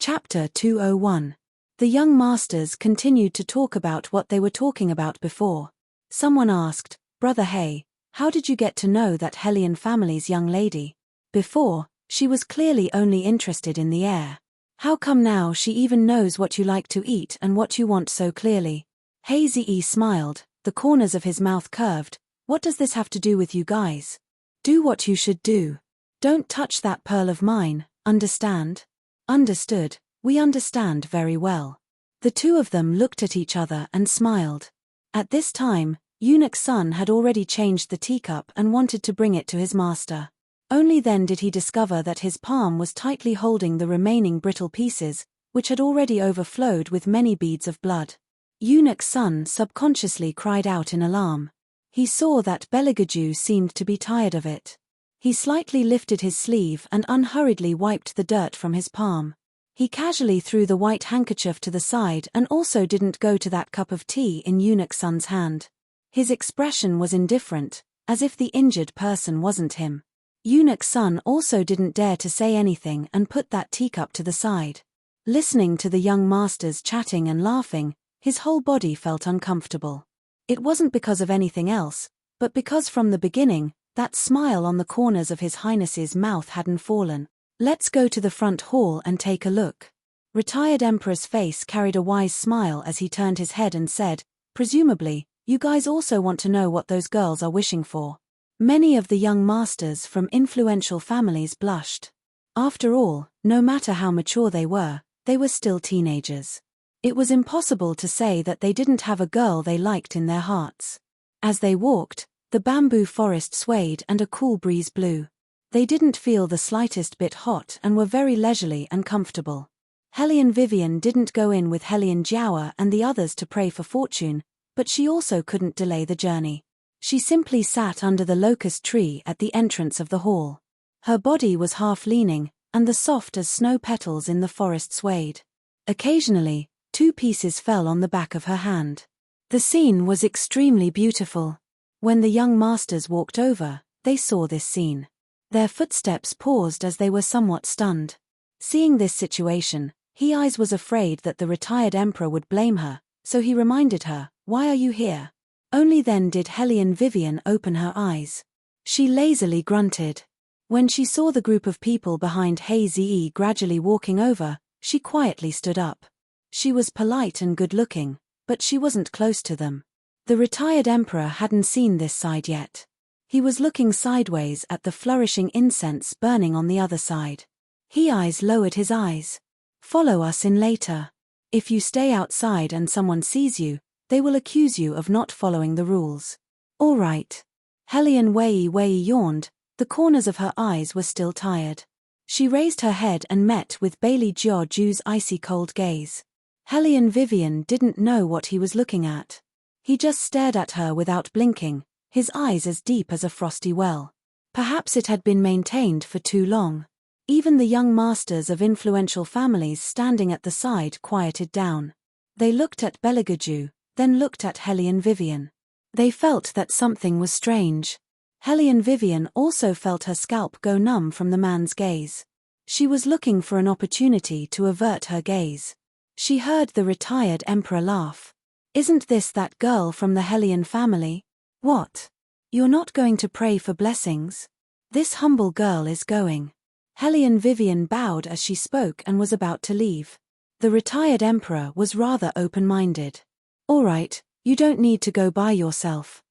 Chapter 201. The young masters continued to talk about what they were talking about before. Someone asked, "Brother Hay, how did you get to know that Hellion family's young lady? Before, she was clearly only interested in the air. How come now she even knows what you like to eat and what you want so clearly?" Hazy smiled, the corners of his mouth curved. "What does this have to do with you guys? Do what you should do. Don't touch that pearl of mine, understand?" "Understood, we understand very well." The two of them looked at each other and smiled. At this time, Eunuch's son had already changed the teacup and wanted to bring it to his master. Only then did he discover that his palm was tightly holding the remaining brittle pieces, which had already overflowed with many beads of blood. Eunuch's son subconsciously cried out in alarm. He saw that Beligaju seemed to be tired of it. He slightly lifted his sleeve and unhurriedly wiped the dirt from his palm. He casually threw the white handkerchief to the side and also didn't go to that cup of tea in Eunuch's son's hand. His expression was indifferent, as if the injured person wasn't him. Eunuch's son also didn't dare to say anything and put that teacup to the side. Listening to the young masters chatting and laughing, his whole body felt uncomfortable. It wasn't because of anything else, but because from the beginning, that smile on the corners of His Highness's mouth hadn't fallen. "Let's go to the front hall and take a look." Retired Emperor's face carried a wise smile as he turned his head and said, "Presumably, you guys also want to know what those girls are wishing for." Many of the young masters from influential families blushed. After all, no matter how mature they were still teenagers. It was impossible to say that they didn't have a girl they liked in their hearts. As they walked, the bamboo forest swayed and a cool breeze blew. They didn't feel the slightest bit hot and were very leisurely and comfortable. Hellion Vivian didn't go in with Hellion Jiawa and the others to pray for fortune, but she also couldn't delay the journey. She simply sat under the locust tree at the entrance of the hall. Her body was half leaning, and the soft as snow petals in the forest swayed. Occasionally, two pieces fell on the back of her hand. The scene was extremely beautiful. When the young masters walked over, they saw this scene. Their footsteps paused as they were somewhat stunned. Seeing this situation, He Eyes was afraid that the retired emperor would blame her, so he reminded her, "Why are you here?" Only then did Hellion Vivian open her eyes. She lazily grunted. When she saw the group of people behind Hazy gradually walking over, she quietly stood up. She was polite and good-looking, but she wasn't close to them. The retired emperor hadn't seen this side yet. He was looking sideways at the flourishing incense burning on the other side. He Eyes lowered his eyes. "Follow us in later. If you stay outside and someone sees you, they will accuse you of not following the rules." "All right." Hellion Wei yawned, the corners of her eyes were still tired. She raised her head and met with Bailey Jiaju's icy cold gaze. Hellion Vivian didn't know what he was looking at. He just stared at her without blinking, his eyes as deep as a frosty well. Perhaps it had been maintained for too long. Even the young masters of influential families standing at the side quieted down. They looked at Beligaju, then looked at Hellion Vivian. They felt that something was strange. Hellion Vivian also felt her scalp go numb from the man's gaze. She was looking for an opportunity to avert her gaze. She heard the retired emperor laugh. "Isn't this that girl from the Hellion family? What? You're not going to pray for blessings? This humble girl is going." Hellion Vivian bowed as she spoke and was about to leave. The retired emperor was rather open-minded. "All right, you don't need to go by yourself.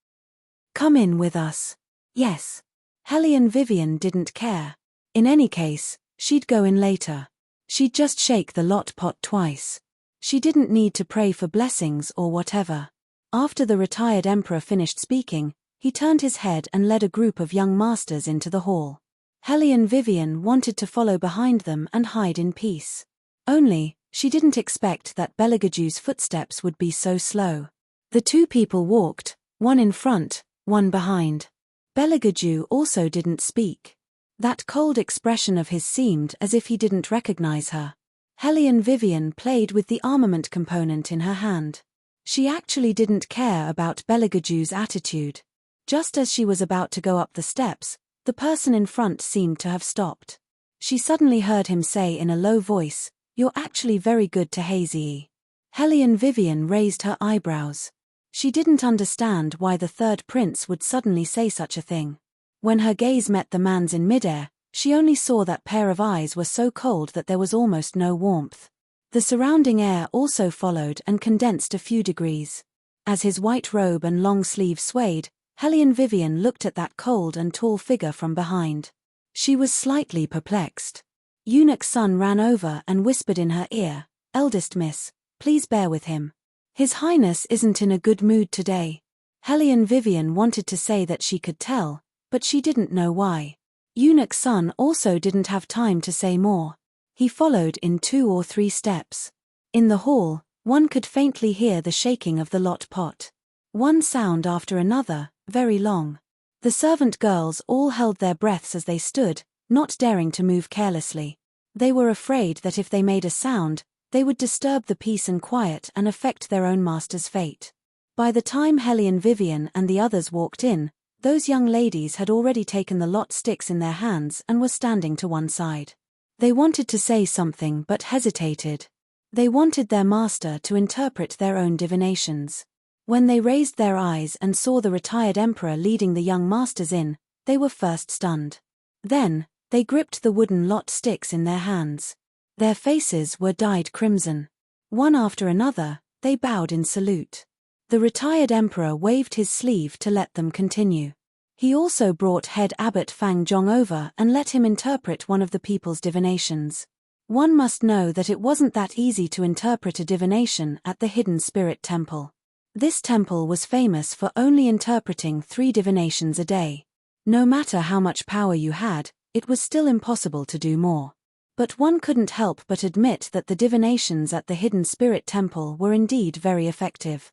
Come in with us." "Yes." Hellion Vivian didn't care. In any case, she'd go in later. She'd just shake the lot pot twice. She didn't need to pray for blessings or whatever. After the retired emperor finished speaking, he turned his head and led a group of young masters into the hall. Hellion Vivian wanted to follow behind them and hide in peace. Only, she didn't expect that Beligaju's footsteps would be so slow. The two people walked, one in front, one behind. Beligaju also didn't speak. That cold expression of his seemed as if he didn't recognize her. Hellion Vivian played with the armament component in her hand. She actually didn't care about Beligaju's attitude. Just as she was about to go up the steps, the person in front seemed to have stopped. She suddenly heard him say in a low voice, You're actually very good to Hazy. Hellion Vivian raised her eyebrows. She didn't understand why the third prince would suddenly say such a thing. When her gaze met the man's in midair, she only saw that pair of eyes were so cold that there was almost no warmth. The surrounding air also followed and condensed a few degrees. As his white robe and long sleeve swayed, Hellion Vivian looked at that cold and tall figure from behind. She was slightly perplexed. Eunuch's son ran over and whispered in her ear, "Eldest miss, please bear with him. His Highness isn't in a good mood today." Hellion Vivian wanted to say that she could tell, but she didn't know why. Eunuch's son also didn't have time to say more. He followed in 2 or 3 steps. In the hall, one could faintly hear the shaking of the lot pot. One sound after another, very long. The servant girls all held their breaths as they stood, not daring to move carelessly. They were afraid that if they made a sound, they would disturb the peace and quiet and affect their own master's fate. By the time Hellion Vivian and the others walked in, those young ladies had already taken the lot sticks in their hands and were standing to one side. They wanted to say something but hesitated. They wanted their master to interpret their own divinations. When they raised their eyes and saw the retired emperor leading the young masters in, they were first stunned. Then, they gripped the wooden lot sticks in their hands. Their faces were dyed crimson. One after another, they bowed in salute. The retired emperor waved his sleeve to let them continue. He also brought head abbot Fang Zhong over and let him interpret one of the people's divinations. One must know that it wasn't that easy to interpret a divination at the Hidden Spirit Temple. This temple was famous for only interpreting 3 divinations a day. No matter how much power you had, it was still impossible to do more. But one couldn't help but admit that the divinations at the Hidden Spirit Temple were indeed very effective.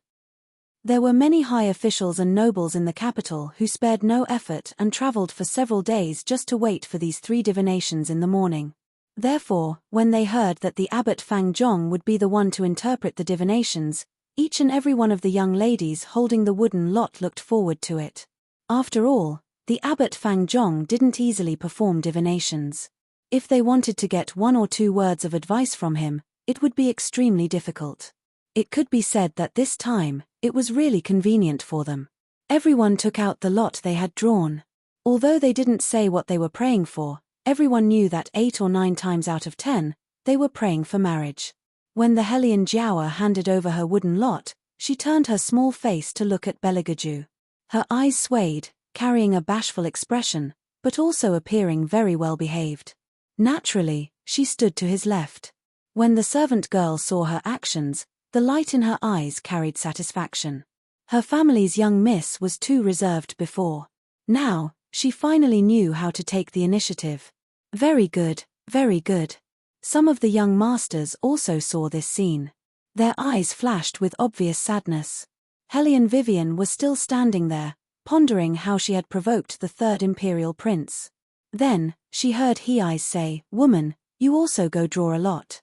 There were many high officials and nobles in the capital who spared no effort and traveled for several days just to wait for these 3 divinations in the morning. Therefore, when they heard that the abbot Fang Zhong would be the one to interpret the divinations, each and every one of the young ladies holding the wooden lot looked forward to it. After all, the abbot Fang Zhong didn't easily perform divinations. If they wanted to get 1 or 2 words of advice from him, it would be extremely difficult. It could be said that this time, it was really convenient for them. Everyone took out the lot they had drawn. Although they didn't say what they were praying for, everyone knew that 8 or 9 times out of 10, they were praying for marriage. When the Hellion Jiaowa handed over her wooden lot, she turned her small face to look at Beligaju. Her eyes swayed, carrying a bashful expression, but also appearing very well behaved. Naturally, she stood to his left. When the servant girl saw her actions, the light in her eyes carried satisfaction. Her family's young miss was too reserved before. Now, she finally knew how to take the initiative. Very good, very good. Some of the young masters also saw this scene. Their eyes flashed with obvious sadness. Hellion Vivian was still standing there, pondering how she had provoked the 3rd imperial prince. Then, she heard Hei's say, "Woman, you also go draw a lot."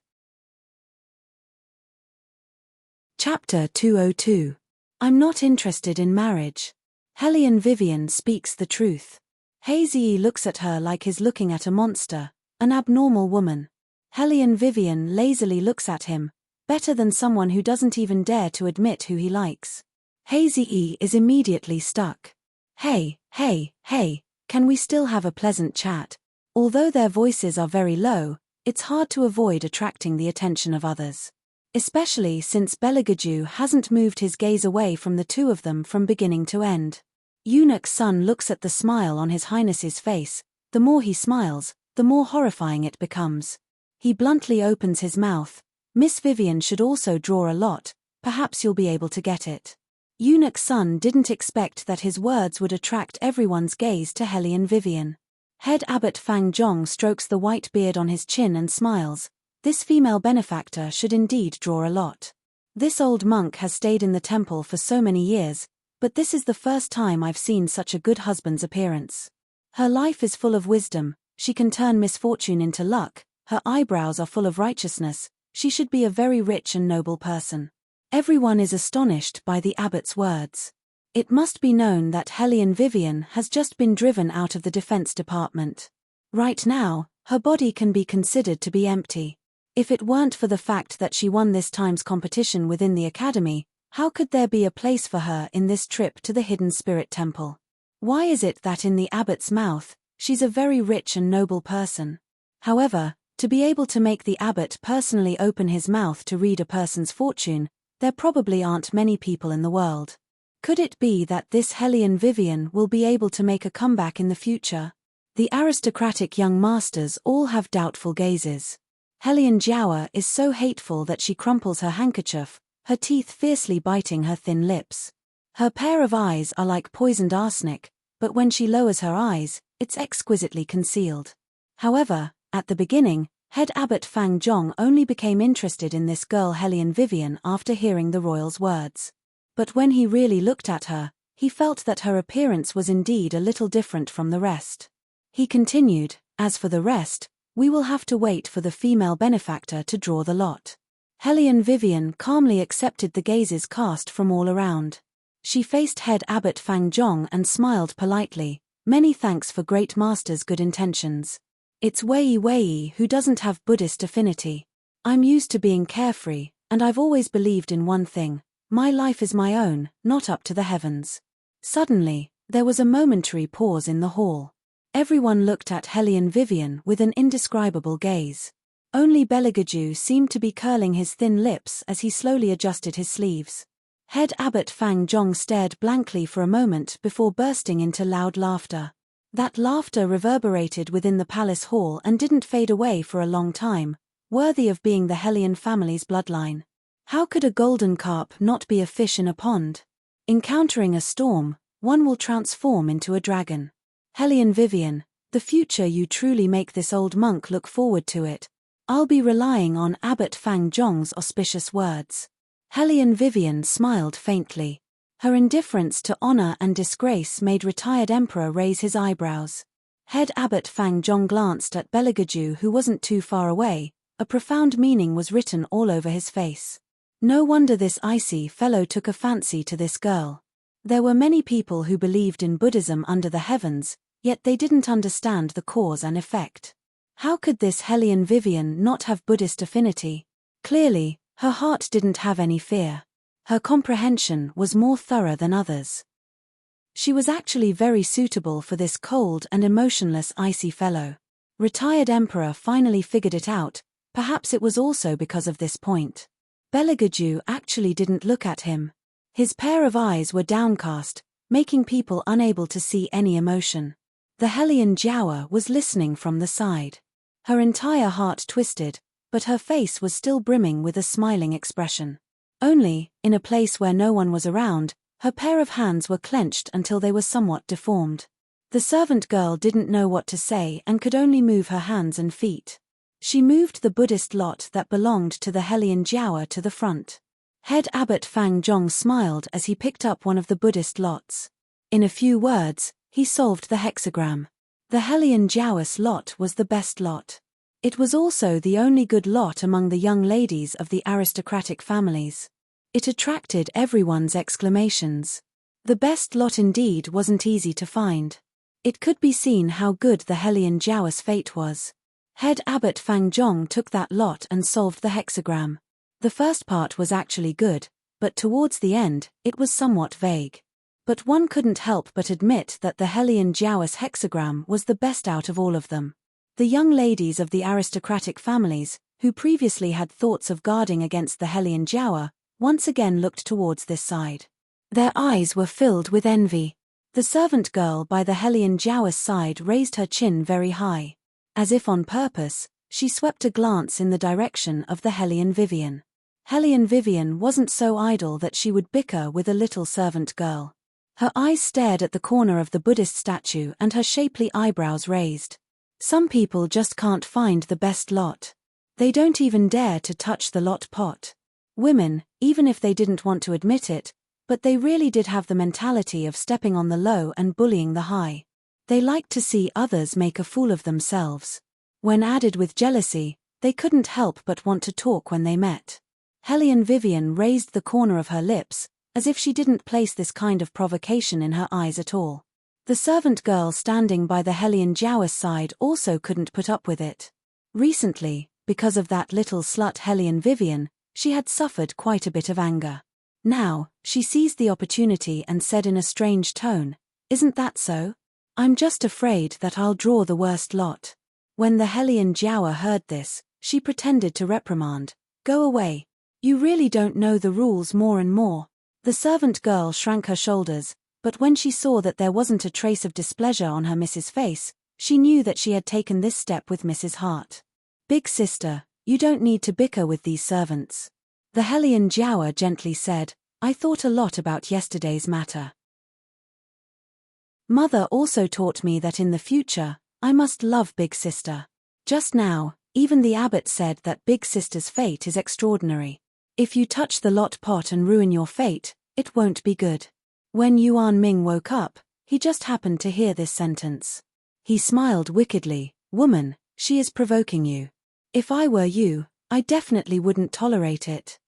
Chapter 202. I'm not interested in marriage. Hellion Vivian speaks the truth. Hazy looks at her like he's looking at a monster, an abnormal woman. Hellion Vivian lazily looks at him, better than someone who doesn't even dare to admit who he likes. Hazy is immediately stuck. Hey, can we still have a pleasant chat? Although their voices are very low, it's hard to avoid attracting the attention of others. Especially since Beligaju hasn't moved his gaze away from the 2 of them from beginning to end. Eunuch's son looks at the smile on his highness's face. The more he smiles, the more horrifying it becomes. He bluntly opens his mouth. "Miss Vivian should also draw a lot, perhaps you'll be able to get it." Eunuch's son didn't expect that his words would attract everyone's gaze to Hellion Vivian. Head abbot Fang Zhong strokes the white beard on his chin and smiles. This female benefactor should indeed draw a lot. This old monk has stayed in the temple for so many years, but this is the first time I've seen such a good husband's appearance. Her life is full of wisdom, she can turn misfortune into luck, her eyebrows are full of righteousness, she should be a very rich and noble person. Everyone is astonished by the abbot's words. It must be known that Hellion Vivian has just been driven out of the defense department. Right now, her body can be considered to be empty. If it weren't for the fact that she won this time's competition within the academy, how could there be a place for her in this trip to the hidden spirit temple? Why is it that in the abbot's mouth, she's a very rich and noble person? However, to be able to make the abbot personally open his mouth to read a person's fortune, there probably aren't many people in the world. Could it be that this Hellion Vivian will be able to make a comeback in the future? The aristocratic young masters all have doubtful gazes. Hellion Jiawa is so hateful that she crumples her handkerchief, her teeth fiercely biting her thin lips. Her pair of eyes are like poisoned arsenic, but when she lowers her eyes, it's exquisitely concealed. However, at the beginning, head abbot Fang Zhong only became interested in this girl Hellion Vivian after hearing the royal's words. But when he really looked at her, he felt that her appearance was indeed a little different from the rest. He continued, "As for the rest, we will have to wait for the female benefactor to draw the lot." Hellion Vivian calmly accepted the gazes cast from all around. She faced head abbot Fang Zhong and smiled politely, "Many thanks for great master's good intentions. It's Wei who doesn't have Buddhist affinity. I'm used to being carefree, and I've always believed in one thing: my life is my own, not up to the heavens." Suddenly, there was a momentary pause in the hall. Everyone looked at Hellion Vivian with an indescribable gaze. Only Beligaju seemed to be curling his thin lips as he slowly adjusted his sleeves. Head abbot Fang Zhong stared blankly for a moment before bursting into loud laughter. That laughter reverberated within the palace hall and didn't fade away for a long time, worthy of being the Hellion family's bloodline. How could a golden carp not be a fish in a pond? Encountering a storm, one will transform into a dragon. Hellion Vivian, the future you truly make this old monk look forward to it. I'll be relying on Abbot Fang Zhong's auspicious words. Hellion Vivian smiled faintly. Her indifference to honor and disgrace made retired emperor raise his eyebrows. Head Abbot Fang Zhong glanced at Beligaju, who wasn't too far away. A profound meaning was written all over his face. No wonder this icy fellow took a fancy to this girl. There were many people who believed in Buddhism under the heavens, yet they didn't understand the cause and effect. How could this Hellion Vivian not have Buddhist affinity? Clearly, her heart didn't have any fear. Her comprehension was more thorough than others. She was actually very suitable for this cold and emotionless icy fellow. Retired emperor finally figured it out, perhaps it was also because of this point. Beligaju actually didn't look at him. His pair of eyes were downcast, making people unable to see any emotion. The Hellion Jiawa was listening from the side. Her entire heart twisted, but her face was still brimming with a smiling expression. Only, in a place where no one was around, her pair of hands were clenched until they were somewhat deformed. The servant girl didn't know what to say and could only move her hands and feet. She moved the Buddhist lot that belonged to the Hellion Jiawa to the front. Head Abbot Fang Zhong smiled as he picked up one of the Buddhist lots. In a few words, he solved the hexagram. The Hellion Jiawa's lot was the best lot. It was also the only good lot among the young ladies of the aristocratic families. It attracted everyone's exclamations. The best lot indeed wasn't easy to find. It could be seen how good the Hellion Jiawa's fate was. Head Abbot Fang Zhong took that lot and solved the hexagram. The first part was actually good, but towards the end, it was somewhat vague. But one couldn't help but admit that the Hellion Jiawa's hexagram was the best out of all of them. The young ladies of the aristocratic families, who previously had thoughts of guarding against the Hellion Jiawa, once again looked towards this side. Their eyes were filled with envy. The servant girl by the Hellion Jiawa's side raised her chin very high. As if on purpose, she swept a glance in the direction of the Hellion Vivian. Hellion Vivian wasn't so idle that she would bicker with a little servant girl. Her eyes stared at the corner of the Buddhist statue and her shapely eyebrows raised. Some people just can't find the best lot. They don't even dare to touch the lot pot. Women, even if they didn't want to admit it, but they really did have the mentality of stepping on the low and bullying the high. They liked to see others make a fool of themselves. When added with jealousy, they couldn't help but want to talk when they met. Hellion Vivian raised the corner of her lips, as if she didn't place this kind of provocation in her eyes at all. The servant girl standing by the Hellion Jiawa's side also couldn't put up with it. Recently, because of that little slut Hellion Vivian, she had suffered quite a bit of anger. Now, she seized the opportunity and said in a strange tone, "Isn't that so? I'm just afraid that I'll draw the worst lot." When the Hellion Jiawa heard this, she pretended to reprimand. "Go away. You really don't know the rules more and more." The servant girl shrank her shoulders, but when she saw that there wasn't a trace of displeasure on her Mrs. face, she knew that she had taken this step with Mrs. Hart. "Big sister, you don't need to bicker with these servants." The Hellion Jiawa gently said, "I thought a lot about yesterday's matter. Mother also taught me that in the future, I must love Big Sister. Just now, even the abbot said that Big Sister's fate is extraordinary. If you touch the lot pot and ruin your fate, it won't be good." When Yuan Ming woke up, he just happened to hear this sentence. He smiled wickedly. "Woman, she is provoking you. If I were you, I definitely wouldn't tolerate it.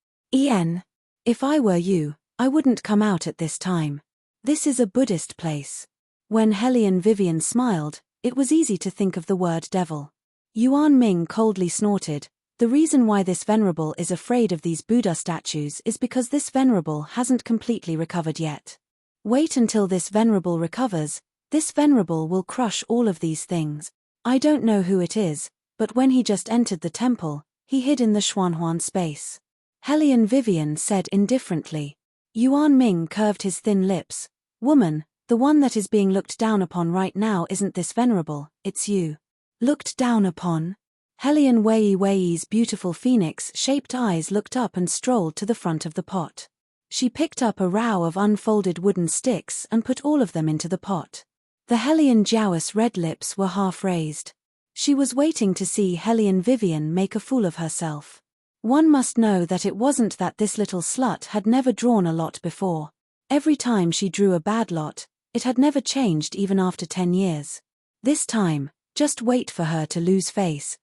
If I were you, I wouldn't come out at this time. This is a Buddhist place." When Hellion Vivian smiled, it was easy to think of the word devil. Yuan Ming coldly snorted. "The reason why this venerable is afraid of these Buddha statues is because this venerable hasn't completely recovered yet. Wait until this venerable recovers, this venerable will crush all of these things. I don't know who it is, but when he just entered the temple, he hid in the Xuanhuan space." Hellion Vivian said indifferently. Yuan Ming curved his thin lips. "Woman, the one that is being looked down upon right now isn't this venerable, it's you." "Looked down upon?" Hellion Wei's beautiful phoenix-shaped eyes looked up and strolled to the front of the pot. She picked up a row of unfolded wooden sticks and put all of them into the pot. The Hellion Jiawa's red lips were half raised. She was waiting to see Hellion Vivian make a fool of herself. One must know that it wasn't that this little slut had never drawn a lot before. Every time she drew a bad lot, it had never changed even after 10 years. This time, just wait for her to lose face.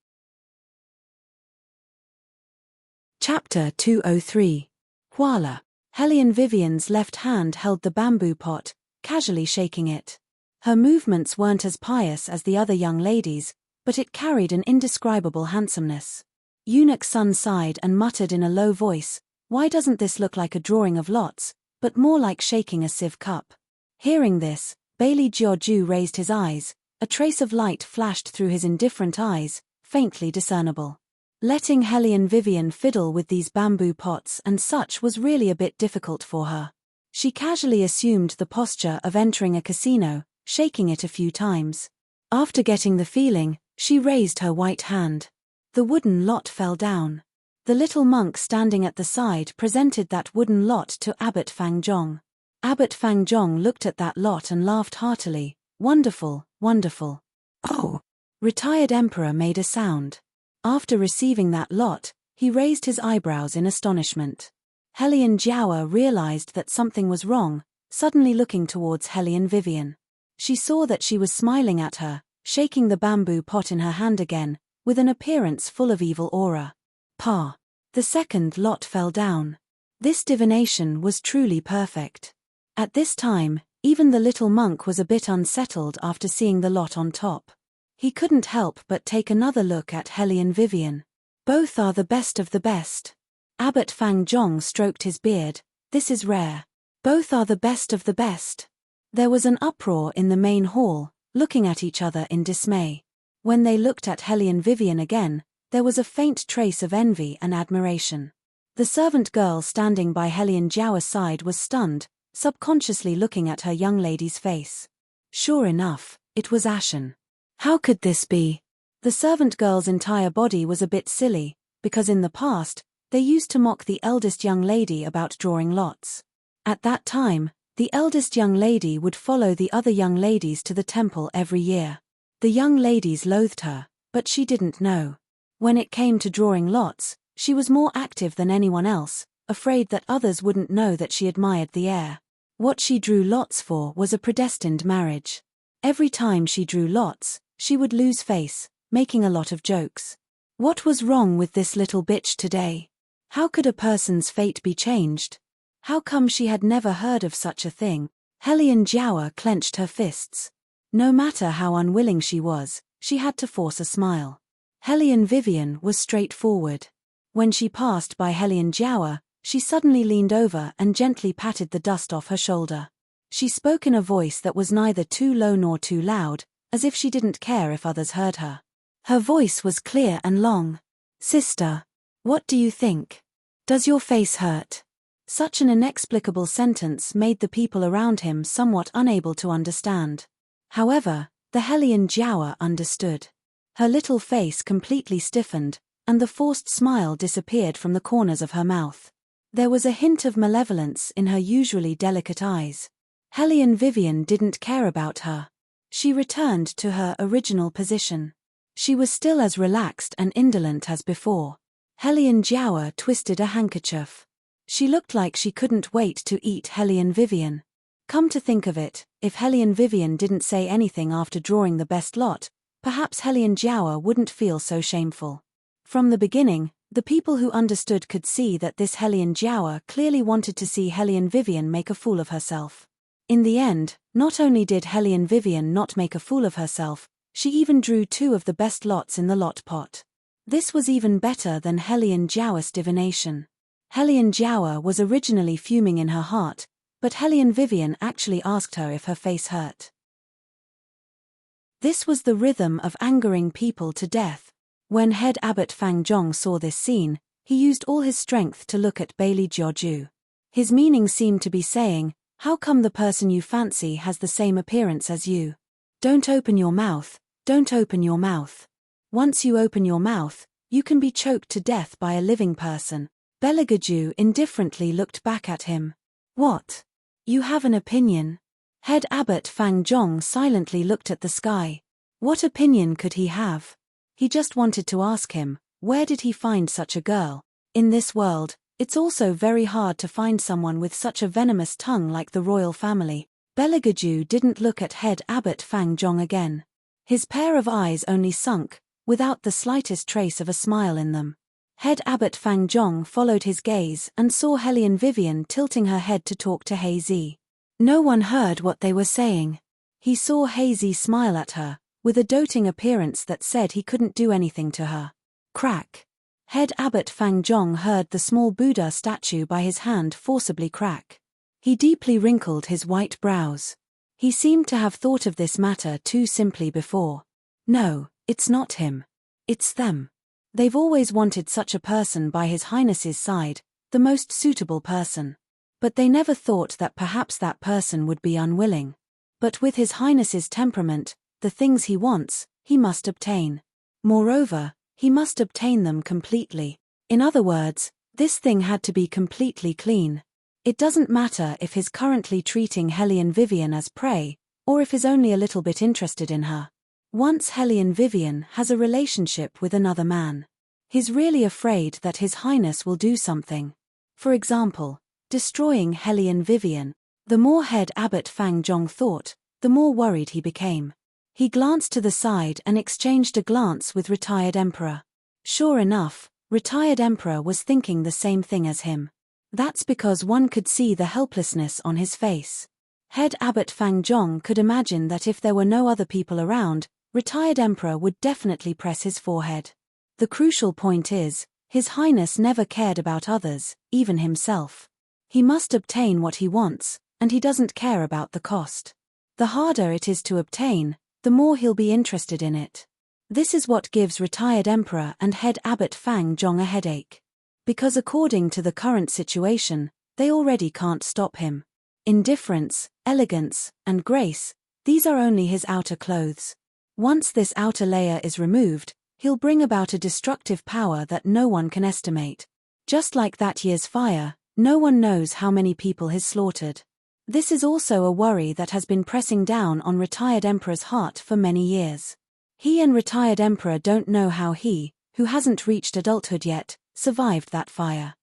Chapter 203. Huala. Hellion Vivian's left hand held the bamboo pot, casually shaking it. Her movements weren't as pious as the other young ladies, but it carried an indescribable handsomeness. Eunuch Sun sighed and muttered in a low voice, "Why doesn't this look like a drawing of lots, but more like shaking a sieve cup?" Hearing this, Bailey Jiaoju raised his eyes. A trace of light flashed through his indifferent eyes, faintly discernible. Letting Hellion Vivian fiddle with these bamboo pots and such was really a bit difficult for her. She casually assumed the posture of entering a casino, shaking it a few times. After getting the feeling, she raised her white hand. The wooden lot fell down. The little monk standing at the side presented that wooden lot to Abbot Fangjong. Abbot Fangjong looked at that lot and laughed heartily. "Wonderful, wonderful." "Oh!" Retired Emperor made a sound. After receiving that lot, he raised his eyebrows in astonishment. Hellion Jiawa realized that something was wrong, suddenly looking towards Hellion Vivian. She saw that she was smiling at her, shaking the bamboo pot in her hand again, with an appearance full of evil aura. Pa. The second lot fell down. This divination was truly perfect. At this time, even the little monk was a bit unsettled after seeing the lot on top. He couldn't help but take another look at Hellion Vivian. Both are the best of the best. Abbot Fangjong stroked his beard. "This is rare. Both are the best of the best." There was an uproar in the main hall, looking at each other in dismay. When they looked at Hellion Vivian again, there was a faint trace of envy and admiration. The servant girl standing by Hellion Jiawa's side was stunned, subconsciously looking at her young lady's face. Sure enough, it was ashen. How could this be? The servant girl's entire body was a bit silly, because in the past, they used to mock the eldest young lady about drawing lots. At that time, the eldest young lady would follow the other young ladies to the temple every year. The young ladies loathed her, but she didn't know. When it came to drawing lots, she was more active than anyone else, afraid that others wouldn't know that she admired the heir. What she drew lots for was a predestined marriage. Every time she drew lots, she would lose face, making a lot of jokes. What was wrong with this little bitch today? How could a person's fate be changed? How come she had never heard of such a thing? Hellion Jiawa clenched her fists. No matter how unwilling she was, she had to force a smile. Hellion Vivian was straightforward. When she passed by Hellion Jiawa, she suddenly leaned over and gently patted the dust off her shoulder. She spoke in a voice that was neither too low nor too loud, as if she didn't care if others heard her. Her voice was clear and long. "Sister, what do you think? Does your face hurt?" Such an inexplicable sentence made the people around him somewhat unable to understand. However, the Hellion Jiawa understood. Her little face completely stiffened, and the forced smile disappeared from the corners of her mouth. There was a hint of malevolence in her usually delicate eyes. Hellion Vivian didn't care about her. She returned to her original position. She was still as relaxed and indolent as before. Hellion Jiawa twisted a handkerchief. She looked like she couldn't wait to eat Hellion Vivian. Come to think of it, if Hellion Vivian didn't say anything after drawing the best lot, perhaps Hellion Jiawa wouldn't feel so shameful. From the beginning, the people who understood could see that this Hellion Jiawa clearly wanted to see Hellion Vivian make a fool of herself. In the end, not only did Hellion Vivian not make a fool of herself, she even drew 2 of the best lots in the lot pot. This was even better than Hellion Jiawa's divination. Hellion Jiawa was originally fuming in her heart, but Hellion Vivian actually asked her if her face hurt. This was the rhythm of angering people to death. When head abbot Fang Zhong saw this scene, he used all his strength to look at Bailey Jiaoju. His meaning seemed to be saying, "How come the person you fancy has the same appearance as you? Don't open your mouth, don't open your mouth. Once you open your mouth, you can be choked to death by a living person." Beligaju indifferently looked back at him. "What? You have an opinion?" Head abbot Fang Zhong silently looked at the sky. What opinion could he have? He just wanted to ask him, where did he find such a girl? In this world, it's also very hard to find someone with such a venomous tongue like the royal family. Beligaju didn't look at head abbot Fang Zhong again. His pair of eyes only sunk, without the slightest trace of a smile in them. Head abbot Fang Zhong followed his gaze and saw Hellion Vivian tilting her head to talk to Hazy. No one heard what they were saying. He saw Hazy smile at her, with a doting appearance that said he couldn't do anything to her. Crack. Head abbot Fang Zhong heard the small Buddha statue by his hand forcibly crack. He deeply wrinkled his white brows. He seemed to have thought of this matter too simply before. No, it's not him. It's them. They've always wanted such a person by His Highness's side, the most suitable person. But they never thought that perhaps that person would be unwilling. But with His Highness's temperament, the things he wants, he must obtain. Moreover, he must obtain them completely. In other words, this thing had to be completely clean. It doesn't matter if he's currently treating Hellion Vivian as prey, or if he's only a little bit interested in her. Once Hellion Vivian has a relationship with another man, he's really afraid that His Highness will do something. For example, destroying Hellion Vivian. The more head abbot Fang Zhong thought, the more worried he became. He glanced to the side and exchanged a glance with retired emperor. Sure enough, retired emperor was thinking the same thing as him. That's because one could see the helplessness on his face. Head abbot Fang Zhong could imagine that if there were no other people around, retired emperor would definitely press his forehead. The crucial point is, His Highness never cared about others, even himself. He must obtain what he wants, and he doesn't care about the cost. The harder it is to obtain, the more he'll be interested in it. This is what gives retired emperor and head abbot Fang Zhong a headache. Because according to the current situation, they already can't stop him. Indifference, elegance, and grace, these are only his outer clothes. Once this outer layer is removed, he'll bring about a destructive power that no one can estimate. Just like that year's fire, no one knows how many people he's slaughtered. This is also a worry that has been pressing down on retired emperor's heart for many years. He and retired emperor don't know how he, who hasn't reached adulthood yet, survived that fire.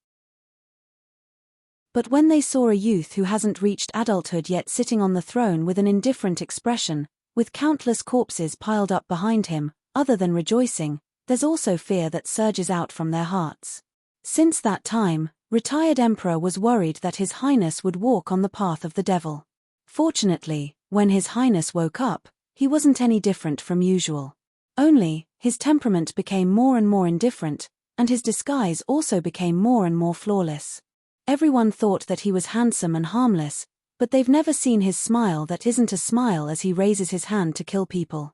But when they saw a youth who hasn't reached adulthood yet sitting on the throne with an indifferent expression, with countless corpses piled up behind him, other than rejoicing, there's also fear that surges out from their hearts. Since that time, retired emperor was worried that His Highness would walk on the path of the devil. Fortunately, when His Highness woke up, he wasn't any different from usual. Only, His temperament became more and more indifferent, and his disguise also became more and more flawless. Everyone thought that he was handsome and harmless, but they've never seen his smile that isn't a smile as he raises his hand to kill people.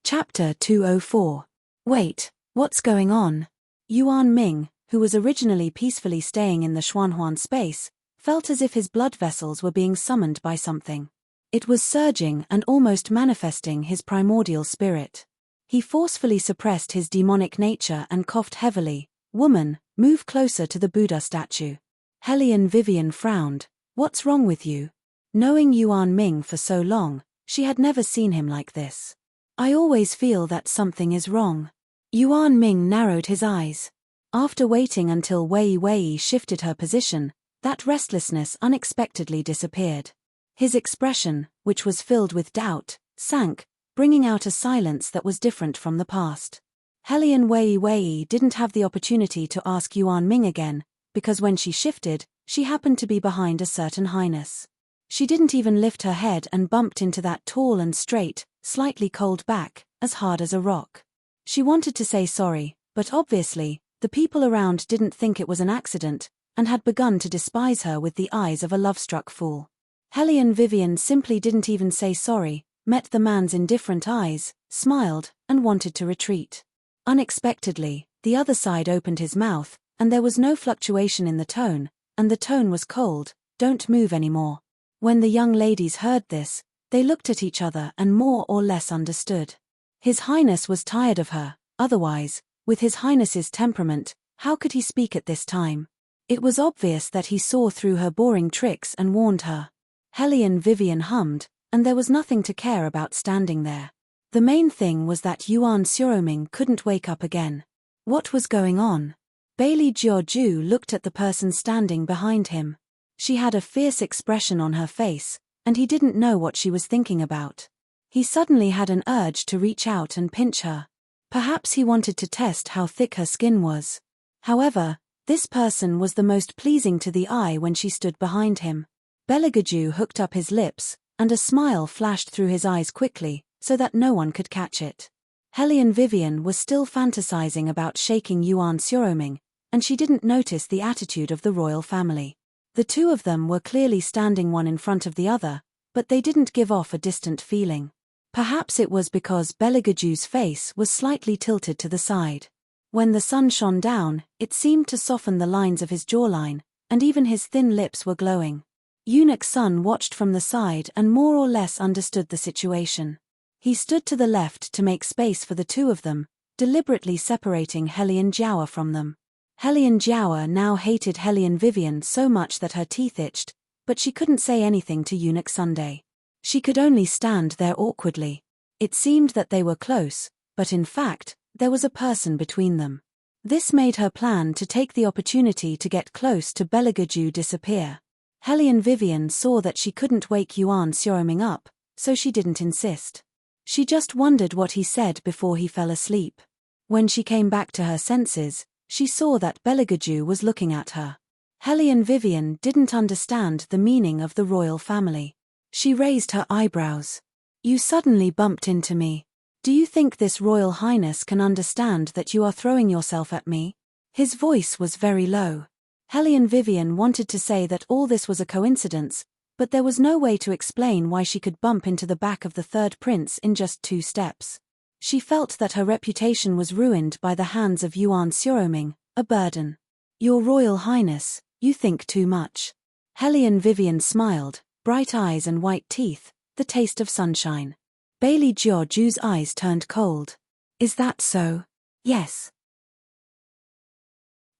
Chapter 204. Wait, what's going on? Yuan Ming, who was originally peacefully staying in the Xuanhuan space, felt as if his blood vessels were being summoned by something. It was surging and almost manifesting his primordial spirit. He forcefully suppressed his demonic nature and coughed heavily. Woman, move closer to the Buddha statue. Hellion Vivian frowned. What's wrong with you? Knowing Yuan Ming for so long, she had never seen him like this. I always feel that something is wrong. Yuan Ming narrowed his eyes. After waiting until Wei Wei shifted her position, that restlessness unexpectedly disappeared. His expression, which was filled with doubt, sank, bringing out a silence that was different from the past. Hellion Wei Wei didn't have the opportunity to ask Yuan Ming again, because when she shifted, she happened to be behind a certain highness. She didn't even lift her head and bumped into that tall and straight, slightly cold back, as hard as a rock. She wanted to say sorry, but obviously, the people around didn't think it was an accident, and had begun to despise her with the eyes of a love-struck fool. Hellion Vivian simply didn't even say sorry, met the man's indifferent eyes, smiled, and wanted to retreat. Unexpectedly, the other side opened his mouth, and there was no fluctuation in the tone, and the tone was cold, don't move anymore. When the young ladies heard this, they looked at each other and more or less understood. His Highness was tired of her, otherwise, with His Highness's temperament, how could he speak at this time? It was obvious that he saw through her boring tricks and warned her. Hellion Vivian hummed, and there was nothing to care about standing there. The main thing was that Yuan Xiaoming couldn't wake up again. What was going on? Bailey Jiaoju looked at the person standing behind him. She had a fierce expression on her face, and he didn't know what she was thinking about. He suddenly had an urge to reach out and pinch her. Perhaps he wanted to test how thick her skin was. However, this person was the most pleasing to the eye when she stood behind him. Beligaju hooked up his lips, and a smile flashed through his eyes quickly, so that no one could catch it. Hellion Vivian was still fantasizing about shaking Yuan Xiaoming, and she didn't notice the attitude of the royal family. The two of them were clearly standing one in front of the other, but they didn't give off a distant feeling. Perhaps it was because Beligaju's face was slightly tilted to the side. When the sun shone down, it seemed to soften the lines of his jawline, and even his thin lips were glowing. Eunuch Sun watched from the side and more or less understood the situation. He stood to the left to make space for the two of them, deliberately separating Hellion Jiaowa from them. Hellion Jiaowa now hated Hellion Vivian so much that her teeth itched, but she couldn't say anything to Eunuch Sunday. She could only stand there awkwardly. It seemed that they were close, but in fact, there was a person between them. This made her plan to take the opportunity to get close to Beligaju disappear. Hellion Vivian saw that she couldn't wake Yuan Xiaoming up, so she didn't insist. She just wondered what he said before he fell asleep. When she came back to her senses, she saw that Beligaju was looking at her. Hellion Vivian didn't understand the meaning of the royal family. She raised her eyebrows. You suddenly bumped into me. Do you think this royal highness can understand that you are throwing yourself at me? His voice was very low. Hellion Vivian wanted to say that all this was a coincidence, but there was no way to explain why she could bump into the back of the third prince in just 2 steps. She felt that her reputation was ruined by the hands of Yuan Xiaoming, a burden. Your Royal Highness, you think too much. Hellion Vivian smiled, bright eyes and white teeth, the taste of sunshine. Bailey Jiaoju's eyes turned cold. Is that so? Yes.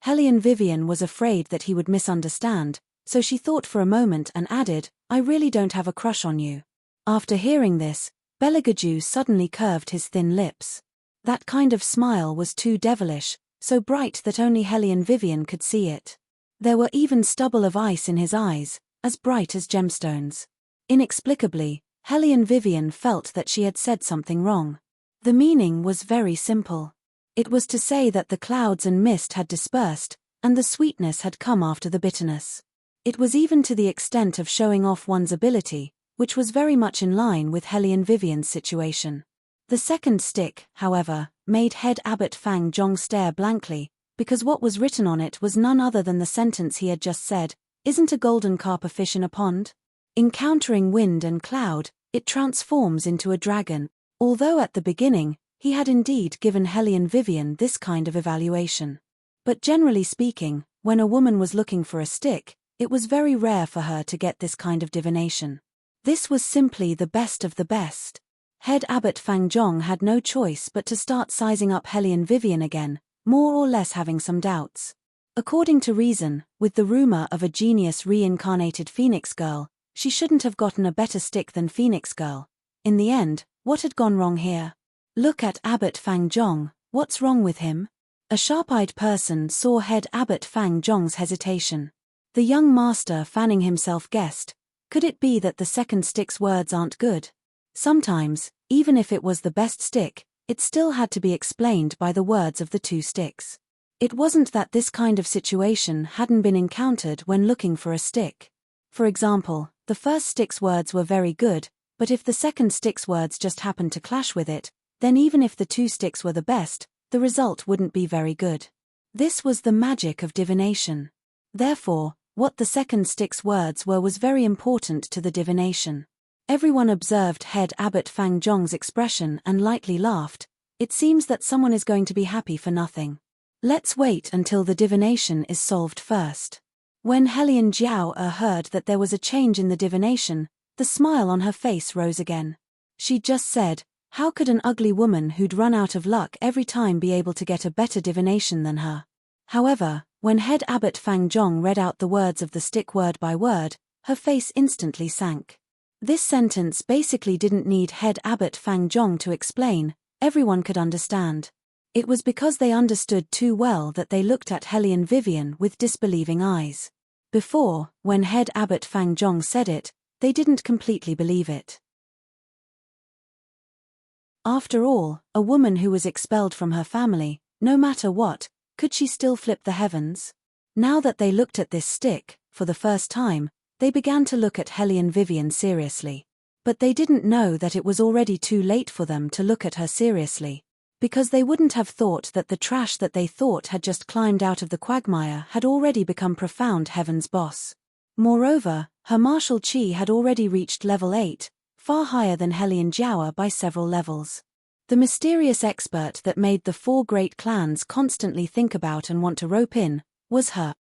Hellion Vivian was afraid that he would misunderstand, so she thought for a moment and added, I really don't have a crush on you. After hearing this, Beligaju suddenly curved his thin lips. That kind of smile was too devilish, so bright that only Hellion Vivian could see it. There were even stubble of ice in his eyes, as bright as gemstones. Inexplicably, Hellion Vivian felt that she had said something wrong. The meaning was very simple. It was to say that the clouds and mist had dispersed, and the sweetness had come after the bitterness. It was even to the extent of showing off one's ability, which was very much in line with Hellion Vivian's situation. The second stick, however, made head Abbot Fang Zhong stare blankly, because what was written on it was none other than the sentence he had just said, "Isn't a golden carp a fish in a pond?" Encountering wind and cloud, it transforms into a dragon. Although at the beginning, he had indeed given Hellion Vivian this kind of evaluation. But generally speaking, when a woman was looking for a stick, it was very rare for her to get this kind of divination. This was simply the best of the best. Head Abbot Fang Zhong had no choice but to start sizing up Hellion Vivian again, more or less having some doubts. According to reason, with the rumor of a genius reincarnated Phoenix Girl, she shouldn't have gotten a better stick than Phoenix Girl. In the end, what had gone wrong here? Look at Abbot Fang Zhong, what's wrong with him? A sharp-eyed person saw head Abbot Fang Zhong's hesitation. The young master fanning himself guessed, could it be that the second stick's words aren't good? Sometimes, even if it was the best stick, it still had to be explained by the words of the two sticks. It wasn't that this kind of situation hadn't been encountered when looking for a stick. For example, the first stick's words were very good, but if the second stick's words just happened to clash with it, then even if the two sticks were the best, the result wouldn't be very good. This was the magic of divination. Therefore, what the second stick's words were was very important to the divination. Everyone observed head Abbot Fang Zhong's expression and lightly laughed. It seems that someone is going to be happy for nothing. Let's wait until the divination is solved first. When Hellion Jiao heard that there was a change in the divination, the smile on her face rose again. She just said, how could an ugly woman who'd run out of luck every time be able to get a better divination than her? However, when head Abbot Fang Zhong read out the words of the stick word by word, her face instantly sank. This sentence basically didn't need head Abbot Fang Zhong to explain, everyone could understand. It was because they understood too well that they looked at Hellion Vivian with disbelieving eyes. Before, when head Abbot Fang Zhong said it, they didn't completely believe it. After all, a woman who was expelled from her family, no matter what, could she still flip the heavens? Now that they looked at this stick, for the first time, they began to look at Hellion Vivian seriously. But they didn't know that it was already too late for them to look at her seriously. Because they wouldn't have thought that the trash that they thought had just climbed out of the quagmire had already become profound heaven's boss. Moreover, her martial chi had already reached level 8, far higher than Hellion Jiao by several levels. The mysterious expert that made the 4 great clans constantly think about and want to rope in, was her.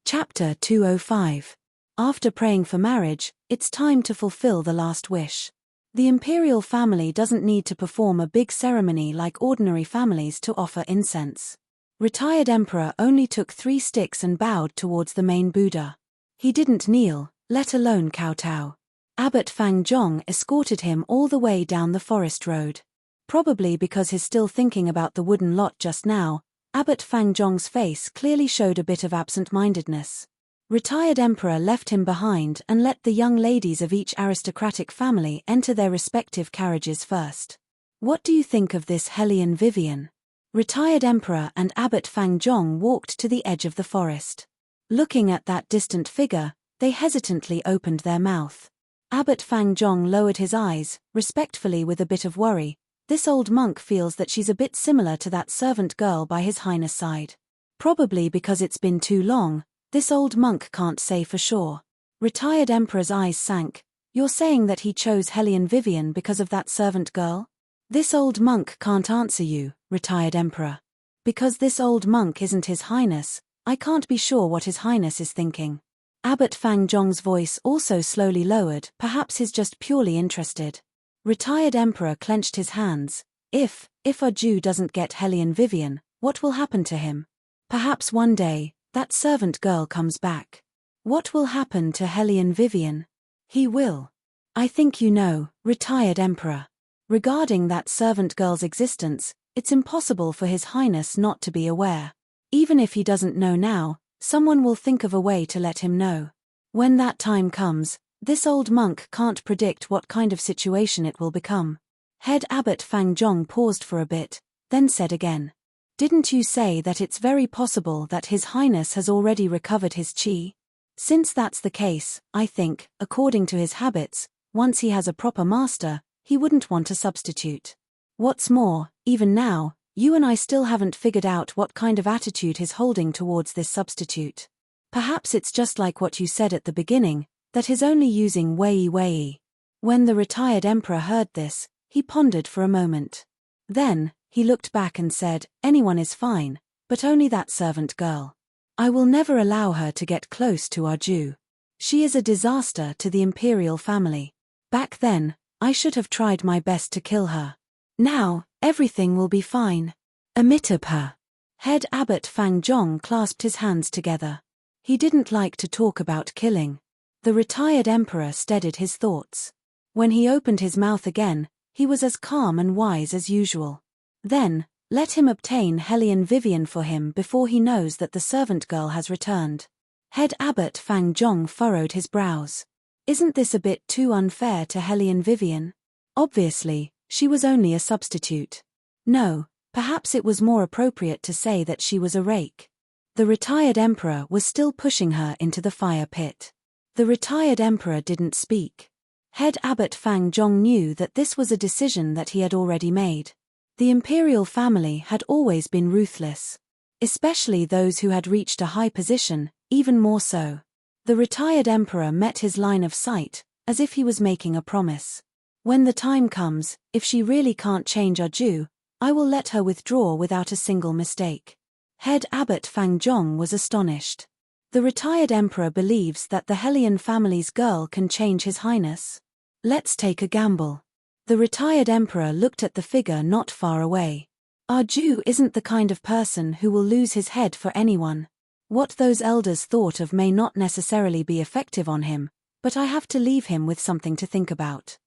Chapter 205. After praying for marriage, it's time to fulfill the last wish. The imperial family doesn't need to perform a big ceremony like ordinary families to offer incense. Retired emperor only took 3 sticks and bowed towards the main Buddha. He didn't kneel, let alone kowtow. Abbot Fang Zhong escorted him all the way down the forest road. Probably because he's still thinking about the wooden lot just now, Abbot Fang Zhong's face clearly showed a bit of absent-mindedness. Retired emperor left him behind and let the young ladies of each aristocratic family enter their respective carriages first. What do you think of this Hellion Vivian? Retired emperor and Abbot Fang Zhong walked to the edge of the forest. Looking at that distant figure, they hesitantly opened their mouth. Abbot Fang Zhong lowered his eyes, respectfully with a bit of worry. This old monk feels that she's a bit similar to that servant girl by His Highness' side. Probably because it's been too long, this old monk can't say for sure. Retired emperor's eyes sank. You're saying that he chose Hellion Vivian because of that servant girl? This old monk can't answer you, retired emperor. Because this old monk isn't His Highness, I can't be sure what His Highness is thinking. Abbot Fang Zhong's voice also slowly lowered, perhaps he's just purely interested. Retired emperor clenched his hands. If a Jew doesn't get Hellion Vivian, what will happen to him? Perhaps one day, that servant girl comes back. What will happen to Hellion Vivian? He will. I think you know, retired emperor. Regarding that servant girl's existence, it's impossible for His Highness not to be aware. Even if he doesn't know now, someone will think of a way to let him know. When that time comes, this old monk can't predict what kind of situation it will become. Head Abbot Fang Zhong paused for a bit, then said again. Didn't you say that it's very possible that His Highness has already recovered his chi? Since that's the case, I think, according to his habits, once he has a proper master, he wouldn't want a substitute. What's more, even now, you and I still haven't figured out what kind of attitude he's holding towards this substitute. Perhaps it's just like what you said at the beginning, that he's only using Wei. When the retired emperor heard this, he pondered for a moment. Then, he looked back and said, anyone is fine, but only that servant girl. I will never allow her to get close to our Jew. She is a disaster to the imperial family. Back then, I should have tried my best to kill her. Now, everything will be fine. Amitabha. Head Abbot Fang Zhong clasped his hands together. He didn't like to talk about killing. The retired emperor steadied his thoughts. When he opened his mouth again, he was as calm and wise as usual. Then, let him obtain Hellion Vivian for him before he knows that the servant girl has returned. Head Abbot Fang Zhong furrowed his brows. Isn't this a bit too unfair to Hellion Vivian? Obviously, she was only a substitute. No, perhaps it was more appropriate to say that she was a rake. The retired emperor was still pushing her into the fire pit. The retired emperor didn't speak. Head Abbot Fang Zhong knew that this was a decision that he had already made. The imperial family had always been ruthless. Especially those who had reached a high position, even more so. The retired emperor met his line of sight, as if he was making a promise. When the time comes, if she really can't change our Jew, I will let her withdraw without a single mistake. Head Abbot Fang Zhong was astonished. The retired emperor believes that the Hellion family's girl can change His Highness. Let's take a gamble. The retired emperor looked at the figure not far away. Our Jew isn't the kind of person who will lose his head for anyone. What those elders thought of may not necessarily be effective on him, but I have to leave him with something to think about.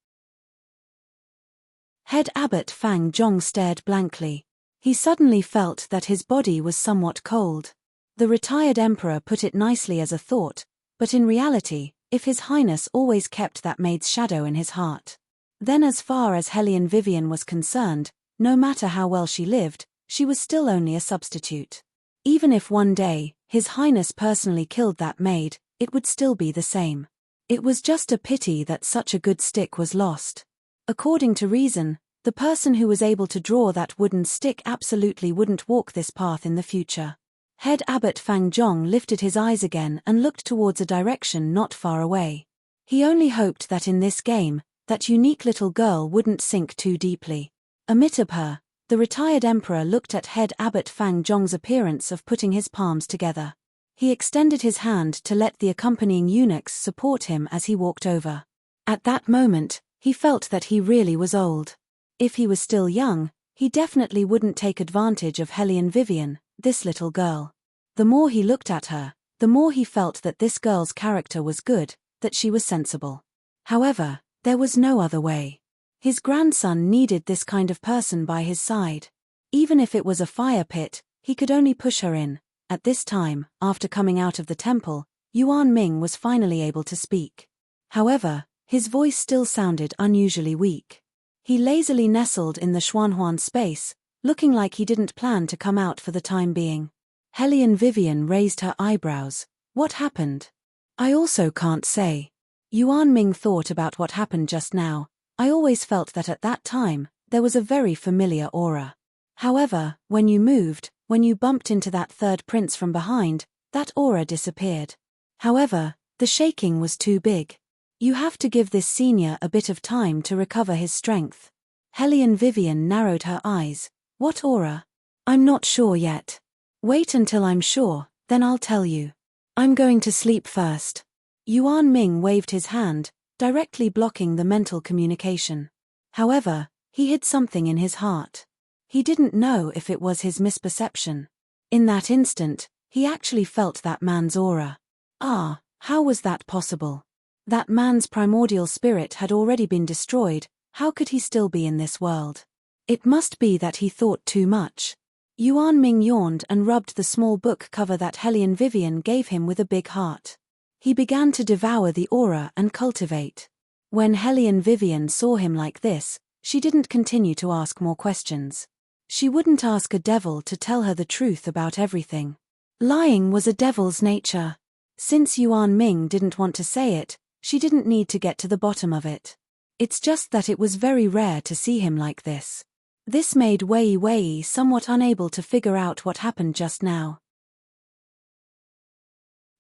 Head Abbot Fang Zhong stared blankly. He suddenly felt that his body was somewhat cold. The retired emperor put it nicely as a thought, but in reality, if His Highness always kept that maid's shadow in his heart, then as far as Hellion Vivian was concerned, no matter how well she lived, she was still only a substitute. Even if one day, His Highness personally killed that maid, it would still be the same. It was just a pity that such a good stick was lost. According to reason, the person who was able to draw that wooden stick absolutely wouldn't walk this path in the future. Head Abbot Fang Zhong lifted his eyes again and looked towards a direction not far away. He only hoped that in this game, that unique little girl wouldn't sink too deeply. Amitabha, the retired emperor looked at Head Abbot Fang Zhong's appearance of putting his palms together. He extended his hand to let the accompanying eunuchs support him as he walked over. At that moment, he felt that he really was old. If he was still young, he definitely wouldn't take advantage of Hellion Vivian, this little girl. The more he looked at her, the more he felt that this girl's character was good, that she was sensible. However, there was no other way. His grandson needed this kind of person by his side. Even if it was a fire pit, he could only push her in. At this time, after coming out of the temple, Yuan Ming was finally able to speak. However, his voice still sounded unusually weak. He lazily nestled in the Xuanhuan space, looking like he didn't plan to come out for the time being. Hellion Vivian raised her eyebrows. What happened? I also can't say. Yuan Ming thought about what happened just now. I always felt that at that time, there was a very familiar aura. However, when you moved, when you bumped into that third prince from behind, that aura disappeared. However, the shaking was too big. You have to give this senior a bit of time to recover his strength. Hellion Vivian narrowed her eyes. What aura? I'm not sure yet. Wait until I'm sure, then I'll tell you. I'm going to sleep first. Yuan Ming waved his hand, directly blocking the mental communication. However, he hid something in his heart. He didn't know if it was his misperception. In that instant, he actually felt that man's aura. Ah, how was that possible? That man's primordial spirit had already been destroyed, how could he still be in this world? It must be that he thought too much. Yuan Ming yawned and rubbed the small book cover that Hellion Vivian gave him with a big heart. He began to devour the aura and cultivate. When Hellion Vivian saw him like this, she didn't continue to ask more questions. She wouldn't ask a devil to tell her the truth about everything. Lying was a devil's nature. Since Yuan Ming didn't want to say it, she didn't need to get to the bottom of it. It's just that it was very rare to see him like this. This made Wei Wei somewhat unable to figure out what happened just now.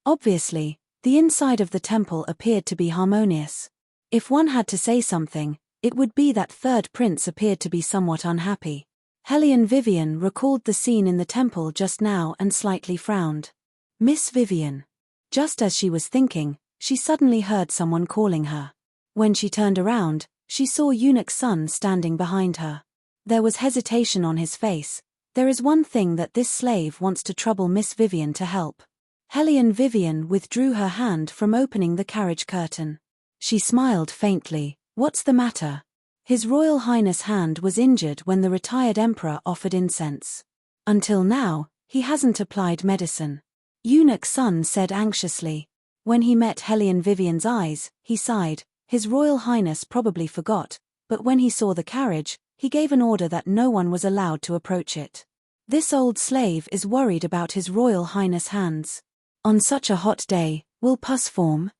Obviously, the inside of the temple appeared to be harmonious. If one had to say something, it would be that third prince appeared to be somewhat unhappy. Hellion Vivian recalled the scene in the temple just now and slightly frowned. Miss Vivian. Just as she was thinking, she suddenly heard someone calling her. When she turned around, she saw Eunuch Sun standing behind her. There was hesitation on his face. There is one thing that this slave wants to trouble Miss Vivian to help. Hellion Vivian withdrew her hand from opening the carriage curtain. She smiled faintly. What's the matter? His Royal Highness' hand was injured when the retired emperor offered incense. Until now, he hasn't applied medicine. Eunuch Sun said anxiously. When he met Hellion Vivian's eyes, he sighed. His Royal Highness probably forgot, but when he saw the carriage, he gave an order that no one was allowed to approach it. This old slave is worried about His Royal Highness' hands. On such a hot day, will pus form?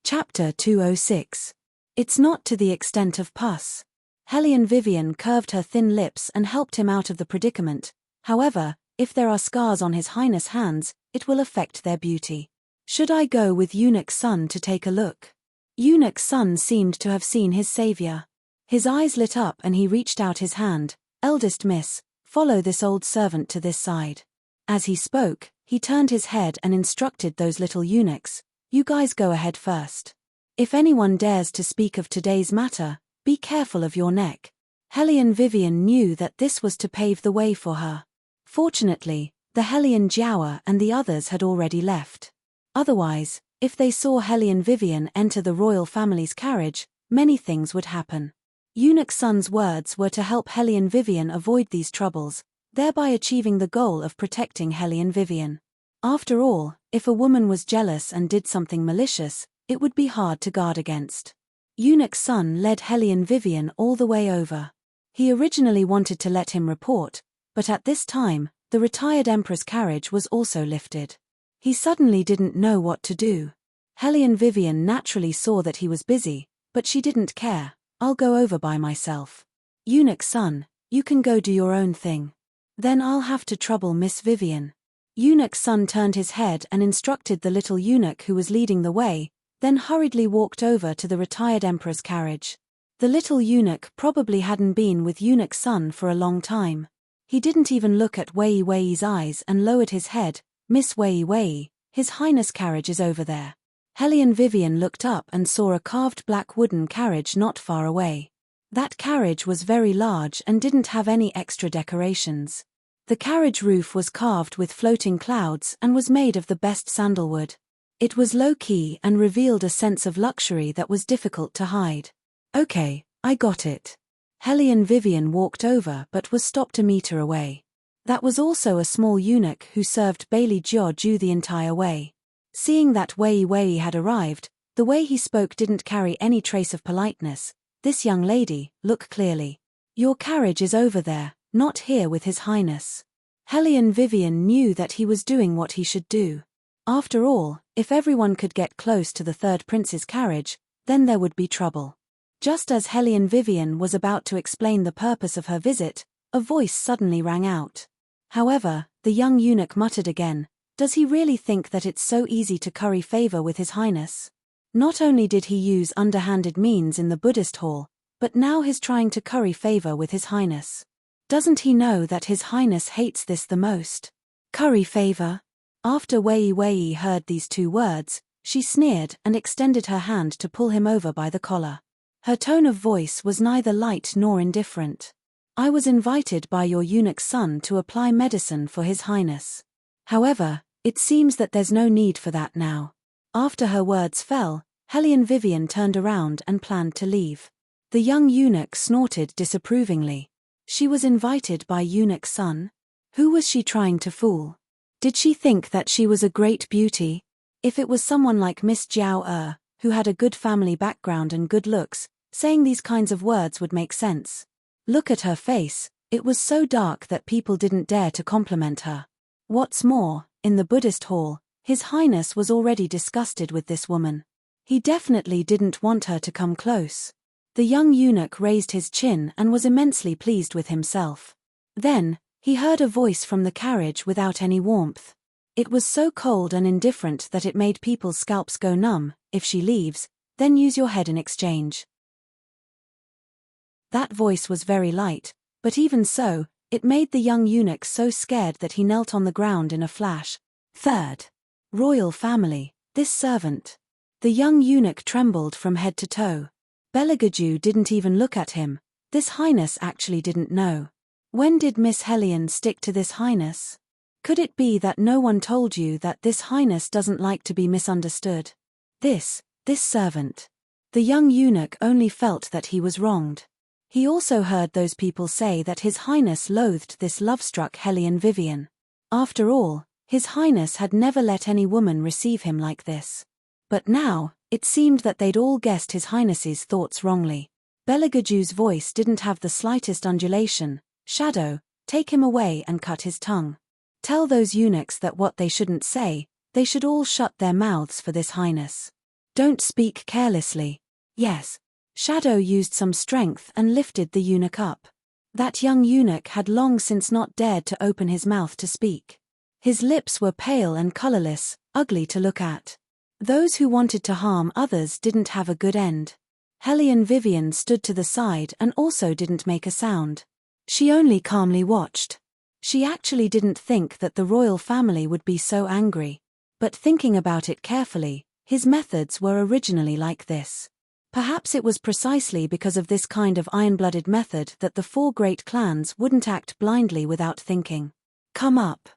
Chapter 206. It's not to the extent of pus. Hellion Vivian curved her thin lips and helped him out of the predicament. However, if there are scars on His Highness' hands, it will affect their beauty. Should I go with Eunuch Sun to take a look? Eunuch Sun seemed to have seen his savior. His eyes lit up and he reached out his hand. Eldest miss, follow this old servant to this side. As he spoke, he turned his head and instructed those little eunuchs. You guys go ahead first. If anyone dares to speak of today's matter, be careful of your neck. Hellion Vivian knew that this was to pave the way for her. Fortunately, the Hellion Jiaoer and the others had already left. Otherwise, if they saw Hellion Vivian enter the royal family's carriage, many things would happen. Eunuch Sun's words were to help Hellion Vivian avoid these troubles, thereby achieving the goal of protecting Hellion Vivian. After all, if a woman was jealous and did something malicious, it would be hard to guard against. Eunuch Sun led Hellion Vivian all the way over. He originally wanted to let him report, but at this time, the retired emperor's carriage was also lifted. He suddenly didn't know what to do. Hellion Vivian naturally saw that he was busy, but she didn't care. I'll go over by myself. Eunuch Sun, you can go do your own thing. Then I'll have to trouble Miss Vivian. Eunuch Sun turned his head and instructed the little eunuch who was leading the way, then hurriedly walked over to the retired emperor's carriage. The little eunuch probably hadn't been with Eunuch Sun for a long time. He didn't even look at Wei Wei's eyes and lowered his head. Miss Wei Wei, His Highness' carriage is over there. Hellion Vivian looked up and saw a carved black wooden carriage not far away. That carriage was very large and didn't have any extra decorations. The carriage roof was carved with floating clouds and was made of the best sandalwood. It was low-key and revealed a sense of luxury that was difficult to hide. Okay, I got it. Hellion Vivian walked over but was stopped a meter away. That was also a small eunuch who served Bailey Jiu the entire way. Seeing that Wei Wei had arrived, the way he spoke didn't carry any trace of politeness. This young lady, look clearly. Your carriage is over there, not here with His Highness. Hellion Vivian knew that he was doing what he should do. After all, if everyone could get close to the third prince's carriage, then there would be trouble. Just as Hellion Vivian was about to explain the purpose of her visit, a voice suddenly rang out. However, the young eunuch muttered again, does he really think that it's so easy to curry favor with His Highness? Not only did he use underhanded means in the Buddhist hall, but now he's trying to curry favor with His Highness. Doesn't he know that His Highness hates this the most? Curry favor? After Wei Wei heard these two words, she sneered and extended her hand to pull him over by the collar. Her tone of voice was neither light nor indifferent. I was invited by your eunuch son to apply medicine for His Highness. However, it seems that there's no need for that now. After her words fell, Hellion Vivian turned around and planned to leave. The young eunuch snorted disapprovingly. She was invited by Eunuch Sun? Who was she trying to fool? Did she think that she was a great beauty? If it was someone like Miss Jiaoer, who had a good family background and good looks, Saying these kinds of words would make sense. Look at her face, it was so dark that people didn't dare to compliment her. What's more, in the Buddhist hall, His Highness was already disgusted with this woman. He definitely didn't want her to come close. The young eunuch raised his chin and was immensely pleased with himself. Then, he heard a voice from the carriage without any warmth. It was so cold and indifferent that it made people's scalps go numb. If she leaves, then use your head in exchange. That voice was very light, but even so, it made the young eunuch so scared that he knelt on the ground in a flash. Third. Royal family, this servant. The young eunuch trembled from head to toe. Beligaju didn't even look at him. This highness actually didn't know. When did Miss Hellion stick to this highness? Could it be that no one told you that this highness doesn't like to be misunderstood? This servant. The young eunuch only felt that he was wronged. He also heard those people say that His Highness loathed this love-struck Hellion Vivian. After all, His Highness had never let any woman receive him like this. But now, it seemed that they'd all guessed His Highness's thoughts wrongly. Beligaju's voice didn't have the slightest undulation. Shadow, take him away and cut his tongue. Tell those eunuchs that what they shouldn't say, they should all shut their mouths for this highness. Don't speak carelessly. Yes. Shadow used some strength and lifted the eunuch up. That young eunuch had long since not dared to open his mouth to speak. His lips were pale and colorless, ugly to look at. Those who wanted to harm others didn't have a good end. Hellion Vivian stood to the side and also didn't make a sound. She only calmly watched. She actually didn't think that the royal family would be so angry. But thinking about it carefully, his methods were originally like this. Perhaps it was precisely because of this kind of iron-blooded method that the four great clans wouldn't act blindly without thinking. Come up.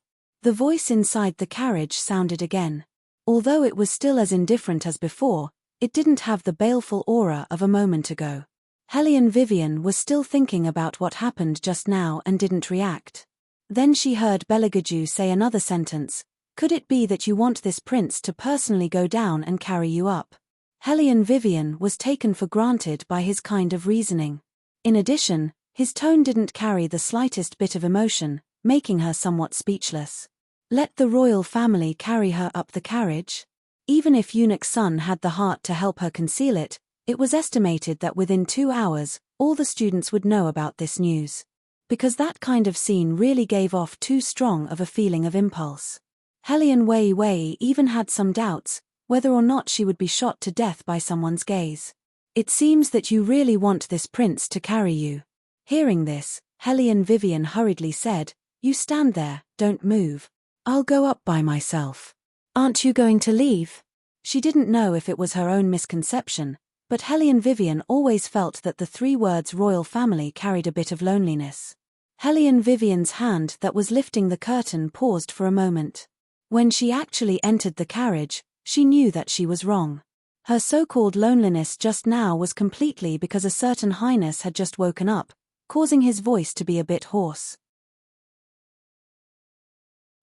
The voice inside the carriage sounded again. Although it was still as indifferent as before, it didn't have the baleful aura of a moment ago. Hellion Vivian was still thinking about what happened just now and didn't react. Then she heard Beligaju say another sentence. Could it be that you want this prince to personally go down and carry you up? Hellion Vivian was taken for granted by his kind of reasoning. In addition, his tone didn't carry the slightest bit of emotion, making her somewhat speechless. Let the royal family carry her up the carriage? Even if Eunuch Sun had the heart to help her conceal it, it was estimated that within 2 hours, all the students would know about this news. Because that kind of scene really gave off too strong of a feeling of impulse. Hellion Wei Wei even had some doubts whether or not she would be shot to death by someone's gaze. It seems that you really want this prince to carry you. Hearing this, Hellion Vivian hurriedly said, You stand there, don't move. I'll go up by myself. Aren't you going to leave? She didn't know if it was her own misconception, but Hellion Vivian always felt that the 3 words royal family carried a bit of loneliness. Hellion Vivian's hand that was lifting the curtain paused for a moment. When she actually entered the carriage, she knew that she was wrong. Her so-called loneliness just now was completely because a certain highness had just woken up, causing his voice to be a bit hoarse.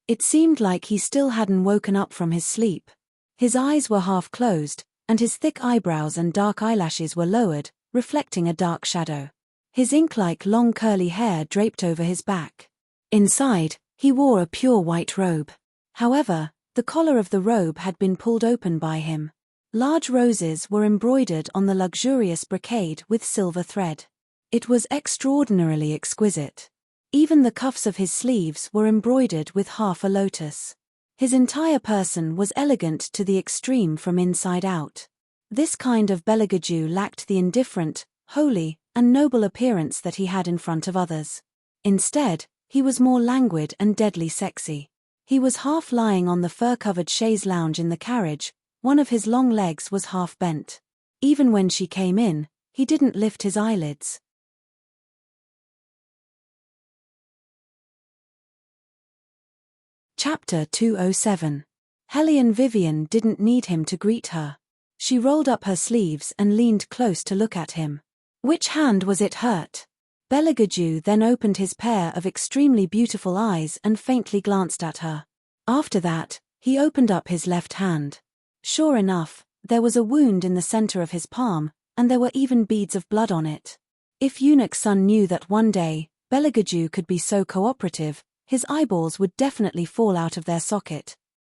It seemed like he still hadn't woken up from his sleep. His eyes were half closed, and his thick eyebrows and dark eyelashes were lowered, reflecting a dark shadow. His ink-like long curly hair draped over his back. Inside, he wore a pure white robe. However, the collar of the robe had been pulled open by him. Large roses were embroidered on the luxurious brocade with silver thread. It was extraordinarily exquisite. Even the cuffs of his sleeves were embroidered with half a lotus. His entire person was elegant to the extreme from inside out. This kind of Beligaju lacked the indifferent, holy, and noble appearance that he had in front of others. Instead, he was more languid and deadly sexy. He was half lying on the fur-covered chaise lounge in the carriage, one of his long legs was half bent. Even when she came in, he didn't lift his eyelids. Chapter 207. Hellion Vivian didn't need him to greet her. She rolled up her sleeves and leaned close to look at him. Which hand was it hurt? Beligaju then opened his pair of extremely beautiful eyes and faintly glanced at her. After that, he opened up his left hand. Sure enough, there was a wound in the center of his palm, and there were even beads of blood on it. If Eunuch's son knew that one day, Belegaju could be so cooperative, his eyeballs would definitely fall out of their socket.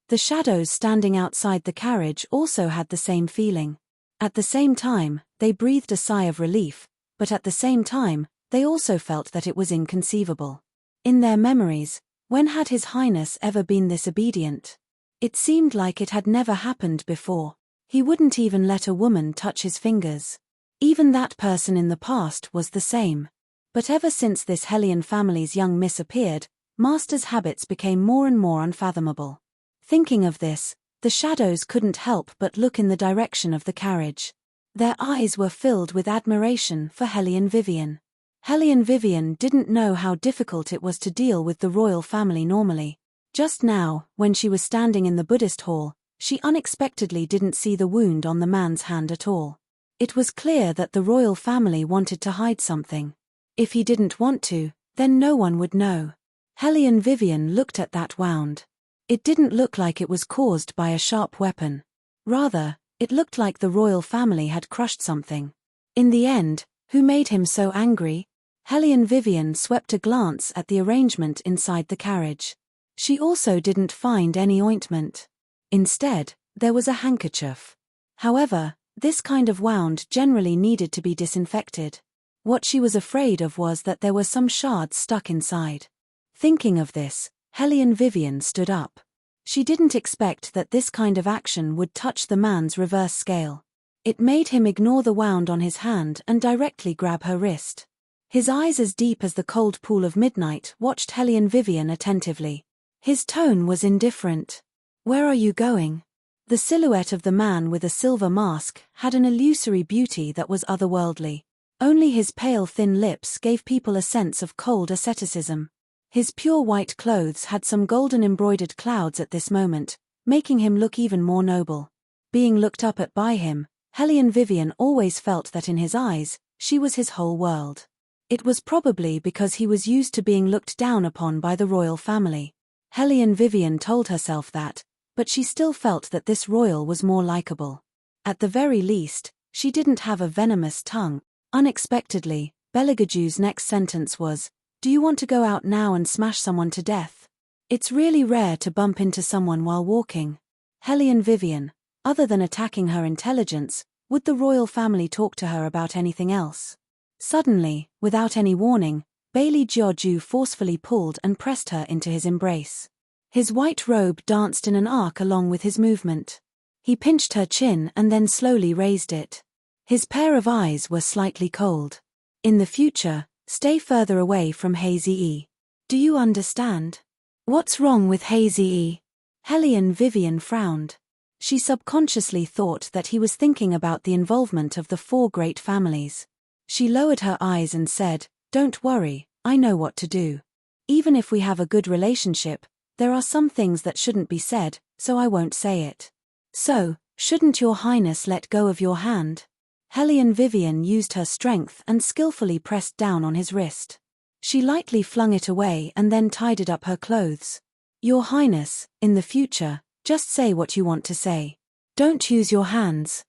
The shadows standing outside the carriage also had the same feeling. At the same time, they breathed a sigh of relief, but at the same time, they also felt that it was inconceivable. In their memories, when had His Highness ever been this obedient? It seemed like it had never happened before. He wouldn't even let a woman touch his fingers. Even that person in the past was the same. But ever since this Hellion family's young miss appeared, Master's habits became more and more unfathomable. Thinking of this, the shadows couldn't help but look in the direction of the carriage. Their eyes were filled with admiration for Hellion Vivian. Hellion Vivian didn't know how difficult it was to deal with the royal family normally. Just now, when she was standing in the Buddhist hall, she unexpectedly didn't see the wound on the man's hand at all. It was clear that the royal family wanted to hide something. If he didn't want to, then no one would know. Hellion Vivian looked at that wound. It didn't look like it was caused by a sharp weapon. Rather, it looked like the royal family had crushed something. In the end, who made him so angry? Hellion Vivian swept a glance at the arrangement inside the carriage. She also didn't find any ointment. Instead, there was a handkerchief. However, this kind of wound generally needed to be disinfected. What she was afraid of was that there were some shards stuck inside. Thinking of this, Hellion Vivian stood up. She didn't expect that this kind of action would touch the man's reverse scale. It made him ignore the wound on his hand and directly grab her wrist. His eyes as deep as the cold pool of midnight watched Hellion Vivian attentively. His tone was indifferent. "Where are you going?" The silhouette of the man with a silver mask had an illusory beauty that was otherworldly. Only his pale thin lips gave people a sense of cold asceticism. His pure white clothes had some golden embroidered clouds at this moment, making him look even more noble. Being looked up at by him, Hellion Vivian always felt that in his eyes, she was his whole world. It was probably because he was used to being looked down upon by the royal family. Hellion Vivian told herself that, but she still felt that this royal was more likable. At the very least, she didn't have a venomous tongue. Unexpectedly, Belegaju's next sentence was, "Do you want to go out now and smash someone to death? It's really rare to bump into someone while walking." Hellion Vivian, other than attacking her intelligence, would the royal family talk to her about anything else? Suddenly, without any warning, Bailey Georgiou forcefully pulled and pressed her into his embrace. His white robe danced in an arc along with his movement. He pinched her chin and then slowly raised it. His pair of eyes were slightly cold. "In the future, stay further away from Hazy. Do you understand?" "What's wrong with Hazy?" Hellion Vivian frowned. She subconsciously thought that he was thinking about the involvement of the 4 great families. She lowered her eyes and said, "Don't worry, I know what to do. Even if we have a good relationship, there are some things that shouldn't be said, so I won't say it." "So, shouldn't your highness let go of your hand?" Hellion Vivian used her strength and skillfully pressed down on his wrist. She lightly flung it away and then tidied up her clothes. "Your highness, in the future, just say what you want to say. Don't use your hands."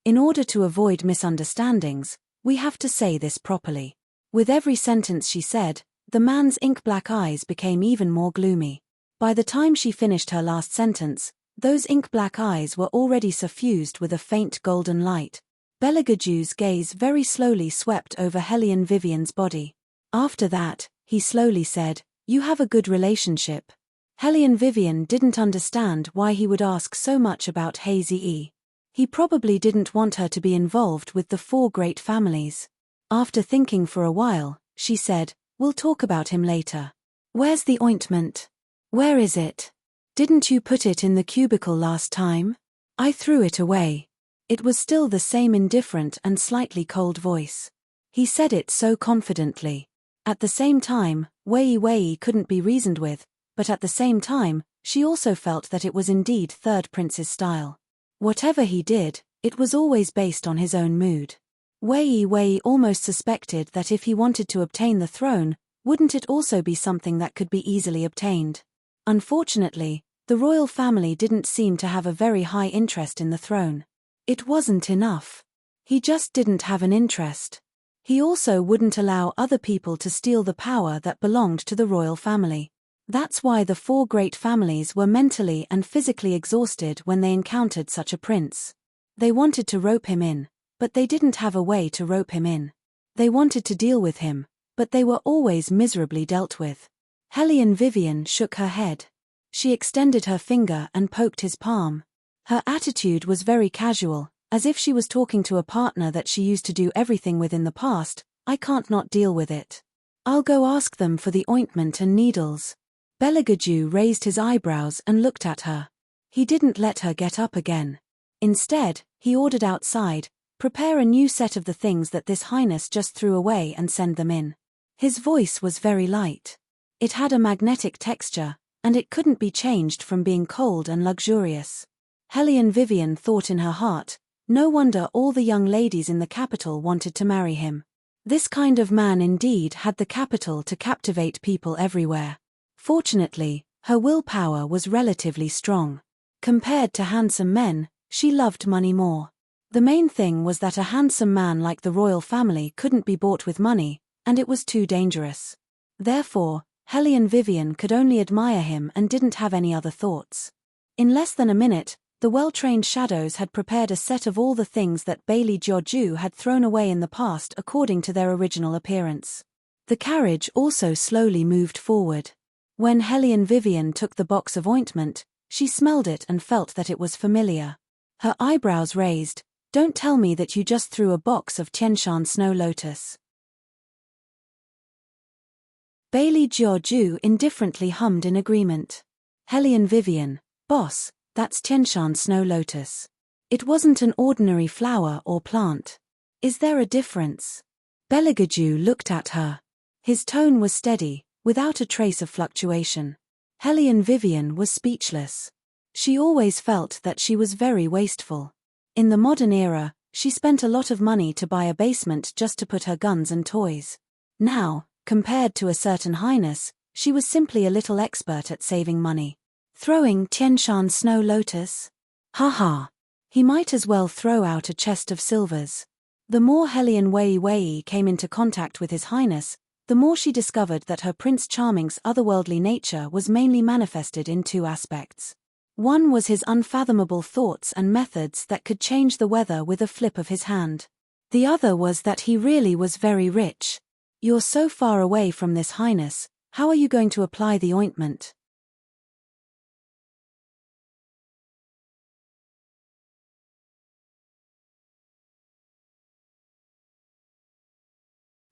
In order to avoid misunderstandings, we have to say this properly. With every sentence she said, the man's ink-black eyes became even more gloomy. By the time she finished her last sentence, those ink-black eyes were already suffused with a faint golden light. Belegaju's gaze very slowly swept over Hellion Vivian's body. After that, he slowly said, "You have a good relationship." Hellion Vivian didn't understand why he would ask so much about Hazy. He probably didn't want her to be involved with the 4 great families. After thinking for a while, she said, "We'll talk about him later." "Where's the ointment? Where is it? Didn't you put it in the cubicle last time?" "I threw it away." It was still the same indifferent and slightly cold voice. He said it so confidently. At the same time, Wei couldn't be reasoned with, but at the same time, she also felt that it was indeed Third Prince's style. Whatever he did, it was always based on his own mood. Wei almost suspected that if he wanted to obtain the throne, wouldn't it also be something that could be easily obtained? Unfortunately, the royal family didn't seem to have a very high interest in the throne. It wasn't enough. He just didn't have an interest. He also wouldn't allow other people to steal the power that belonged to the royal family. That's why the four great families were mentally and physically exhausted when they encountered such a prince. They wanted to rope him in, but they didn't have a way to rope him in. They wanted to deal with him, but they were always miserably dealt with. Hellion Vivian shook her head. She extended her finger and poked his palm. Her attitude was very casual, as if she was talking to a partner that she used to do everything with in the past. I can't not deal with it. I'll go ask them for the ointment and needles. Beligaju raised his eyebrows and looked at her. He didn't let her get up again. Instead, he ordered outside, prepare a new set of the things that this highness just threw away and send them in. His voice was very light. It had a magnetic texture, and it couldn't be changed from being cold and luxurious. Hellion Vivian thought in her heart, no wonder all the young ladies in the capital wanted to marry him. This kind of man indeed had the capital to captivate people everywhere. Fortunately, her willpower was relatively strong. Compared to handsome men, she loved money more. The main thing was that a handsome man like the royal family couldn't be bought with money, and it was too dangerous. Therefore, Hellion Vivian could only admire him and didn't have any other thoughts. In less than a minute, the well-trained shadows had prepared a set of all the things that Bailey Georgiou had thrown away in the past according to their original appearance. The carriage also slowly moved forward. When Hellion Vivian took the box of ointment, she smelled it and felt that it was familiar. Her eyebrows raised. Don't tell me that you just threw a box of Tianshan Snow Lotus. Bailey Georgiou indifferently hummed in agreement. Hellion Vivian, boss, that's Tianshan Snow Lotus. It wasn't an ordinary flower or plant. Is there a difference? Beligaju looked at her. His tone was steady, without a trace of fluctuation. Hellion Vivian was speechless. She always felt that she was very wasteful. In the modern era, she spent a lot of money to buy a basement just to put her guns and toys. Now, compared to a certain highness, she was simply a little expert at saving money. Throwing Tianshan Snow Lotus? Haha. He might as well throw out a chest of silvers. The more Hellion Wei came into contact with his highness, the more she discovered that her Prince Charming's otherworldly nature was mainly manifested in two aspects. One was his unfathomable thoughts and methods that could change the weather with a flip of his hand. The other was that he really was very rich. You're so far away from this highness, how are you going to apply the ointment?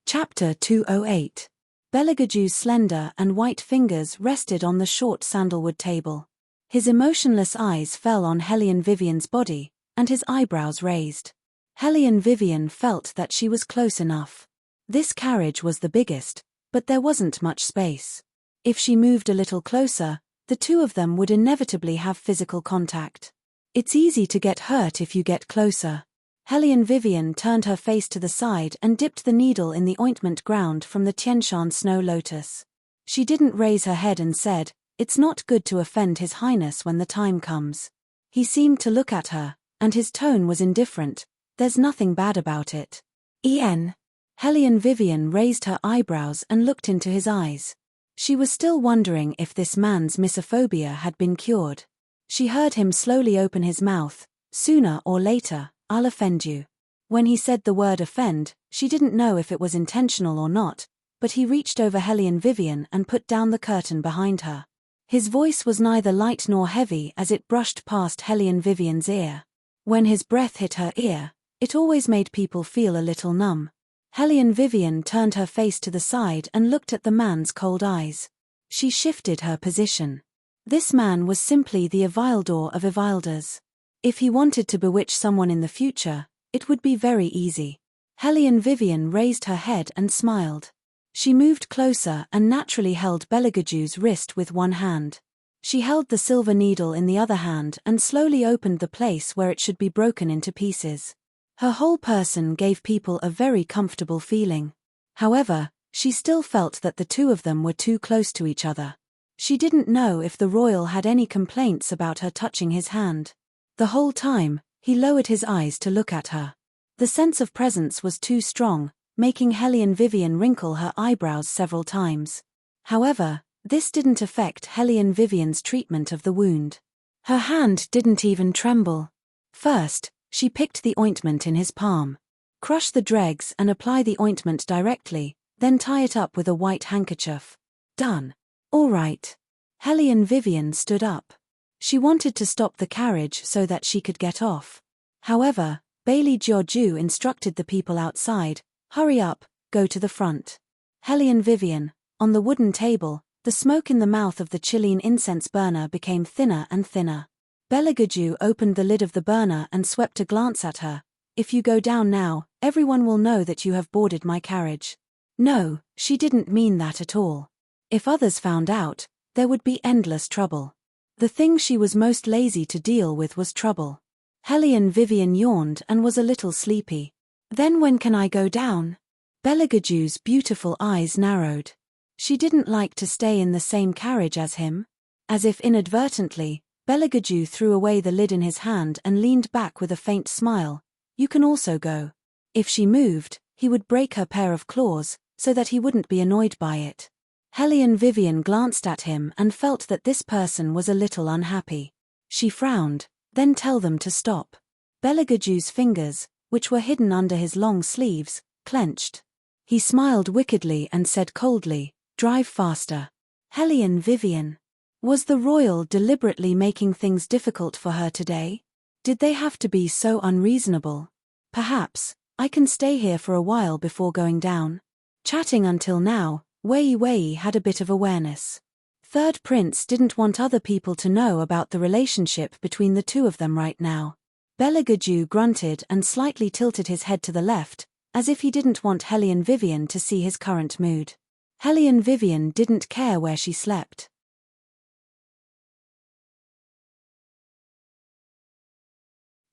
Chapter 208. Beligaju's slender and white fingers rested on the short sandalwood table. His emotionless eyes fell on Hellion Vivian's body, and his eyebrows raised. Hellion Vivian felt that she was close enough. This carriage was the biggest, but there wasn't much space. If she moved a little closer, the two of them would inevitably have physical contact. It's easy to get hurt if you get closer. Hellion Vivian turned her face to the side and dipped the needle in the ointment ground from the Tianshan Snow Lotus. She didn't raise her head and said, "It's not good to offend His Highness when the time comes." He seemed to look at her, and his tone was indifferent. "There's nothing bad about it." En. Hellion Vivian raised her eyebrows and looked into his eyes. She was still wondering if this man's misophobia had been cured. She heard him slowly open his mouth. "Sooner or later, I'll offend you." When he said the word offend, she didn't know if it was intentional or not, but he reached over Hellion Vivian and put down the curtain behind her. His voice was neither light nor heavy as it brushed past Hellion Vivian's ear. When his breath hit her ear, it always made people feel a little numb. Hellion Vivian turned her face to the side and looked at the man's cold eyes. She shifted her position. This man was simply the Evildor of Evilders. If he wanted to bewitch someone in the future, it would be very easy. Hellion Vivian raised her head and smiled. She moved closer and naturally held Beligaju's wrist with one hand. She held the silver needle in the other hand and slowly opened the place where it should be broken into pieces. Her whole person gave people a very comfortable feeling. However, she still felt that the two of them were too close to each other. She didn't know if the royal had any complaints about her touching his hand. The whole time, He lowered his eyes to look at her. The sense of presence was too strong, making Hellion Vivian wrinkle her eyebrows several times. However, this didn't affect Hellion Vivian's treatment of the wound. Her hand didn't even tremble. First, she picked the ointment in his palm. Crush the dregs and apply the ointment directly, then tie it up with a white handkerchief. Done. All right. Hellion Vivian stood up. She wanted to stop the carriage so that she could get off. However, Bailey Jiaoju instructed the people outside, hurry up, go to the front. Hellion Vivian, on the wooden table, the smoke in the mouth of the Chilean incense burner became thinner and thinner. Belagaju opened the lid of the burner and swept a glance at her. If you go down now, everyone will know that you have boarded my carriage. No, she didn't mean that at all. If others found out, there would be endless trouble. The thing she was most lazy to deal with was trouble. Hellion Vivian yawned and was a little sleepy. Then when can I go down? Belagaju's beautiful eyes narrowed. She didn't like to stay in the same carriage as him. As if inadvertently, Belagaju threw away the lid in his hand and leaned back with a faint smile. You can also go. If she moved, he would break her pair of claws, so that he wouldn't be annoyed by it. Hellion Vivian glanced at him and felt that this person was a little unhappy. She frowned, then tell them to stop. Belagaju's fingers, which were hidden under his long sleeves, clenched. He smiled wickedly and said coldly, drive faster. Hellion Vivian. Was the royal deliberately making things difficult for her today? Did they have to be so unreasonable? Perhaps, I can stay here for a while before going down. Chatting until now, Wei Wei had a bit of awareness. Third Prince didn't want other people to know about the relationship between the two of them right now. Belagaju grunted and slightly tilted his head to the left, as if he didn't want Hellion Vivian to see his current mood. Hellion Vivian didn't care where she slept.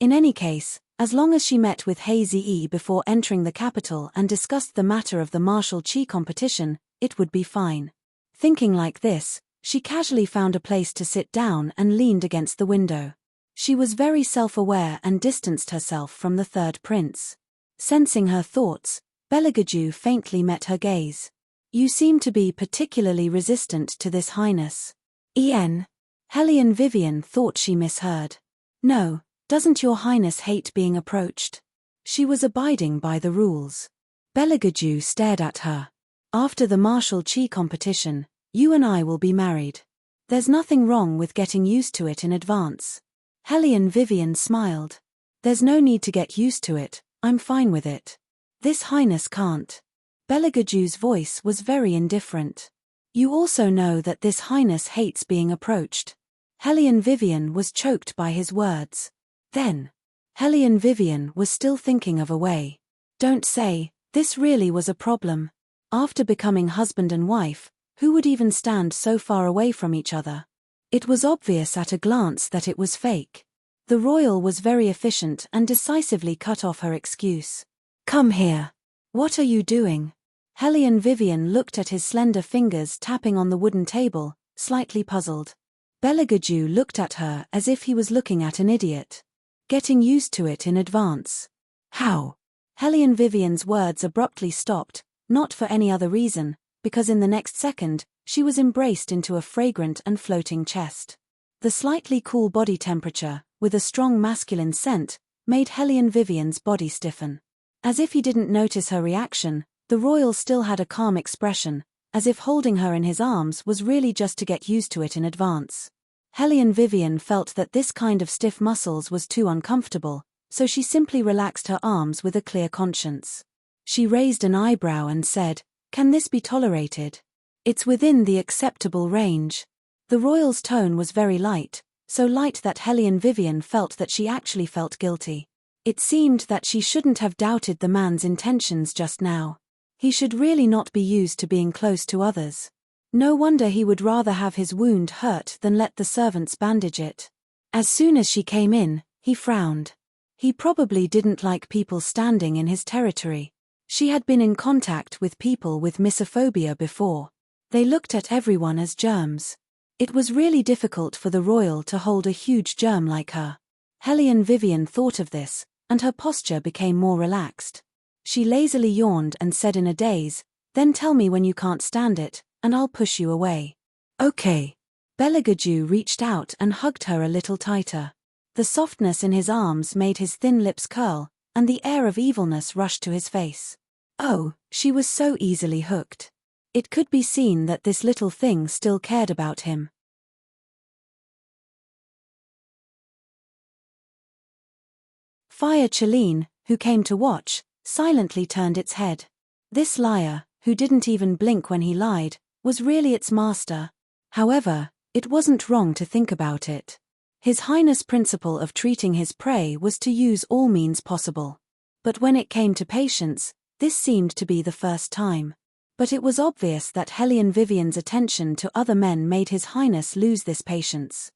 In any case, as long as she met with He Ziyi before entering the capital and discussed the matter of the martial chi competition, it would be fine. Thinking like this, she casually found a place to sit down and leaned against the window. She was very self-aware and distanced herself from the third prince. Sensing her thoughts, Belagaju faintly met her gaze. You seem to be particularly resistant to this highness. En. Hellion Vivian thought she misheard. No, doesn't your highness hate being approached? She was abiding by the rules. Belagaju stared at her. After the martial chi competition, you and I will be married. There's nothing wrong with getting used to it in advance. Hellion Vivian smiled. There's no need to get used to it, I'm fine with it. This highness can't. Belagaju's voice was very indifferent. You also know that this highness hates being approached. Hellion Vivian was choked by his words. Then, Hellion Vivian was still thinking of a way. Don't say, this really was a problem. After becoming husband and wife, who would even stand so far away from each other? It was obvious at a glance that it was fake. The royal was very efficient and decisively cut off her excuse. Come here. What are you doing? Hellion Vivian looked at his slender fingers tapping on the wooden table, slightly puzzled. Belagaju looked at her as if he was looking at an idiot. Getting used to it in advance. How? Hellion Vivian's words abruptly stopped, not for any other reason, because in the next second, she was embraced into a fragrant and floating chest. The slightly cool body temperature, with a strong masculine scent, made Hellion Vivian's body stiffen. As if he didn't notice her reaction, the royal still had a calm expression, as if holding her in his arms was really just to get used to it in advance. Hellion Vivian felt that this kind of stiff muscles was too uncomfortable, so she simply relaxed her arms with a clear conscience. She raised an eyebrow and said, "Can this be tolerated? It's within the acceptable range." The royal's tone was very light, so light that Hellion Vivian felt that she actually felt guilty. It seemed that she shouldn't have doubted the man's intentions just now. He should really not be used to being close to others. No wonder he would rather have his wound hurt than let the servants bandage it. As soon as she came in, he frowned. He probably didn't like people standing in his territory. She had been in contact with people with misophonia before. They looked at everyone as germs. It was really difficult for the royal to hold a huge germ like her. Hellion Vivian thought of this, and her posture became more relaxed. She lazily yawned and said in a daze, "Then tell me when you can't stand it, and I'll push you away." "Okay." Beligaju reached out and hugged her a little tighter. The softness in his arms made his thin lips curl, and the air of evilness rushed to his face. Oh, she was so easily hooked. It could be seen that this little thing still cared about him. Fire Chalene, who came to watch, silently turned its head. This liar, who didn't even blink when he lied, was really its master. However, it wasn't wrong to think about it. His Highness' principle of treating his prey was to use all means possible. But when it came to patience, this seemed to be the first time. But it was obvious that Hellion Vivian's attention to other men made His Highness lose this patience.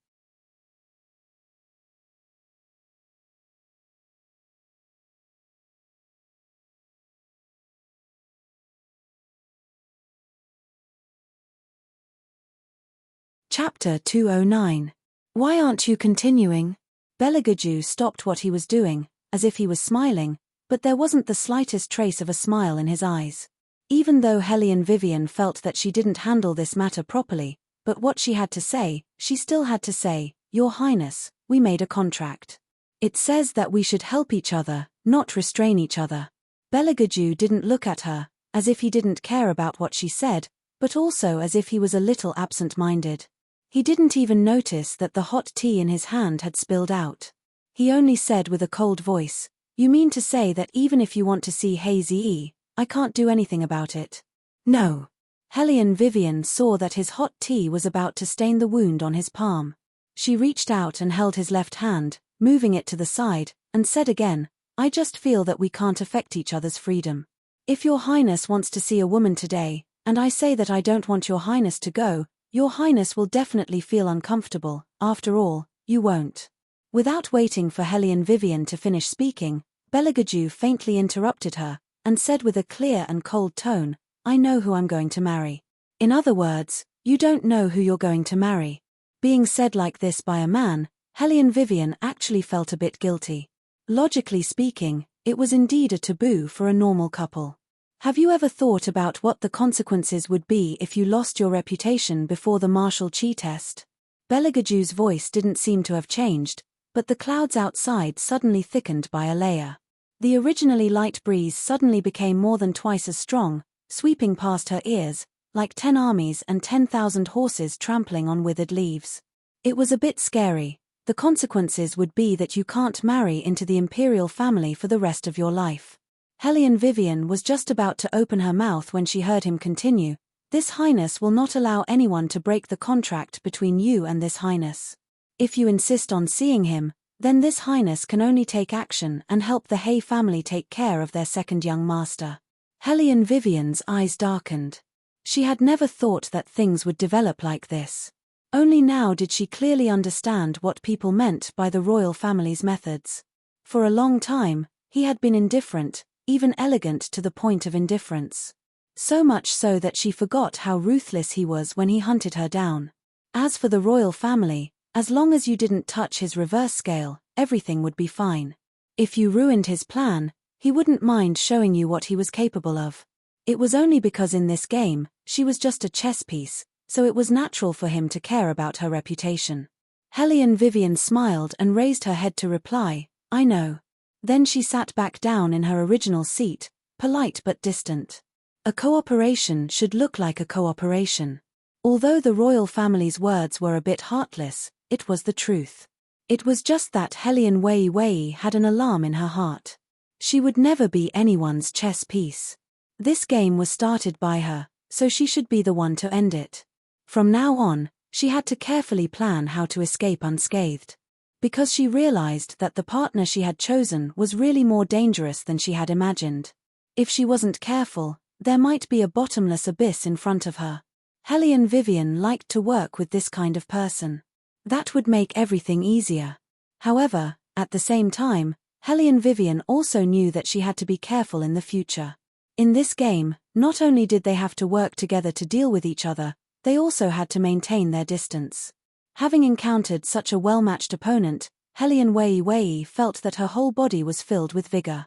Chapter 209. Why aren't you continuing? Beligaju stopped what he was doing, as if he was smiling, but there wasn't the slightest trace of a smile in his eyes. Even though Hellion Vivian felt that she didn't handle this matter properly, but what she had to say, she still had to say, "Your Highness, we made a contract. It says that we should help each other, not restrain each other." Beligaju didn't look at her, as if he didn't care about what she said, but also as if he was a little absent-minded. He didn't even notice that the hot tea in his hand had spilled out. He only said with a cold voice, "You mean to say that even if you want to see Hazy, I can't do anything about it?" "No." Hellion Vivian saw that his hot tea was about to stain the wound on his palm. She reached out and held his left hand, moving it to the side, and said again, "I just feel that we can't affect each other's freedom. If your Highness wants to see a woman today, and I say that I don't want your Highness to go, your Highness will definitely feel uncomfortable. After all, you won't." Without waiting for Hellion Vivian to finish speaking, Beligaju faintly interrupted her, and said with a clear and cold tone, "I know who I'm going to marry." In other words, you don't know who you're going to marry. Being said like this by a man, Hellion Vivian actually felt a bit guilty. Logically speaking, it was indeed a taboo for a normal couple. Have you ever thought about what the consequences would be if you lost your reputation before the martial chi test? Beligaju's voice didn't seem to have changed, but the clouds outside suddenly thickened by a layer. The originally light breeze suddenly became more than twice as strong, sweeping past her ears, like 10 armies and 10,000 horses trampling on withered leaves. It was a bit scary. The consequences would be that you can't marry into the imperial family for the rest of your life. Hellion Vivian was just about to open her mouth when she heard him continue, "This Highness will not allow anyone to break the contract between you and this Highness. If you insist on seeing him, then this Highness can only take action and help the Hay family take care of their second young master." Hellion Vivian's eyes darkened. She had never thought that things would develop like this. Only now did she clearly understand what people meant by the royal family's methods. For a long time, he had been indifferent, even elegant to the point of indifference. So much so that she forgot how ruthless he was when he hunted her down. As for the royal family, as long as you didn't touch his reverse scale, everything would be fine. If you ruined his plan, he wouldn't mind showing you what he was capable of. It was only because in this game, she was just a chess piece, so it was natural for him to care about her reputation. Hellion Vivian smiled and raised her head to reply, "I know." Then she sat back down in her original seat, polite but distant. A cooperation should look like a cooperation. Although the royal family's words were a bit heartless, it was the truth. It was just that Hellion Wei had an alarm in her heart. She would never be anyone's chess piece. This game was started by her, so she should be the one to end it. From now on, she had to carefully plan how to escape unscathed. Because she realized that the partner she had chosen was really more dangerous than she had imagined. If she wasn't careful, there might be a bottomless abyss in front of her. Hellion Vivian liked to work with this kind of person. That would make everything easier. However, at the same time, Hellion Vivian also knew that she had to be careful in the future. In this game, not only did they have to work together to deal with each other, they also had to maintain their distance. Having encountered such a well-matched opponent, Hellion Wei Wei felt that her whole body was filled with vigor.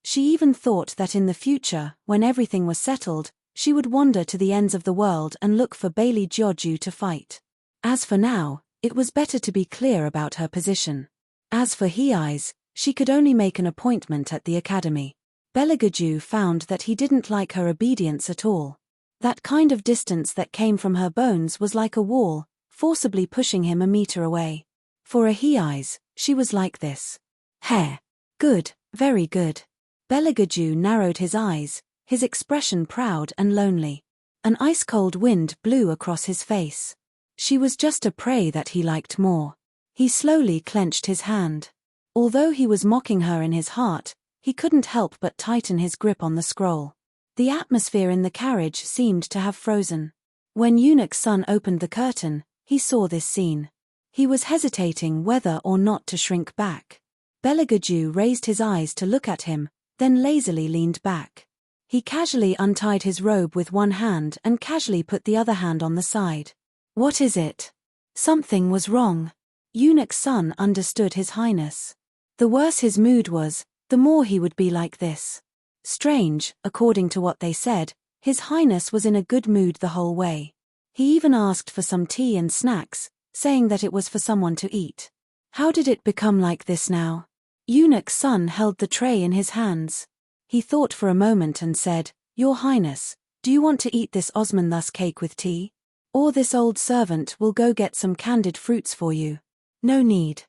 She even thought that in the future, when everything was settled, she would wander to the ends of the world and look for Bailey Jiaoju to fight. As for now, it was better to be clear about her position. As for He Eyes, she could only make an appointment at the academy. Beligaju found that he didn't like her obedience at all. That kind of distance that came from her bones was like a wall, forcibly pushing him a meter away. For a He Eyes, she was like this. Hair. Good, very good. Beligaju narrowed his eyes, his expression proud and lonely. An ice-cold wind blew across his face. She was just a prey that he liked more. He slowly clenched his hand. Although he was mocking her in his heart, he couldn't help but tighten his grip on the scroll. The atmosphere in the carriage seemed to have frozen. When Eunuch Sun opened the curtain, he saw this scene. He was hesitating whether or not to shrink back. Beligaju raised his eyes to look at him, then lazily leaned back. He casually untied his robe with one hand and casually put the other hand on the side. What is it? Something was wrong. Eunuch Sun understood His Highness. The worse his mood was, the more he would be like this. Strange, according to what they said, His Highness was in a good mood the whole way. He even asked for some tea and snacks, saying that it was for someone to eat. How did it become like this now? Eunuch Sun held the tray in his hands. He thought for a moment and said, Your Highness, do you want to eat this Osmanthus cake with tea? Or this old servant will go get some candied fruits for you. No need.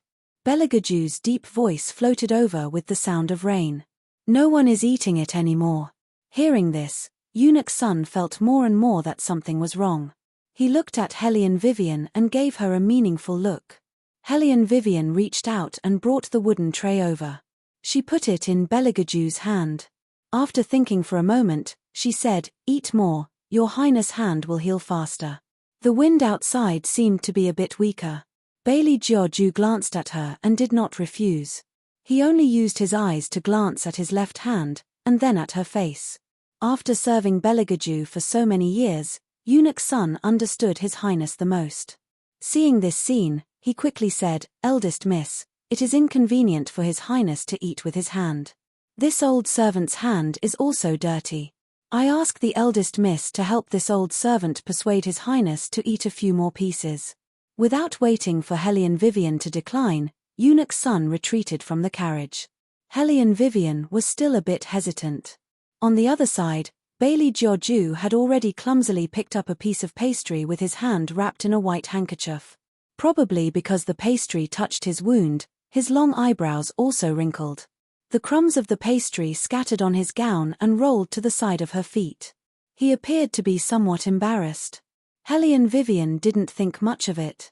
Beligaju's deep voice floated over with the sound of rain. No one is eating it anymore. Hearing this, Eunuch Sun felt more and more that something was wrong. He looked at Hellion Vivian and gave her a meaningful look. Hellion Vivian reached out and brought the wooden tray over. She put it in Beligaju's hand. After thinking for a moment, she said, Eat more, Your Highness' hand will heal faster. The wind outside seemed to be a bit weaker. Bailey Jiaoju glanced at her and did not refuse. He only used his eyes to glance at his left hand, and then at her face. After serving Beligaju for so many years, Eunuch Sun understood His Highness the most. Seeing this scene, he quickly said, Eldest Miss, it is inconvenient for His Highness to eat with his hand. This old servant's hand is also dirty. I ask the eldest miss to help this old servant persuade His Highness to eat a few more pieces. Without waiting for Hellion Vivian to decline, Eunuch Sun retreated from the carriage. Hellion Vivian was still a bit hesitant. On the other side, Bailey Jiaoju had already clumsily picked up a piece of pastry with his hand wrapped in a white handkerchief. Probably because the pastry touched his wound, his long eyebrows also wrinkled. The crumbs of the pastry scattered on his gown and rolled to the side of her feet. He appeared to be somewhat embarrassed. Hellion Vivian didn't think much of it.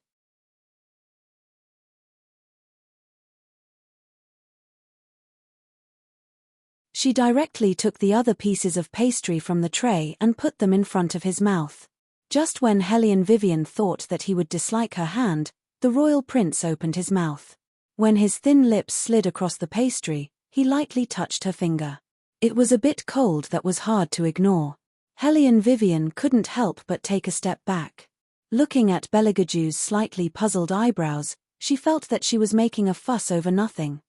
She directly took the other pieces of pastry from the tray and put them in front of his mouth. Just when Hellion Vivian thought that he would dislike her hand, the royal prince opened his mouth. When his thin lips slid across the pastry, he lightly touched her finger. It was a bit cold that was hard to ignore. Hellion Vivian couldn't help but take a step back. Looking at Beligaju's slightly puzzled eyebrows, she felt that she was making a fuss over nothing.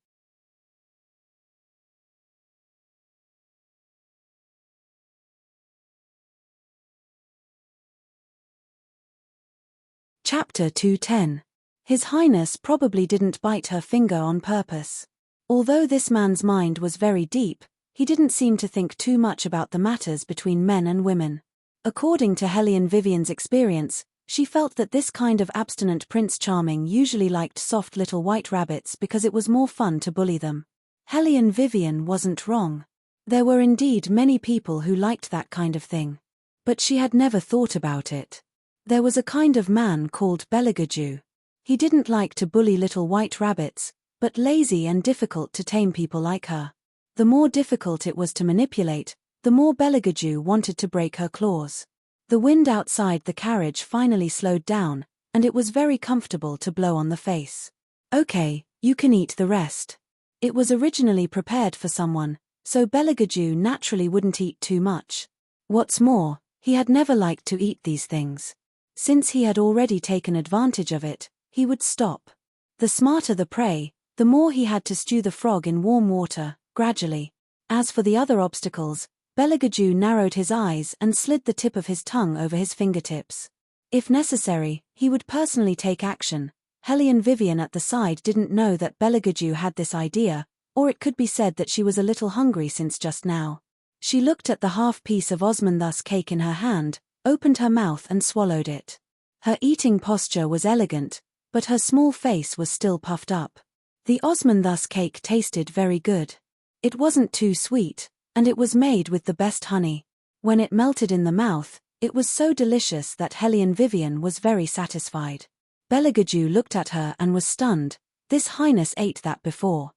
Chapter 210. His Highness probably didn't bite her finger on purpose. Although this man's mind was very deep, he didn't seem to think too much about the matters between men and women. According to Hellion Vivian's experience, she felt that this kind of abstinent Prince Charming usually liked soft little white rabbits because it was more fun to bully them. Hellion Vivian wasn't wrong. There were indeed many people who liked that kind of thing. But she had never thought about it. There was a kind of man called Beligaju. He didn't like to bully little white rabbits, but lazy and difficult to tame people like her. The more difficult it was to manipulate, the more Beligaju wanted to break her claws. The wind outside the carriage finally slowed down, and it was very comfortable to blow on the face. Okay, you can eat the rest. It was originally prepared for someone, so Beligaju naturally wouldn't eat too much. What's more, he had never liked to eat these things. Since he had already taken advantage of it, he would stop. The smarter the prey, the more he had to stew the frog in warm water, gradually. As for the other obstacles, Belagaju narrowed his eyes and slid the tip of his tongue over his fingertips. If necessary, he would personally take action. Hellion Vivian at the side didn't know that Belagaju had this idea, or it could be said that she was a little hungry since just now. She looked at the half-piece of Osmanthus cake in her hand, opened her mouth and swallowed it. Her eating posture was elegant, but her small face was still puffed up. The Osmanthus cake tasted very good. It wasn't too sweet, and it was made with the best honey. When it melted in the mouth, it was so delicious that Hellion Vivian was very satisfied. Belagaju looked at her and was stunned. This highness ate that before.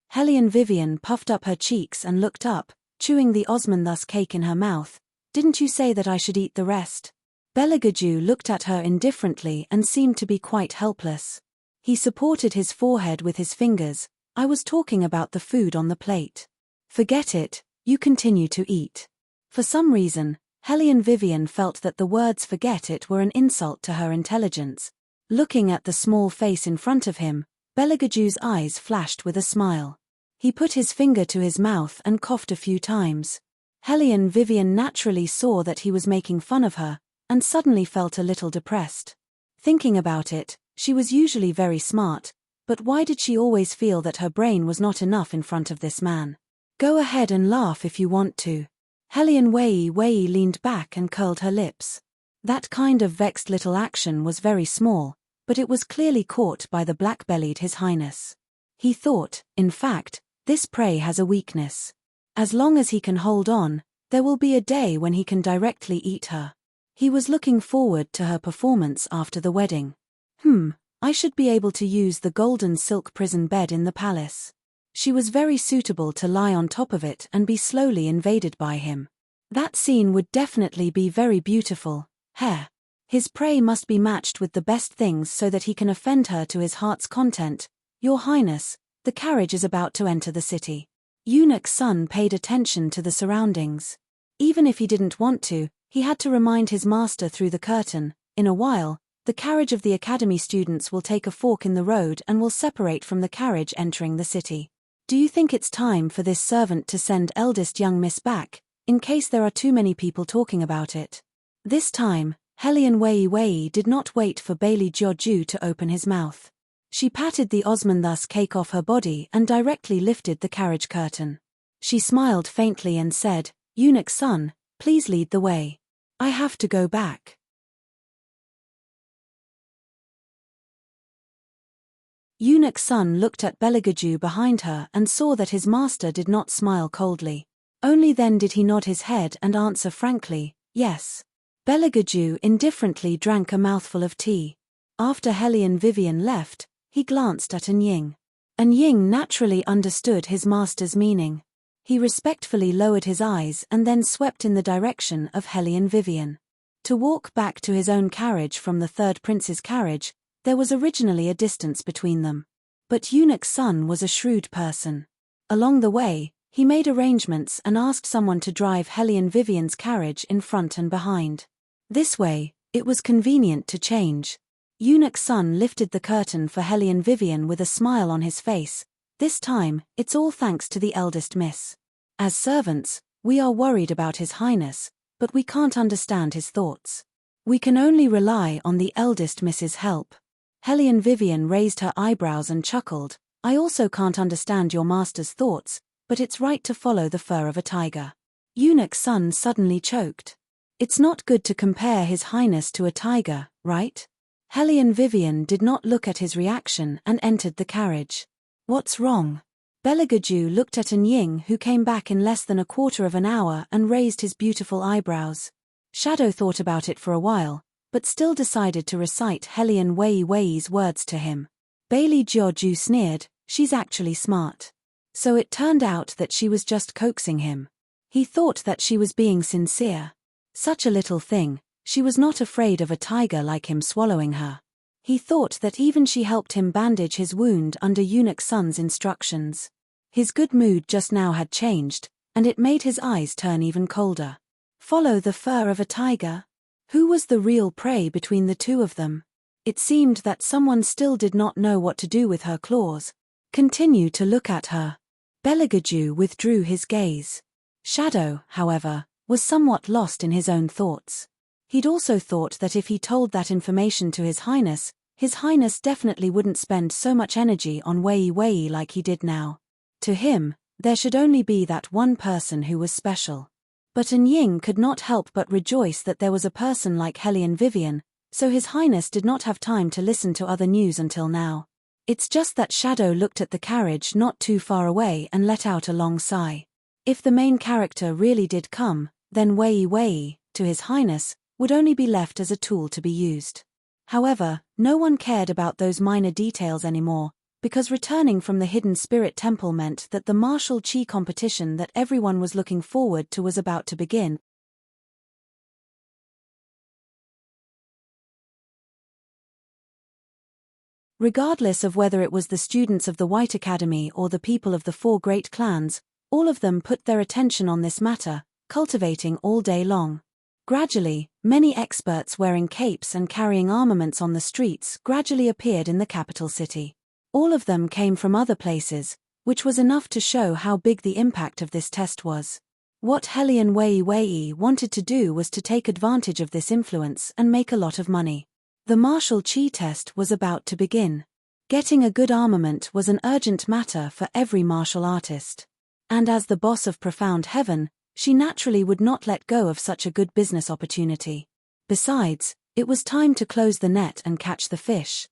Hellion Vivian puffed up her cheeks and looked up, chewing the Osmanthus cake in her mouth. Didn't you say that I should eat the rest? Belagaju looked at her indifferently and seemed to be quite helpless. He supported his forehead with his fingers. I was talking about the food on the plate. Forget it, you continue to eat. For some reason, Hellion Vivian felt that the words forget it were an insult to her intelligence. Looking at the small face in front of him, Belagaju's eyes flashed with a smile. He put his finger to his mouth and coughed a few times. Hellion Vivian naturally saw that he was making fun of her, and suddenly felt a little depressed. Thinking about it, she was usually very smart, but why did she always feel that her brain was not enough in front of this man? Go ahead and laugh if you want to. Hellion Wei leaned back and curled her lips. That kind of vexed little action was very small, but it was clearly caught by the black-bellied His Highness. He thought, in fact, this prey has a weakness. As long as he can hold on, there will be a day when he can directly eat her. He was looking forward to her performance after the wedding. I should be able to use the golden silk prison bed in the palace. She was very suitable to lie on top of it and be slowly invaded by him. That scene would definitely be very beautiful. His prey must be matched with the best things so that he can offend her to his heart's content. Your Highness, the carriage is about to enter the city. Eunuch's son paid attention to the surroundings. Even if he didn't want to, he had to remind his master through the curtain. In a while, the carriage of the academy students will take a fork in the road and will separate from the carriage entering the city. Do you think it's time for this servant to send eldest young miss back, in case there are too many people talking about it? This time, Hellion Wei did not wait for Bailey Jiaoju to open his mouth. She patted the Osmanthus cake off her body and directly lifted the carriage curtain. She smiled faintly and said, Eunuch's son, please lead the way. I have to go back. Eunuch's son looked at Belagaju behind her and saw that his master did not smile coldly. Only then did he nod his head and answer frankly, yes. Belagaju indifferently drank a mouthful of tea. After Hellion Vivian left, he glanced at Anying. Anying naturally understood his master's meaning. He respectfully lowered his eyes and then swept in the direction of Hellion Vivian. To walk back to his own carriage from the third prince's carriage, there was originally a distance between them. But Eunuch's son was a shrewd person. Along the way, he made arrangements and asked someone to drive Hellion Vivian's carriage in front and behind. This way, it was convenient to change. Eunuch's son lifted the curtain for Hellion Vivian with a smile on his face. This time, it's all thanks to the eldest miss. As servants, we are worried about His Highness, but we can't understand his thoughts. We can only rely on the eldest miss's help. Hellion Vivian raised her eyebrows and chuckled. I also can't understand your master's thoughts, but it's right to follow the fur of a tiger. Eunuch's son suddenly choked. It's not good to compare His Highness to a tiger, right? Hellion Vivian did not look at his reaction and entered the carriage. What's wrong? Belagaju looked at Anying, who came back in less than a quarter of an hour, and raised his beautiful eyebrows. Shadow thought about it for a while, but still decided to recite Hellion Wei's words to him. Bailey Jiaoju sneered, she's actually smart. So it turned out that she was just coaxing him. He thought that she was being sincere. Such a little thing, she was not afraid of a tiger like him swallowing her. He thought that even she helped him bandage his wound under Eunuch's son's instructions. His good mood just now had changed, and it made his eyes turn even colder. Follow the fur of a tiger? Who was the real prey between the two of them? It seemed that someone still did not know what to do with her claws. Continue to look at her. Beligaju withdrew his gaze. Shadow, however, was somewhat lost in his own thoughts. He'd also thought that if he told that information to His Highness definitely wouldn't spend so much energy on Wei Wei like he did now. To him, there should only be that one person who was special. But An Ying could not help but rejoice that there was a person like Hellion Vivian, so His Highness did not have time to listen to other news until now. It's just that Shadow looked at the carriage not too far away and let out a long sigh. If the main character really did come, then Wei Wei, to His Highness, would only be left as a tool to be used. However, no one cared about those minor details anymore, because returning from the Hidden Spirit Temple meant that the martial chi competition that everyone was looking forward to was about to begin. Regardless of whether it was the students of the White Academy or the people of the four great clans, all of them put their attention on this matter, cultivating all day long. Gradually, many experts wearing capes and carrying armaments on the streets gradually appeared in the capital city. All of them came from other places, which was enough to show how big the impact of this test was. What Hellion Wei Wei wanted to do was to take advantage of this influence and make a lot of money. The martial chi test was about to begin. Getting a good armament was an urgent matter for every martial artist. And as the boss of Profound Heaven, she naturally would not let go of such a good business opportunity. Besides, it was time to close the net and catch the fish.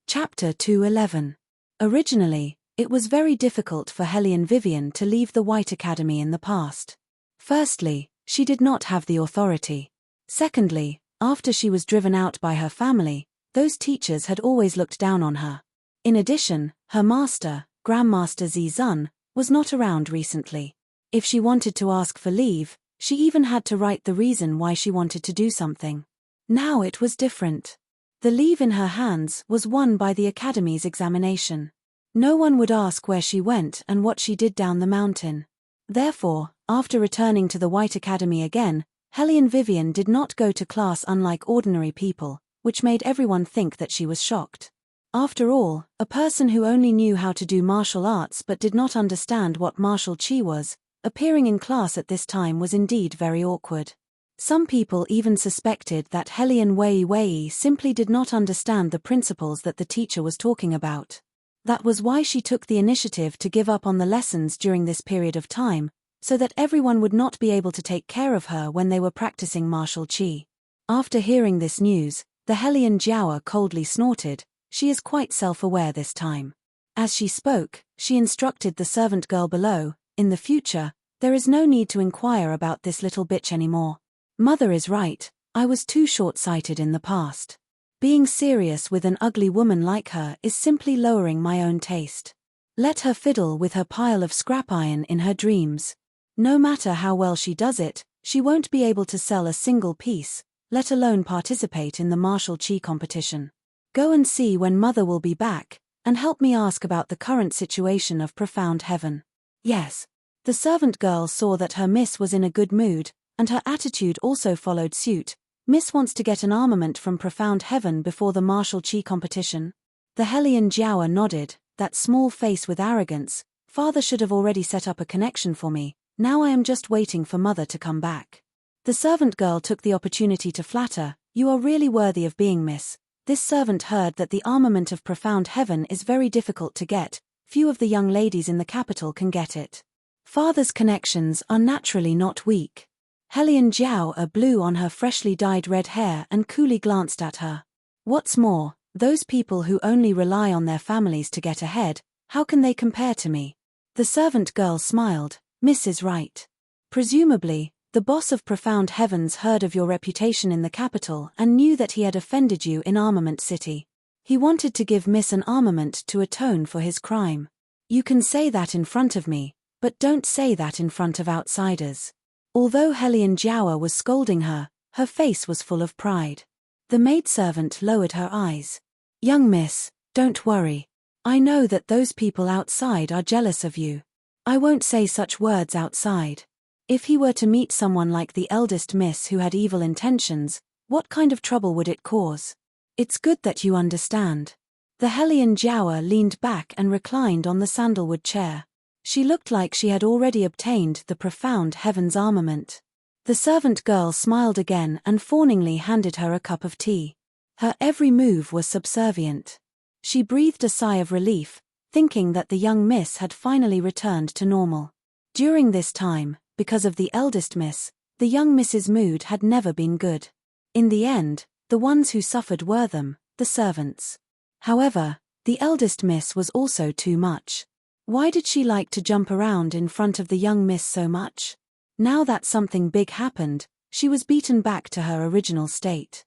Chapter 211. Originally, it was very difficult for Hellion Vivian to leave the White Academy in the past. Firstly, she did not have the authority. Secondly, after she was driven out by her family, those teachers had always looked down on her. In addition, her master, Grandmaster Zizun, was not around recently. If she wanted to ask for leave, she even had to write the reason why she wanted to do something. Now it was different. The leave in her hands was won by the Academy's examination. No one would ask where she went and what she did down the mountain. Therefore, after returning to the White Academy again, Hellion Vivian did not go to class unlike ordinary people, which made everyone think that she was shocked. After all, a person who only knew how to do martial arts but did not understand what martial chi was, appearing in class at this time was indeed very awkward. Some people even suspected that Hellion Wei Wei simply did not understand the principles that the teacher was talking about. That was why she took the initiative to give up on the lessons during this period of time, so that everyone would not be able to take care of her when they were practicing martial chi. After hearing this news, the Hellion Jiaowa coldly snorted. She is quite self-aware this time. As she spoke, she instructed the servant girl below, in the future, there is no need to inquire about this little bitch anymore. Mother is right, I was too short-sighted in the past. Being serious with an ugly woman like her is simply lowering my own taste. Let her fiddle with her pile of scrap iron in her dreams. No matter how well she does it, she won't be able to sell a single piece, let alone participate in the martial chi competition. Go and see when Mother will be back, and help me ask about the current situation of Profound Heaven. Yes. The servant girl saw that her miss was in a good mood, and her attitude also followed suit. Miss wants to get an armament from Profound Heaven before the martial chi competition. The Hellion Jiaowa nodded, that small face with arrogance. Father should have already set up a connection for me. Now I am just waiting for Mother to come back. The servant girl took the opportunity to flatter. You are really worthy of being Miss. This servant heard that the armament of Profound Heaven is very difficult to get. Few of the young ladies in the capital can get it. Father's connections are naturally not weak. Hellion Jiaowa blew on her freshly dyed red hair and coolly glanced at her. What's more, those people who only rely on their families to get ahead, how can they compare to me? The servant girl smiled. Miss is right. Presumably, the boss of Profound Heavens heard of your reputation in the capital and knew that he had offended you in Armament City. He wanted to give Miss an armament to atone for his crime. You can say that in front of me, but don't say that in front of outsiders. Although Hellion Jiaowa was scolding her, her face was full of pride. The maidservant lowered her eyes. Young miss, don't worry, I know that those people outside are jealous of you. I won't say such words outside. If he were to meet someone like the eldest miss who had evil intentions, what kind of trouble would it cause? It's good that you understand. The Hellion Jiawa leaned back and reclined on the sandalwood chair. She looked like she had already obtained the profound heaven's armament. The servant girl smiled again and fawningly handed her a cup of tea. Her every move was subservient. She breathed a sigh of relief, thinking that the young miss had finally returned to normal. During this time, because of the eldest miss, the young miss's mood had never been good. In the end, the ones who suffered were them, the servants. However, the eldest miss was also too much. Why did she like to jump around in front of the young miss so much? Now that something big happened, she was beaten back to her original state.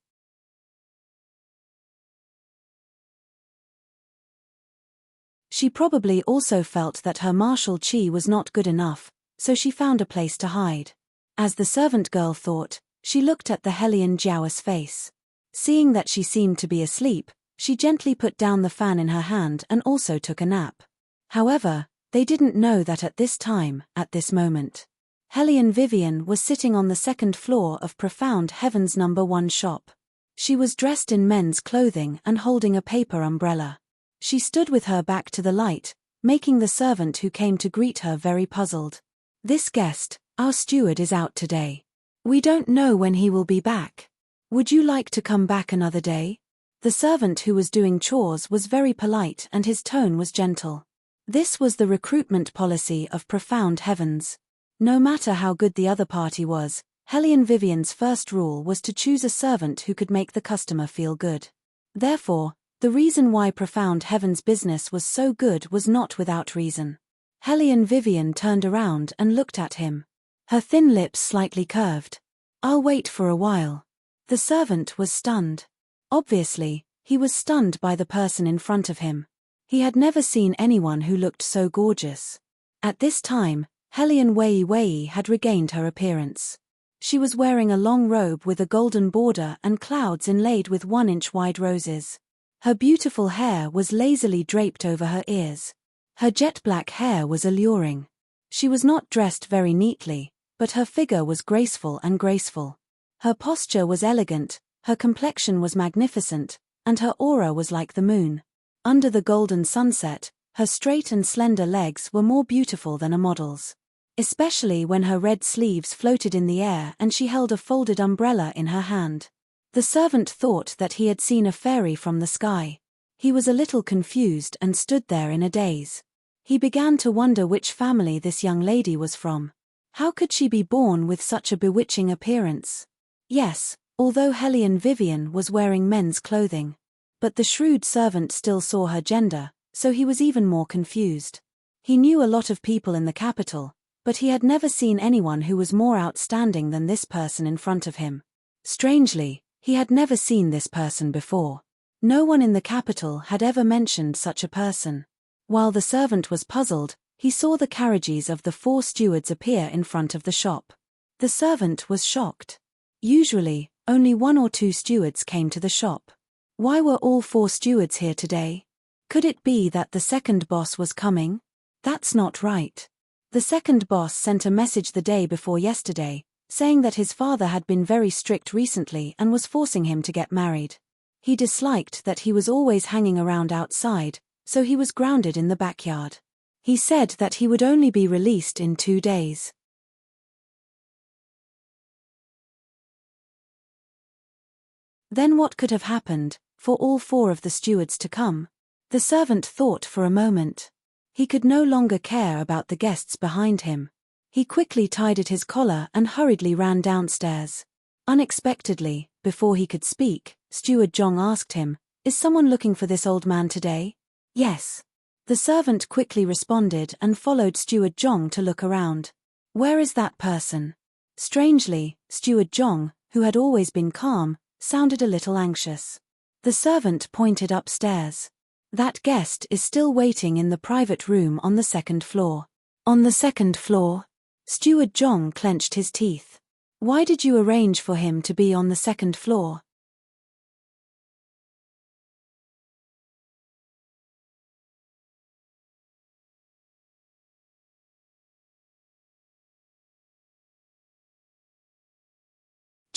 She probably also felt that her martial chi was not good enough, so she found a place to hide. As the servant girl thought, she looked at the Hellion Jiawa's face. Seeing that she seemed to be asleep, she gently put down the fan in her hand and also took a nap. However, they didn't know that at this time, at this moment, Hellion Vivian was sitting on the second floor of Profound Heaven's #1 shop. She was dressed in men's clothing and holding a paper umbrella. She stood with her back to the light, making the servant who came to greet her very puzzled. This guest, our steward, is out today. We don't know when he will be back. Would you like to come back another day? The servant who was doing chores was very polite and his tone was gentle. This was the recruitment policy of Profound Heavens. No matter how good the other party was, Hellion Vivian's first rule was to choose a servant who could make the customer feel good. Therefore, the reason why Profound Heaven's business was so good was not without reason. Hellion Vivian turned around and looked at him. Her thin lips slightly curved. I'll wait for a while. The servant was stunned. Obviously, he was stunned by the person in front of him. He had never seen anyone who looked so gorgeous. At this time, Hellion Wei Wei had regained her appearance. She was wearing a long robe with a golden border and clouds inlaid with 1-inch wide roses. Her beautiful hair was lazily draped over her ears. Her jet-black hair was alluring. She was not dressed very neatly, but her figure was graceful and graceful. Her posture was elegant, her complexion was magnificent, and her aura was like the moon. Under the golden sunset, her straight and slender legs were more beautiful than a model's. Especially when her red sleeves floated in the air and she held a folded umbrella in her hand. The servant thought that he had seen a fairy from the sky. He was a little confused and stood there in a daze. He began to wonder which family this young lady was from. How could she be born with such a bewitching appearance? Yes, although Hellion Vivian was wearing men's clothing. But the shrewd servant still saw her gender, so he was even more confused. He knew a lot of people in the capital, but he had never seen anyone who was more outstanding than this person in front of him. Strangely, he had never seen this person before. No one in the capital had ever mentioned such a person. While the servant was puzzled, he saw the carriages of the 4 stewards appear in front of the shop. The servant was shocked. Usually, only 1 or 2 stewards came to the shop. Why were all 4 stewards here today? Could it be that the second boss was coming? That's not right. The second boss sent a message the day before yesterday, saying that his father had been very strict recently and was forcing him to get married. He disliked that he was always hanging around outside, so he was grounded in the backyard. He said that he would only be released in 2 days. Then what could have happened, for all 4 of the stewards to come? The servant thought for a moment. He could no longer care about the guests behind him. He quickly tidied his collar and hurriedly ran downstairs. Unexpectedly, before he could speak, Steward Zhong asked him, "Is someone looking for this old man today?" "Yes." The servant quickly responded and followed Steward Zhong to look around. "Where is that person?" Strangely, Steward Zhong, who had always been calm, sounded a little anxious. The servant pointed upstairs. "That guest is still waiting in the private room on the 2nd floor. On the 2nd floor? Steward Zhong clenched his teeth. Why did you arrange for him to be on the 2nd floor?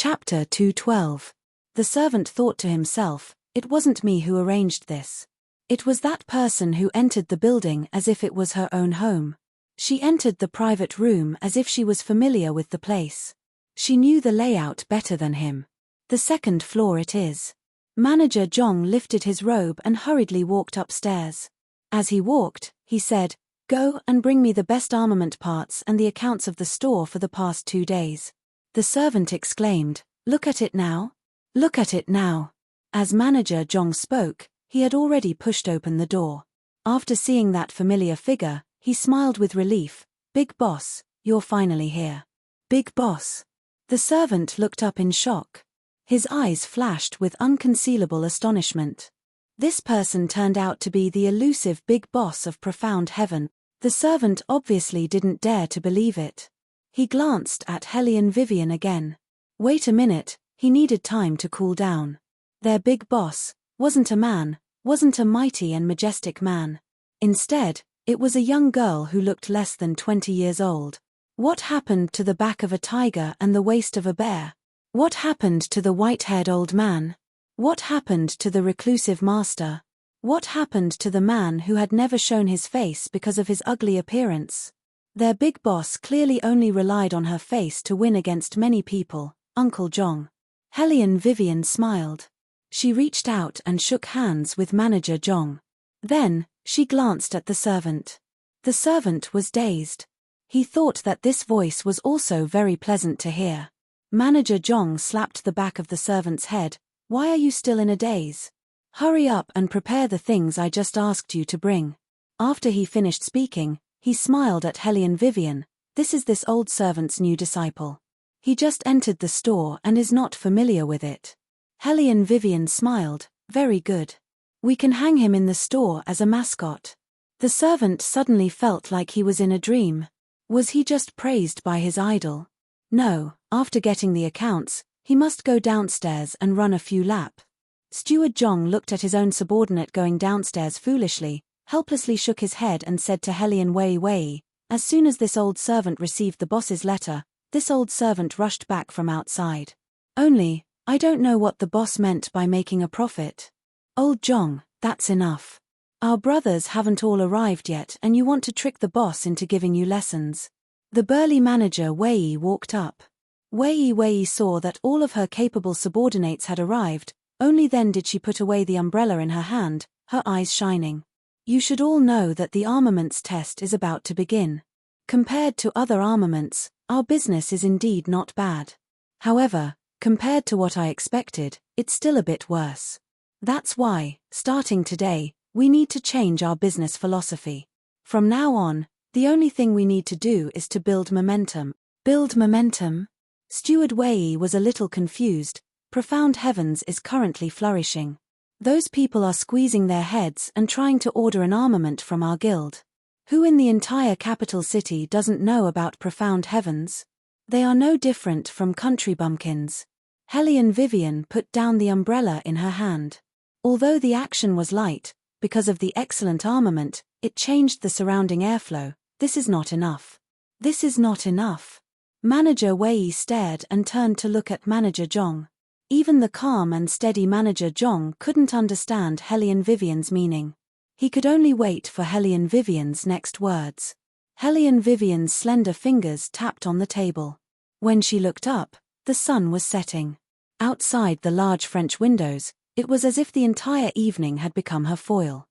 Chapter 212. The servant thought to himself, "It wasn't me who arranged this. It was that person who entered the building as if it was her own home. She entered the private room as if she was familiar with the place. She knew the layout better than him. The second floor it is." Manager Zhong lifted his robe and hurriedly walked upstairs. As he walked, he said, "Go and bring me the best armament parts and the accounts of the store for the past 2 days." The servant exclaimed, "Look at it now. Look at it now." As Manager Zhong spoke, he had already pushed open the door. After seeing that familiar figure, he smiled with relief. "Big boss, you're finally here." "Big boss." The servant looked up in shock. His eyes flashed with unconcealable astonishment. This person turned out to be the elusive big boss of Profound Heaven. The servant obviously didn't dare to believe it. He glanced at Hellion Vivian again. Wait a minute, he needed time to cool down. Their big boss wasn't a man, wasn't a mighty and majestic man. Instead, it was a young girl who looked less than 20 years old. What happened to the back of a tiger and the waist of a bear? What happened to the white-haired old man? What happened to the reclusive master? What happened to the man who had never shown his face because of his ugly appearance? Their big boss clearly only relied on her face to win against many people, Uncle Zhong. Hellion Vivian smiled. She reached out and shook hands with Manager Zhong. Then, she glanced at the servant. The servant was dazed. He thought that this voice was also very pleasant to hear. Manager Zhong slapped the back of the servant's head. "Why are you still in a daze? Hurry up and prepare the things I just asked you to bring." After he finished speaking, he smiled at Hellion Vivian. "This is this old servant's new disciple. He just entered the store and is not familiar with it." Hellion Vivian smiled. "Very good. We can hang him in the store as a mascot." The servant suddenly felt like he was in a dream. Was he just praised by his idol? No, after getting the accounts, he must go downstairs and run a few laps. Steward Zhong looked at his own subordinate going downstairs foolishly, helplessly shook his head and said to Hellion Wei, "As soon as this old servant received the boss's letter, this old servant rushed back from outside. Only, I don't know what the boss meant by making a profit." "Old Zhong, that's enough. Our brothers haven't all arrived yet and you want to trick the boss into giving you lessons." The burly manager Wei walked up. Wei saw that all of her capable subordinates had arrived. Only then did she put away the umbrella in her hand, her eyes shining. "You should all know that the armaments test is about to begin. Compared to other armaments, our business is indeed not bad. However, compared to what I expected, it's still a bit worse. That's why, starting today, we need to change our business philosophy. From now on, the only thing we need to do is to build momentum." "Build momentum?" Steward Wei was a little confused. Profound Heavens is currently flourishing. Those people are squeezing their heads and trying to order an armament from our guild. Who in the entire capital city doesn't know about Profound Heavens? They are no different from country bumpkins. Hellion Vivian put down the umbrella in her hand. Although the action was light, because of the excellent armament, it changed the surrounding airflow. This is not enough. This is not enough. Manager Wei stared and turned to look at Manager Zhong. Even the calm and steady Manager Zhong couldn't understand Hellion Vivian's meaning. He could only wait for Hellion Vivian's next words. Hellion Vivian's slender fingers tapped on the table. When she looked up, the sun was setting. Outside the large French windows, it was as if the entire evening had become her foil.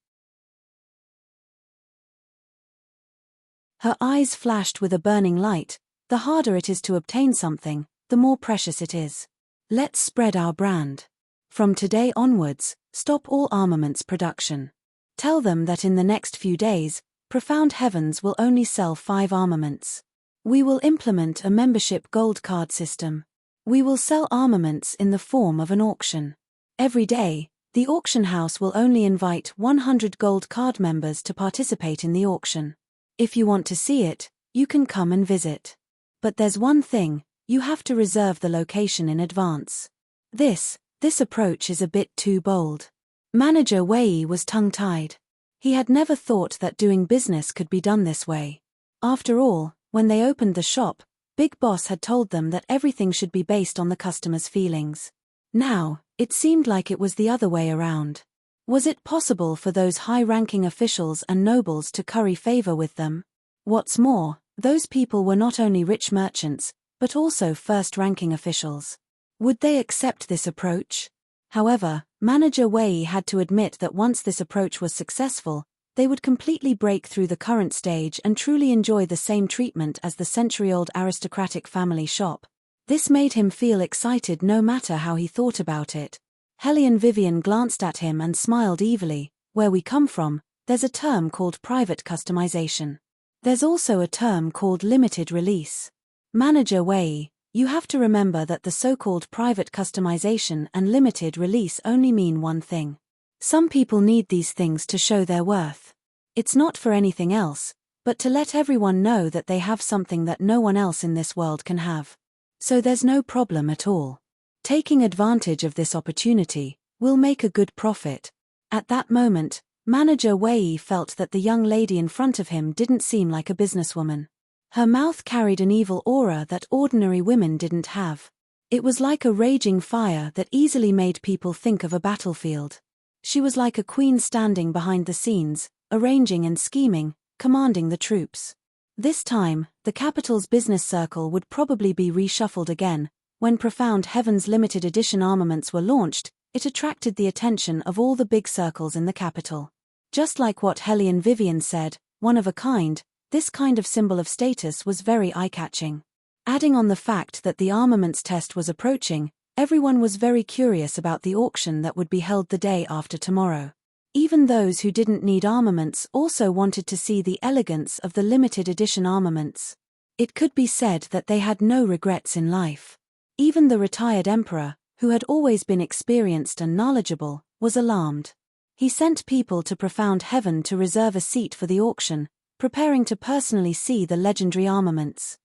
Her eyes flashed with a burning light. The harder it is to obtain something, the more precious it is. Let's spread our brand. From today onwards, stop all armaments production. Tell them that in the next few days, Profound Heavens will only sell 5 armaments. We will implement a membership gold card system. We will sell armaments in the form of an auction. Every day, the auction house will only invite 100 gold card members to participate in the auction. If you want to see it, you can come and visit. But there's one thing, you have to reserve the location in advance. This approach is a bit too bold. Manager Wei was tongue-tied. He had never thought that doing business could be done this way. After all, when they opened the shop, Big Boss had told them that everything should be based on the customer's feelings. Now, it seemed like it was the other way around. Was it possible for those high-ranking officials and nobles to curry favor with them? What's more, those people were not only rich merchants, but also first-ranking officials. Would they accept this approach? However, Manager Wei had to admit that once this approach was successful, they would completely break through the current stage and truly enjoy the same treatment as the century-old aristocratic family shop. This made him feel excited no matter how he thought about it. Hellion Vivian glanced at him and smiled evilly. Where we come from, there's a term called private customization. There's also a term called limited release. Manager Wei, you have to remember that the so-called private customization and limited release only mean one thing. Some people need these things to show their worth. It's not for anything else, but to let everyone know that they have something that no one else in this world can have. So there's no problem at all. Taking advantage of this opportunity will make a good profit. At that moment, Manager Wei felt that the young lady in front of him didn't seem like a businesswoman. Her mouth carried an evil aura that ordinary women didn't have. It was like a raging fire that easily made people think of a battlefield. She was like a queen standing behind the scenes, arranging and scheming, commanding the troops. This time, the capital's business circle would probably be reshuffled again. When Profound Heaven's limited edition armaments were launched, it attracted the attention of all the big circles in the capital. Just like what Hellion Vivian said, one of a kind, this kind of symbol of status was very eye-catching. Adding on the fact that the armaments test was approaching, everyone was very curious about the auction that would be held the day after tomorrow. Even those who didn't need armaments also wanted to see the elegance of the limited edition armaments. It could be said that they had no regrets in life. Even the retired emperor, who had always been experienced and knowledgeable, was alarmed. He sent people to Profound Heaven to reserve a seat for the auction, preparing to personally see the legendary armaments.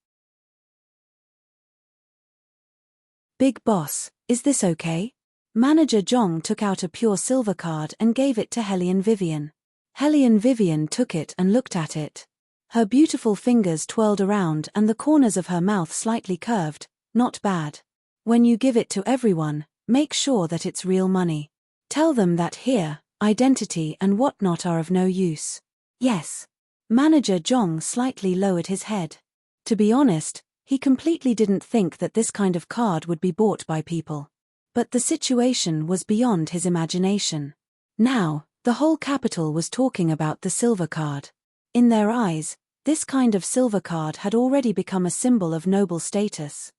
Big Boss, is this okay? Manager Zhong took out a pure silver card and gave it to Hellion Vivian. Hellion Vivian took it and looked at it. Her beautiful fingers twirled around and the corners of her mouth slightly curved. Not bad. When you give it to everyone, make sure that it's real money. Tell them that here, identity and whatnot are of no use. Yes. Manager Zhong slightly lowered his head. To be honest, he completely didn't think that this kind of card would be bought by people. But the situation was beyond his imagination. Now, the whole capital was talking about the silver card. In their eyes, this kind of silver card had already become a symbol of noble status.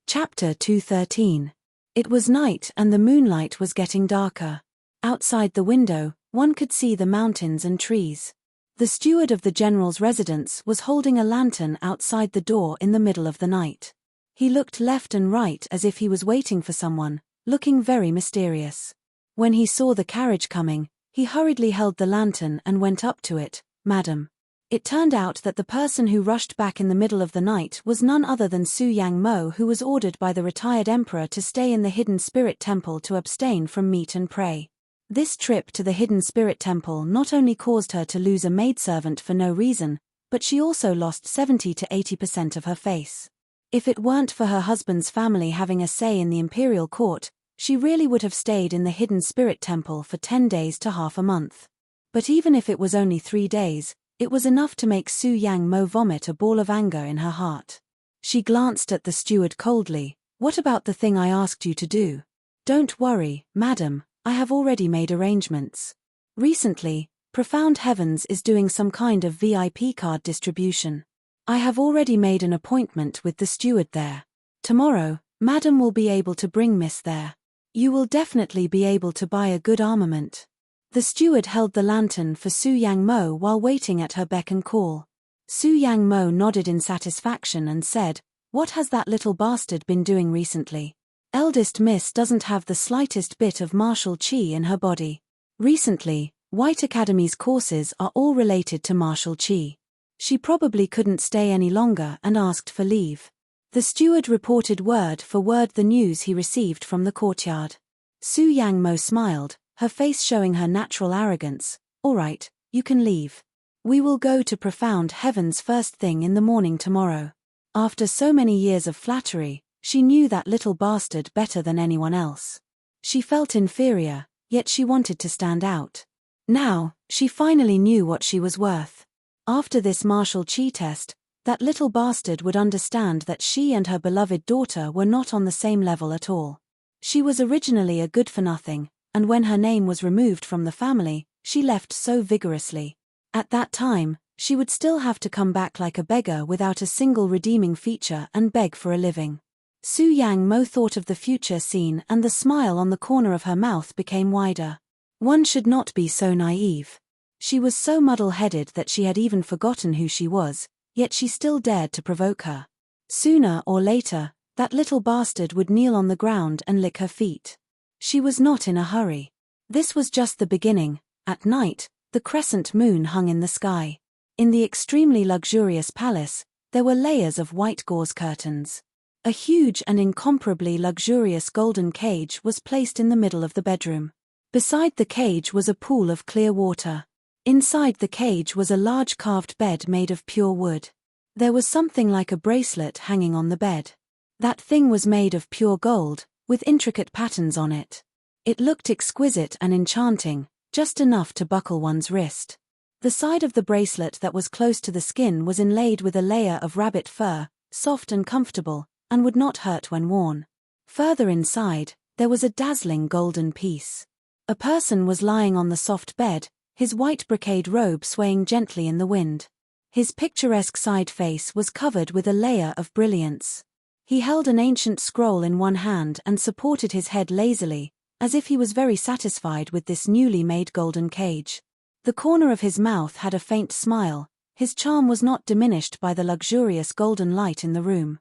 Chapter 213. It was night and the moonlight was getting darker. Outside the window, one could see the mountains and trees. The steward of the general's residence was holding a lantern outside the door in the middle of the night. He looked left and right as if he was waiting for someone, looking very mysterious. When he saw the carriage coming, he hurriedly held the lantern and went up to it. "Madam." It turned out that the person who rushed back in the middle of the night was none other than Su Yang Mo, who was ordered by the retired emperor to stay in the Hidden Spirit Temple to abstain from meat and prey. This trip to the Hidden Spirit Temple not only caused her to lose a maidservant for no reason, but she also lost 70 to 80% of her face. If it weren't for her husband's family having a say in the imperial court, she really would have stayed in the Hidden Spirit Temple for 10 days to half a month. But even if it was only 3 days, it was enough to make Su Yang Mo vomit a ball of anger in her heart. She glanced at the steward coldly. "What about the thing I asked you to do?" "Don't worry, madam, I have already made arrangements. Recently, Profound Heavens is doing some kind of VIP card distribution. I have already made an appointment with the steward there. Tomorrow, madam will be able to bring Miss there. You will definitely be able to buy a good armament." The steward held the lantern for Su Yang Mo while waiting at her beck and call. Su Yang Mo nodded in satisfaction and said, "What has that little bastard been doing recently? Eldest Miss doesn't have the slightest bit of martial chi in her body. Recently, White Academy's courses are all related to martial chi. She probably couldn't stay any longer and asked for leave." The steward reported word for word the news he received from the courtyard. Su Yang Mo smiled. her face showing her natural arrogance. "All right, you can leave. We will go to profound heavens first thing in the morning tomorrow." After so many years of flattery, she knew that little bastard better than anyone else. She felt inferior, yet she wanted to stand out. Now, she finally knew what she was worth. After this martial chi test, that little bastard would understand that she and her beloved daughter were not on the same level at all. She was originally a good-for-nothing, and when her name was removed from the family, she left so vigorously. At that time, she would still have to come back like a beggar without a single redeeming feature and beg for a living. Su Yang Mo thought of the future scene, and the smile on the corner of her mouth became wider. One should not be so naive. She was so muddle-headed that she had even forgotten who she was, yet she still dared to provoke her. Sooner or later, that little bastard would kneel on the ground and lick her feet. She was not in a hurry. This was just the beginning. At night, the crescent moon hung in the sky. In the extremely luxurious palace, there were layers of white gauze curtains. A huge and incomparably luxurious golden cage was placed in the middle of the bedroom. Beside the cage was a pool of clear water. Inside the cage was a large carved bed made of pure wood. There was something like a bracelet hanging on the bed. That thing was made of pure gold, with intricate patterns on it. It looked exquisite and enchanting, just enough to buckle one's wrist. The side of the bracelet that was close to the skin was inlaid with a layer of rabbit fur, soft and comfortable, and would not hurt when worn. Further inside, there was a dazzling golden piece. A person was lying on the soft bed, his white brocade robe swaying gently in the wind. His picturesque side face was covered with a layer of brilliance. He held an ancient scroll in one hand and supported his head lazily, as if he was very satisfied with this newly made golden cage. The corner of his mouth had a faint smile. His charm was not diminished by the luxurious golden light in the room.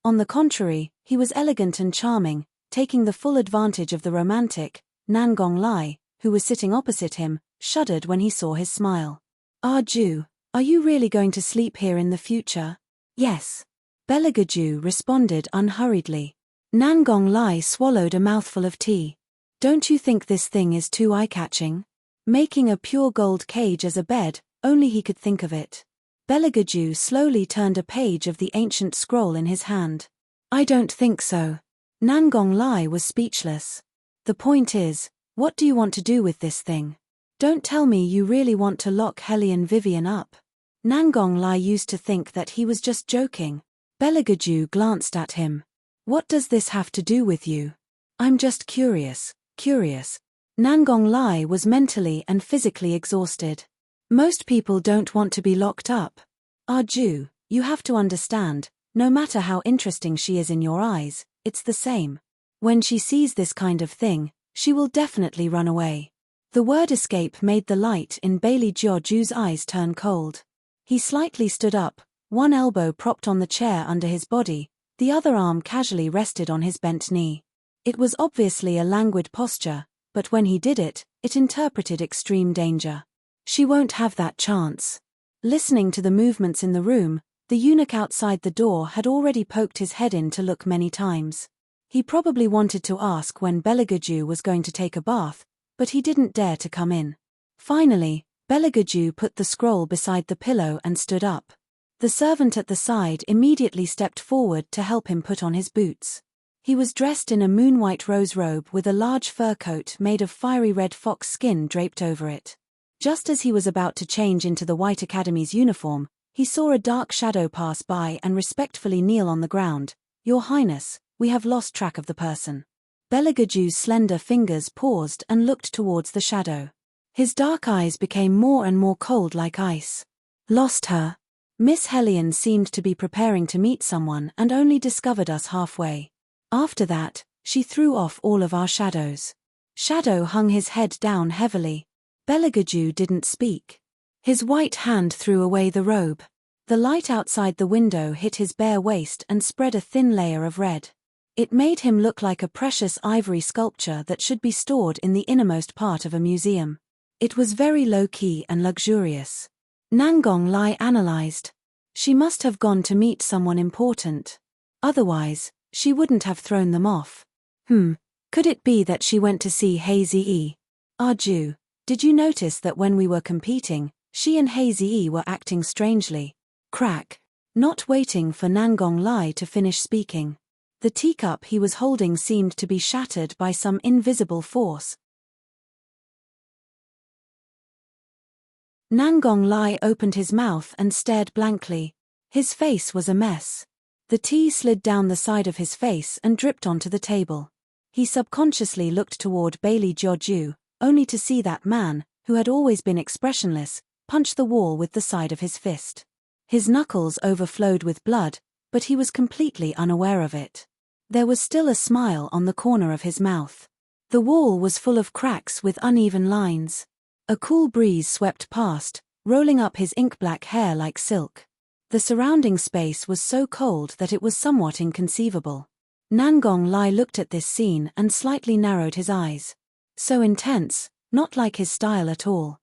On the contrary, he was elegant and charming, taking the full advantage of the romantic. Nangong Lai, who was sitting opposite him, shuddered when he saw his smile. "Ah Ju, are you really going to sleep here in the future?" "Yes." Belagaju responded unhurriedly. Nangong Lai swallowed a mouthful of tea. "Don't you think this thing is too eye-catching? Making a pure gold cage as a bed, only he could think of it." Belagaju slowly turned a page of the ancient scroll in his hand. "I don't think so." Nangong Lai was speechless. "The point is, what do you want to do with this thing? Don't tell me you really want to lock Hellion Vivian up." Nangong Lai used to think that he was just joking. Belagaju glanced at him. "What does this have to do with you?" "I'm just curious." Nangong Lai was mentally and physically exhausted. "Most people don't want to be locked up. Ah Ju, you have to understand, no matter how interesting she is in your eyes, it's the same. When she sees this kind of thing, she will definitely run away." The word escape made the light in Bailey Jiaoju's eyes turn cold. He slightly stood up, one elbow propped on the chair under his body, the other arm casually rested on his bent knee. It was obviously a languid posture, but when he did it, it interpreted extreme danger. She won't have that chance. Listening to the movements in the room, the eunuch outside the door had already poked his head in to look many times. He probably wanted to ask when Belagaju was going to take a bath, but he didn't dare to come in. Finally, Belagaju put the scroll beside the pillow and stood up. The servant at the side immediately stepped forward to help him put on his boots. He was dressed in a moon-white rose robe with a large fur coat made of fiery red fox skin draped over it. Just as he was about to change into the White Academy's uniform, he saw a dark shadow pass by and respectfully kneel on the ground. "Your Highness, we have lost track of the person." Belagaju's slender fingers paused and looked towards the shadow. His dark eyes became more and more cold like ice. "Lost her. Miss Hellion seemed to be preparing to meet someone and only discovered us halfway. After that, she threw off all of our shadows." Shadow hung his head down heavily. Belagaju didn't speak. His white hand threw away the robe. The light outside the window hit his bare waist and spread a thin layer of red. It made him look like a precious ivory sculpture that should be stored in the innermost part of a museum. It was very low-key and luxurious. Nangong Lai analyzed. She must have gone to meet someone important. Otherwise, she wouldn't have thrown them off. Could it be that she went to see Hazy-E? Arju, did you notice that when we were competing, she and Hazy-E were acting strangely? Crack. Not waiting for Nangong Lai to finish speaking. The teacup he was holding seemed to be shattered by some invisible force. Nangong Lai opened his mouth and stared blankly. His face was a mess. The tea slid down the side of his face and dripped onto the table. He subconsciously looked toward Bailey Jiaoju, only to see that man, who had always been expressionless, punch the wall with the side of his fist. His knuckles overflowed with blood, but he was completely unaware of it. There was still a smile on the corner of his mouth. The wall was full of cracks with uneven lines. A cool breeze swept past, rolling up his ink-black hair like silk. The surrounding space was so cold that it was somewhat inconceivable. Nangong Lai looked at this scene and slightly narrowed his eyes. So intense, not like his style at all.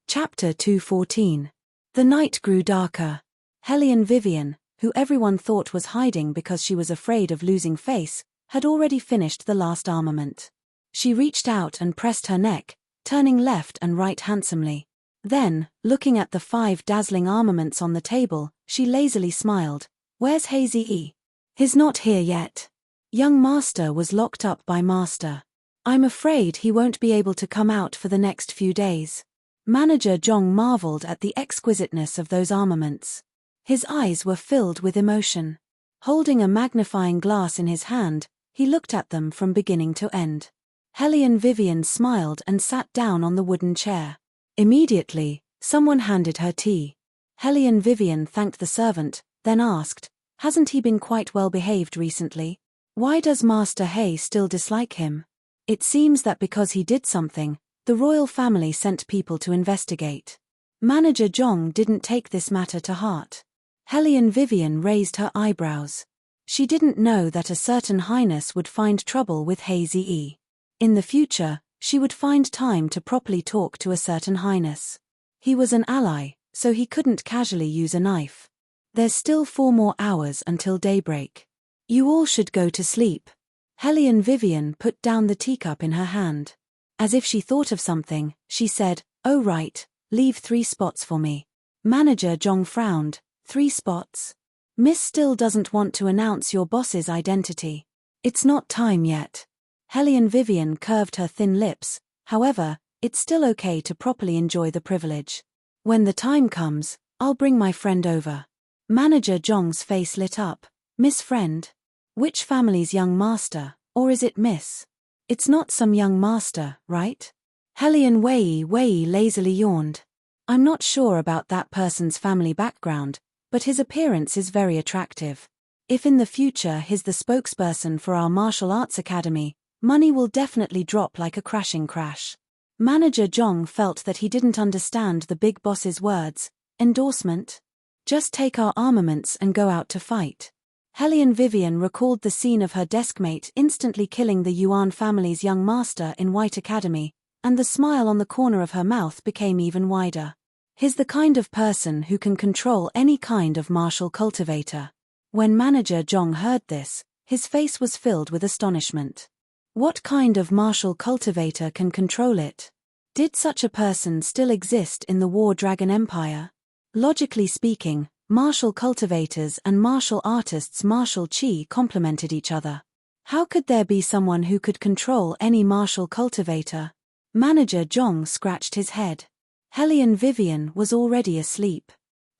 Chapter 214. The night grew darker. Hellion Vivian, who everyone thought was hiding because she was afraid of losing face, had already finished the last armament. She reached out and pressed her neck, turning left and right handsomely. Then, looking at the 5 dazzling armaments on the table, she lazily smiled. "Where's Hazy-E?" "He's not here yet. Young Master was locked up by Master. I'm afraid he won't be able to come out for the next few days." Manager Zhong marveled at the exquisiteness of those armaments. His eyes were filled with emotion. Holding a magnifying glass in his hand, he looked at them from beginning to end. Hellion Vivian smiled and sat down on the wooden chair. Immediately, someone handed her tea. Hellion Vivian thanked the servant, then asked, "Hasn't he been quite well behaved recently? Why does Master He still dislike him?" It seems that because he did something, the royal family sent people to investigate. Manager Zhong didn't take this matter to heart. Hellion Vivian raised her eyebrows. She didn't know that a certain highness would find trouble with Hazy-E. In the future, she would find time to properly talk to a certain highness. He was an ally, so he couldn't casually use a knife. There's still 4 more hours until daybreak. You all should go to sleep. Hellion Vivian put down the teacup in her hand. As if she thought of something, she said, "Oh right, leave 3 spots for me." Manager Zhong frowned. 3 spots? Miss still doesn't want to announce your boss's identity. It's not time yet. Hellion Vivian curved her thin lips. However, it's still okay to properly enjoy the privilege. When the time comes, I'll bring my friend over. Manager Zhong's face lit up. "Miss Friend? Which family's young master, or is it Miss? It's not some young master, right?" Hellion Wei lazily yawned. "I'm not sure about that person's family background, but his appearance is very attractive. If in the future he's the spokesperson for our martial arts academy, money will definitely drop like a crashing crash." Manager Zhong felt that he didn't understand the big boss's words. Endorsement? Just take our armaments and go out to fight. Hellion Vivian recalled the scene of her deskmate instantly killing the Yuan family's young master in White Academy, and the smile on the corner of her mouth became even wider. He's the kind of person who can control any kind of martial cultivator. When Manager Zhong heard this, his face was filled with astonishment. What kind of martial cultivator can control it? Did such a person still exist in the War Dragon Empire? Logically speaking, martial cultivators and martial artists' martial chi complemented each other. How could there be someone who could control any martial cultivator? Manager Zhong scratched his head. Hellion Vivian was already asleep.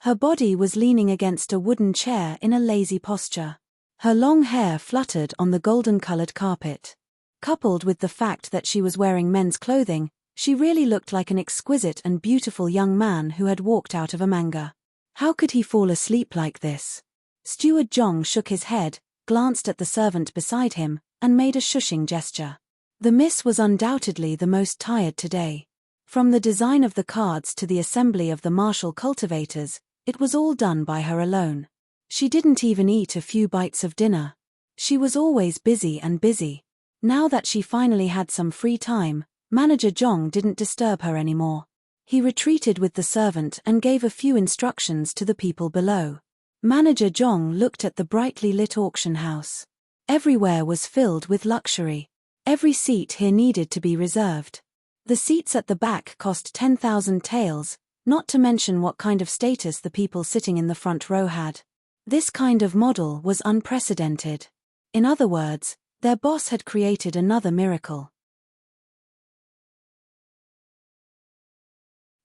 Her body was leaning against a wooden chair in a lazy posture. Her long hair fluttered on the golden-colored carpet. Coupled with the fact that she was wearing men's clothing, she really looked like an exquisite and beautiful young man who had walked out of a manga. How could he fall asleep like this? Steward Zhong shook his head, glanced at the servant beside him, and made a shushing gesture. The miss was undoubtedly the most tired today. From the design of the cards to the assembly of the martial cultivators, it was all done by her alone. She didn't even eat a few bites of dinner. She was always busy and busy. Now that she finally had some free time, Manager Zhong didn't disturb her anymore. He retreated with the servant and gave a few instructions to the people below. Manager Zhong looked at the brightly lit auction house. Everywhere was filled with luxury. Every seat here needed to be reserved. The seats at the back cost 10,000 taels, not to mention what kind of status the people sitting in the front row had. This kind of model was unprecedented. In other words, their boss had created another miracle.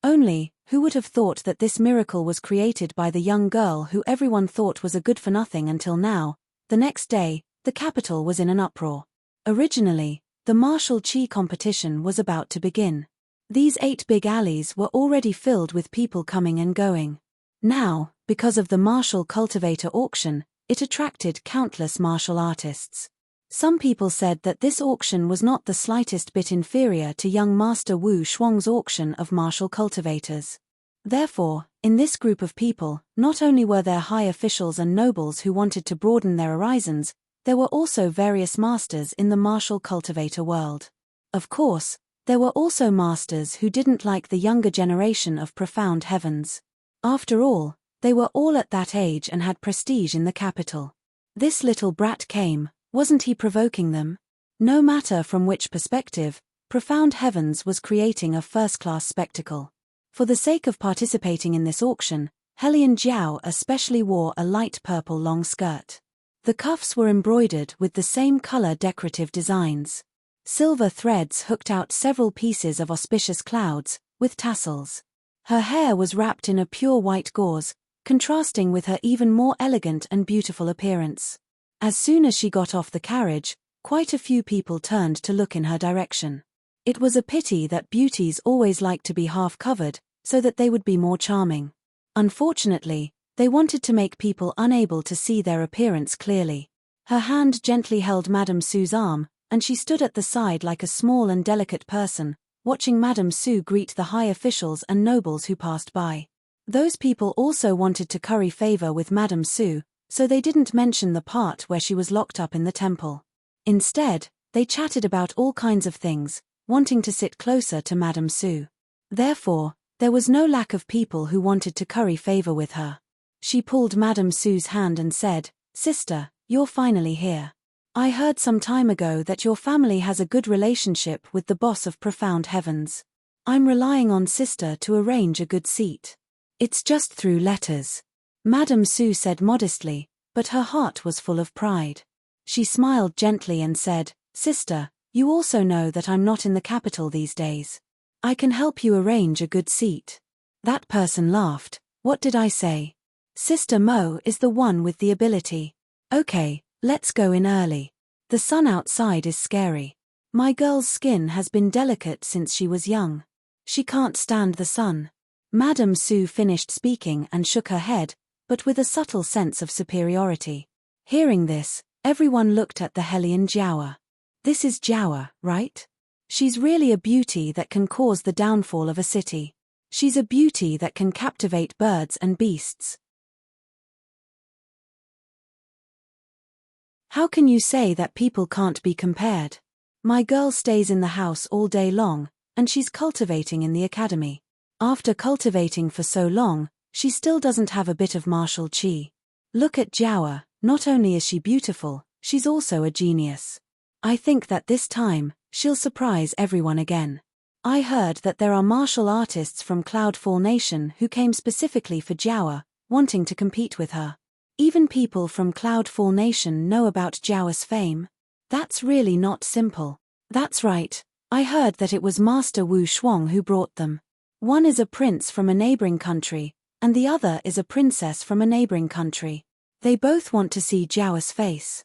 Only, who would have thought that this miracle was created by the young girl who everyone thought was a good-for-nothing until now? The next day, the capital was in an uproar. Originally, the martial qi competition was about to begin. These 8 big alleys were already filled with people coming and going. Now, because of the martial cultivator auction, it attracted countless martial artists. Some people said that this auction was not the slightest bit inferior to young Master Wu Shuang's auction of martial cultivators. Therefore, in this group of people, not only were there high officials and nobles who wanted to broaden their horizons, there were also various masters in the martial cultivator world. Of course, there were also masters who didn't like the younger generation of Profound Heavens. After all, they were all at that age and had prestige in the capital. This little brat came, wasn't he provoking them? No matter from which perspective, Profound Heavens was creating a first-class spectacle. For the sake of participating in this auction, Helian Jiao especially wore a light purple long skirt. The cuffs were embroidered with the same color decorative designs. Silver threads hooked out several pieces of auspicious clouds, with tassels. Her hair was wrapped in a pure white gauze, contrasting with her even more elegant and beautiful appearance. As soon as she got off the carriage, quite a few people turned to look in her direction. It was a pity that beauties always like to be half-covered, so that they would be more charming. Unfortunately, they wanted to make people unable to see their appearance clearly. Her hand gently held Madame Su's arm, and she stood at the side like a small and delicate person, watching Madame Su greet the high officials and nobles who passed by. Those people also wanted to curry favor with Madame Su, so they didn't mention the part where she was locked up in the temple. Instead, they chatted about all kinds of things, wanting to sit closer to Madame Su. Therefore, there was no lack of people who wanted to curry favor with her. She pulled Madame Su's hand and said, "Sister, you're finally here. I heard some time ago that your family has a good relationship with the boss of Profound Heavens. I'm relying on Sister to arrange a good seat. It's just through letters." Madame Su said modestly, but her heart was full of pride. She smiled gently and said, "Sister, you also know that I'm not in the capital these days. I can help you arrange a good seat." That person laughed. "What did I say? Sister Mo is the one with the ability. Okay, let's go in early. The sun outside is scary. My girl's skin has been delicate since she was young. She can't stand the sun." Madame Su finished speaking and shook her head, but with a subtle sense of superiority. Hearing this, everyone looked at the Helian Jiawa. This is Jiawa, right? She's really a beauty that can cause the downfall of a city. She's a beauty that can captivate birds and beasts. How can you say that people can't be compared? My girl stays in the house all day long, and she's cultivating in the academy. After cultivating for so long, she still doesn't have a bit of martial qi. Look at Jiawa, not only is she beautiful, she's also a genius. I think that this time, she'll surprise everyone again. I heard that there are martial artists from Cloudfall Nation who came specifically for Jiawa, wanting to compete with her. Even people from Cloudfall Nation know about Jiawa's fame. That's really not simple. That's right, I heard that it was Master Wu Shuang who brought them. One is a prince from a neighboring country, and the other is a princess from a neighboring country. They both want to see Jiawa's face.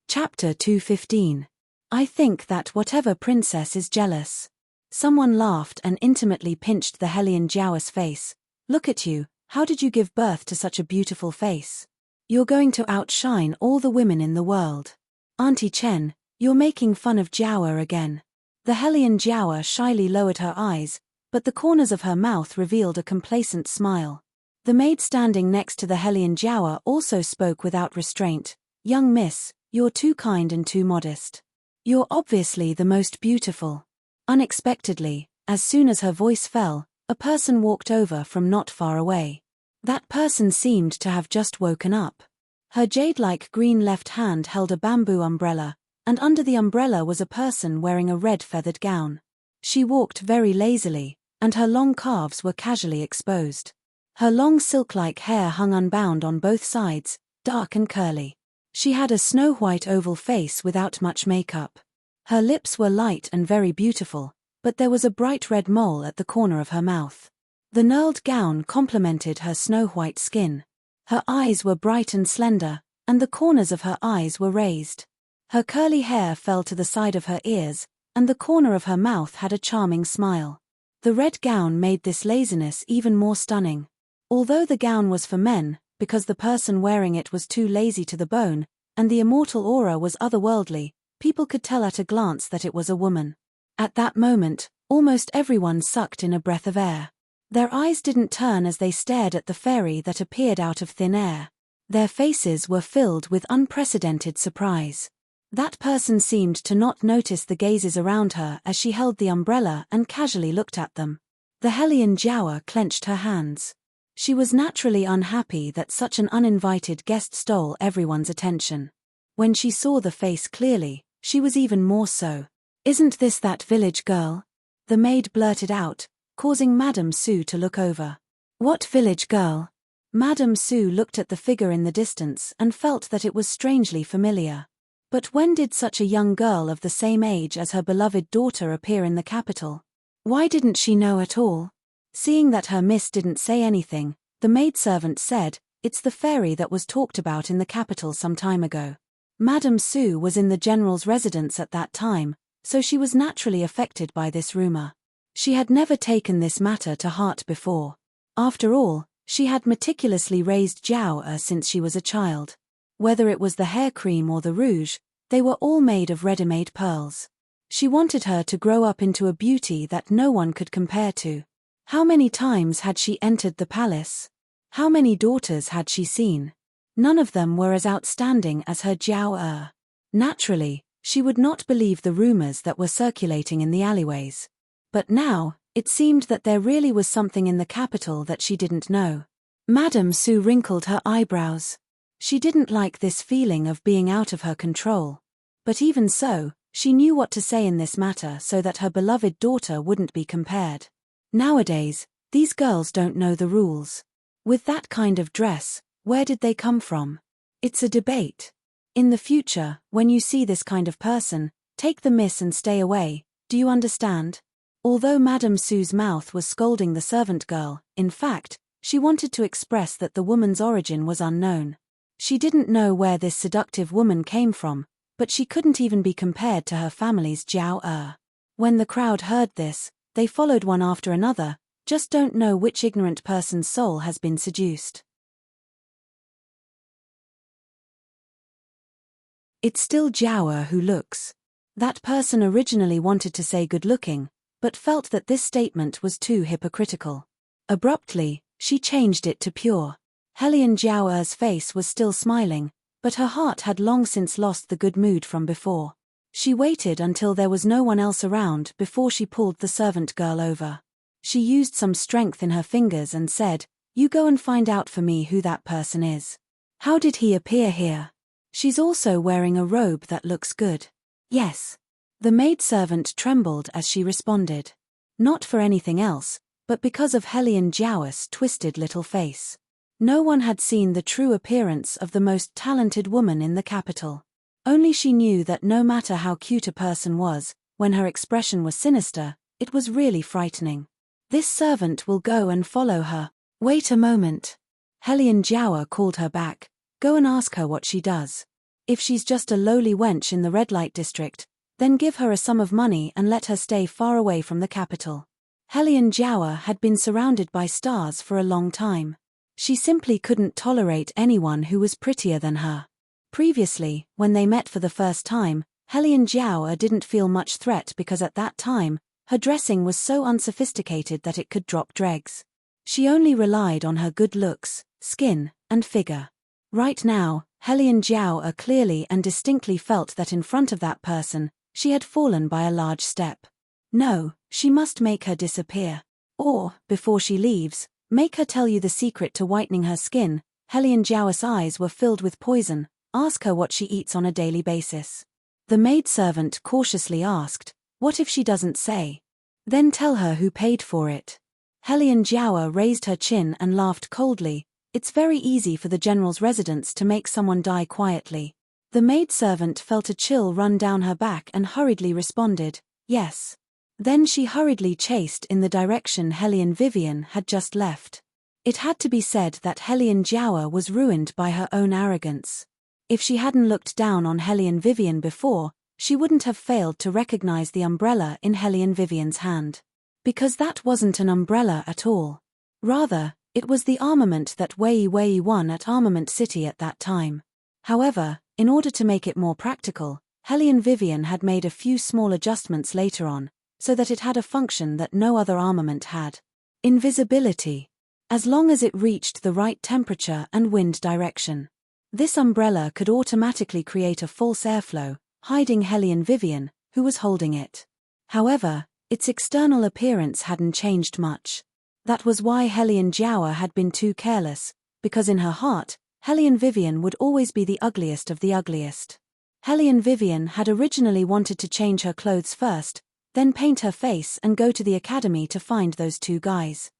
Chapter 215. I think that whatever princess is jealous. Someone laughed and intimately pinched the Helian Jiawa's face. Look at you, how did you give birth to such a beautiful face? You're going to outshine all the women in the world. Auntie Chen, you're making fun of Jiawa again. The Helian Jiawa shyly lowered her eyes, but the corners of her mouth revealed a complacent smile. The maid standing next to the Hellion Jiawa also spoke without restraint. "Young miss, you're too kind and too modest. You're obviously the most beautiful." Unexpectedly, as soon as her voice fell, a person walked over from not far away. That person seemed to have just woken up. Her jade-like green left hand held a bamboo umbrella, and under the umbrella was a person wearing a red feathered gown. She walked very lazily, and her long calves were casually exposed. Her long silk-like hair hung unbound on both sides, dark and curly. She had a snow-white oval face without much makeup. Her lips were light and very beautiful, but there was a bright red mole at the corner of her mouth. The knurled gown complemented her snow-white skin. Her eyes were bright and slender, and the corners of her eyes were raised. Her curly hair fell to the side of her ears, and the corner of her mouth had a charming smile. The red gown made this laziness even more stunning. Although the gown was for men, because the person wearing it was too lazy to the bone, and the immortal aura was otherworldly, people could tell at a glance that it was a woman. At that moment, almost everyone sucked in a breath of air. Their eyes didn't turn as they stared at the fairy that appeared out of thin air. Their faces were filled with unprecedented surprise. That person seemed to not notice the gazes around her as she held the umbrella and casually looked at them. The Hellion Jiawa clenched her hands. She was naturally unhappy that such an uninvited guest stole everyone's attention. When she saw the face clearly, she was even more so. "Isn't this that village girl?" the maid blurted out, causing Madame Su to look over. "What village girl?" Madame Su looked at the figure in the distance and felt that it was strangely familiar. But when did such a young girl of the same age as her beloved daughter appear in the capital? Why didn't she know at all? Seeing that her miss didn't say anything, the maidservant said, "It's the fairy that was talked about in the capital some time ago." Madame Su was in the general's residence at that time, so she was naturally affected by this rumor. She had never taken this matter to heart before. After all, she had meticulously raised Jiao since she was a child. Whether it was the hair cream or the rouge, they were all made of ready-made pearls. She wanted her to grow up into a beauty that no one could compare to. How many times had she entered the palace? How many daughters had she seen? None of them were as outstanding as her Jiao. Naturally, she would not believe the rumors that were circulating in the alleyways. But now, it seemed that there really was something in the capital that she didn't know. Madame Su wrinkled her eyebrows. She didn't like this feeling of being out of her control. But even so, she knew what to say in this matter so that her beloved daughter wouldn't be compared. Nowadays, these girls don't know the rules. With that kind of dress, where did they come from? It's a debate. In the future, when you see this kind of person, take the miss and stay away, do you understand? Although Madame Su's mouth was scolding the servant girl, in fact, she wanted to express that the woman's origin was unknown. She didn't know where this seductive woman came from, but she couldn't even be compared to her family's Jiao. When the crowd heard this, they followed one after another, just don't know which ignorant person's soul has been seduced. It's still Jiao who looks. That person originally wanted to say good-looking, but felt that this statement was too hypocritical. Abruptly, she changed it to pure. Hellion Jiao's face was still smiling, but her heart had long since lost the good mood from before. She waited until there was no one else around before she pulled the servant girl over. She used some strength in her fingers and said, "You go and find out for me who that person is. How did he appear here? She's also wearing a robe that looks good." "Yes." The maidservant trembled as she responded. Not for anything else, but because of Hellion Jiao's twisted little face. No one had seen the true appearance of the most talented woman in the capital. Only she knew that no matter how cute a person was, when her expression was sinister, it was really frightening. "This servant will go and follow her." "Wait a moment." Hellion Jiao called her back. "Go and ask her what she does. If she's just a lowly wench in the red light district, then give her a sum of money and let her stay far away from the capital." Hellion Jiao had been surrounded by stars for a long time. She simply couldn't tolerate anyone who was prettier than her. Previously, when they met for the first time, Hellion Jiao didn't feel much threat because at that time, her dressing was so unsophisticated that it could drop dregs. She only relied on her good looks, skin, and figure. Right now, Helian Jiao clearly and distinctly felt that in front of that person, she had fallen by a large step. No, she must make her disappear. Or, before she leaves, make her tell you the secret to whitening her skin. Helian Jiao's eyes were filled with poison. Ask her what she eats on a daily basis. The maidservant cautiously asked, what if she doesn't say? Then tell her who paid for it. Helian Jiao raised her chin and laughed coldly. It's very easy for the general's residence to make someone die quietly. The maidservant felt a chill run down her back and hurriedly responded, yes. Then she hurriedly chased in the direction Helian Vivian had just left. It had to be said that Helian Jiao was ruined by her own arrogance. If she hadn't looked down on Helian Vivian before, she wouldn't have failed to recognize the umbrella in Helian Vivian's hand. Because that wasn't an umbrella at all. Rather, it was the armament that Wei won at Armament City at that time. However, in order to make it more practical, Helian Vivian had made a few small adjustments later on, so that it had a function that no other armament had. Invisibility. As long as it reached the right temperature and wind direction. This umbrella could automatically create a false airflow, hiding Helian Vivian, who was holding it. However, its external appearance hadn't changed much. That was why Helian Jiao had been too careless, because in her heart, Helian Vivian would always be the ugliest of the ugliest. Helian Vivian had originally wanted to change her clothes first, then paint her face and go to the academy to find those two guys.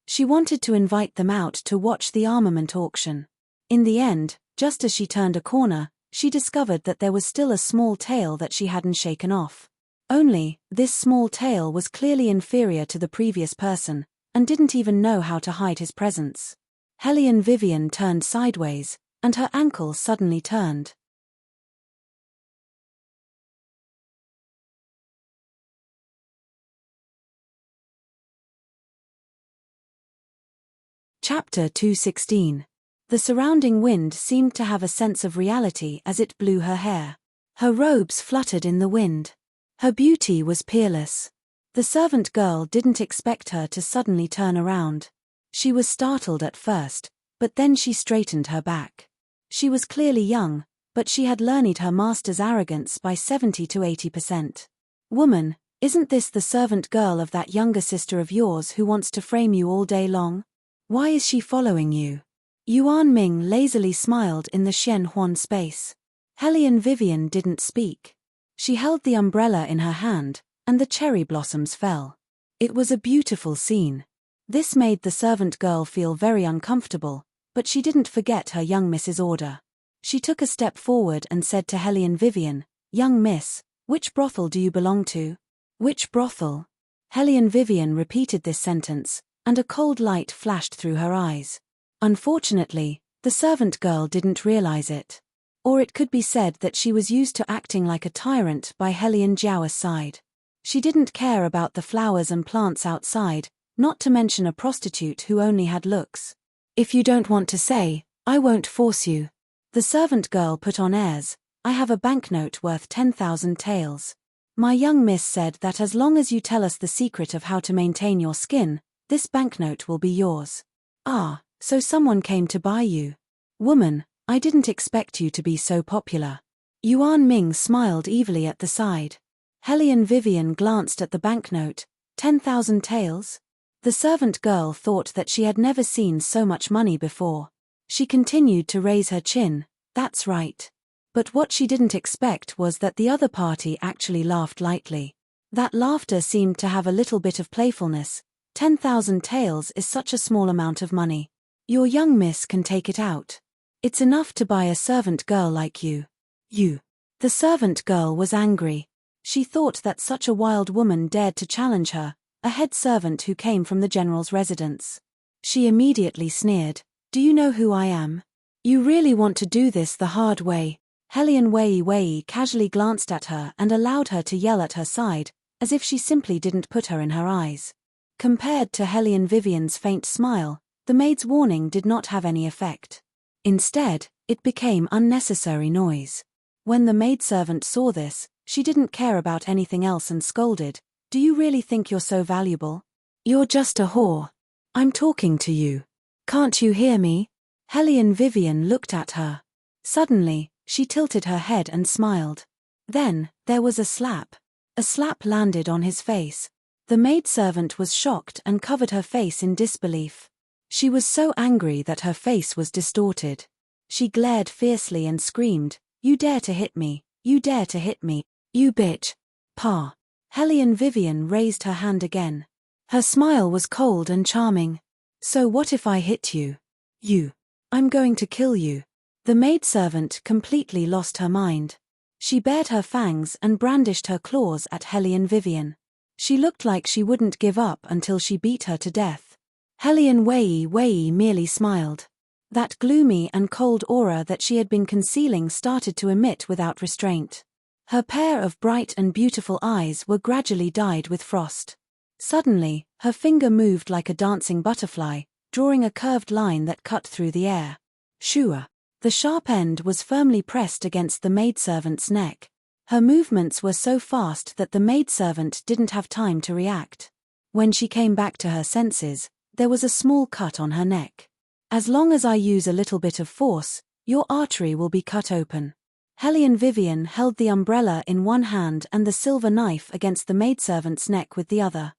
She wanted to invite them out to watch the armament auction. In the end, just as she turned a corner, she discovered that there was still a small tail that she hadn't shaken off. Only, this small tail was clearly inferior to the previous person, and didn't even know how to hide his presence. Helian Vivian turned sideways, and her ankle suddenly turned. Chapter 216. The surrounding wind seemed to have a sense of reality as it blew her hair. Her robes fluttered in the wind. Her beauty was peerless. The servant girl didn't expect her to suddenly turn around. She was startled at first, but then she straightened her back. She was clearly young, but she had learned her master's arrogance by 70 to 80%. Woman, isn't this the servant girl of that younger sister of yours who wants to frame you all day long? Why is she following you? Yuan Ming lazily smiled in the Xian Huan space. Helian Vivian didn't speak. She held the umbrella in her hand, and the cherry blossoms fell. It was a beautiful scene. This made the servant girl feel very uncomfortable, but she didn't forget her young miss's order. She took a step forward and said to Helian Vivian, "Young miss, which brothel do you belong to?" "Which brothel?" Helian Vivian repeated this sentence, and a cold light flashed through her eyes. Unfortunately, the servant girl didn't realize it. Or it could be said that she was used to acting like a tyrant by Helian Jiao's side. She didn't care about the flowers and plants outside, not to mention a prostitute who only had looks. "If you don't want to say, I won't force you." The servant girl put on airs. "I have a banknote worth 10,000 taels. My young miss said that as long as you tell us the secret of how to maintain your skin, this banknote will be yours." "Ah, so someone came to buy you. Woman, I didn't expect you to be so popular." Yuan Ming smiled evilly at the side. Helian Vivian glanced at the banknote. 10,000 taels? The servant girl thought that she had never seen so much money before. She continued to raise her chin. "That's right." But what she didn't expect was that the other party actually laughed lightly. That laughter seemed to have a little bit of playfulness. 10,000 taels is such a small amount of money. Your young miss can take it out. It's enough to buy a servant girl like you. You. The servant girl was angry. She thought that such a wild woman dared to challenge her, a head servant who came from the general's residence. She immediately sneered. "Do you know who I am? You really want to do this the hard way?" Helian Wei casually glanced at her and allowed her to yell at her side, as if she simply didn't put her in her eyes. Compared to Helian Vivian's faint smile, the maid's warning did not have any effect. Instead, it became unnecessary noise. When the maidservant saw this, she didn't care about anything else and scolded, Do you really think you're so valuable? You're just a whore. I'm talking to you. Can't you hear me? Hellion Vivian looked at her. Suddenly, she tilted her head and smiled. Then, there was a slap. A slap landed on his face. The maidservant was shocked and covered her face in disbelief. She was so angry that her face was distorted. She glared fiercely and screamed, "You dare to hit me! You dare to hit me! You bitch!" Pa. Hellion Vivian raised her hand again. Her smile was cold and charming. "So what if I hit you? You. I'm going to kill you." The maidservant completely lost her mind. She bared her fangs and brandished her claws at Hellion Vivian. She looked like she wouldn't give up until she beat her to death. Hellion Wei merely smiled. That gloomy and cold aura that she had been concealing started to emit without restraint. Her pair of bright and beautiful eyes were gradually dyed with frost. Suddenly, her finger moved like a dancing butterfly, drawing a curved line that cut through the air. Shua. The sharp end was firmly pressed against the maidservant's neck. Her movements were so fast that the maidservant didn't have time to react. When she came back to her senses, there was a small cut on her neck. "As long as I use a little bit of force, your artery will be cut open." Hellion Vivian held the umbrella in one hand and the silver knife against the maidservant's neck with the other.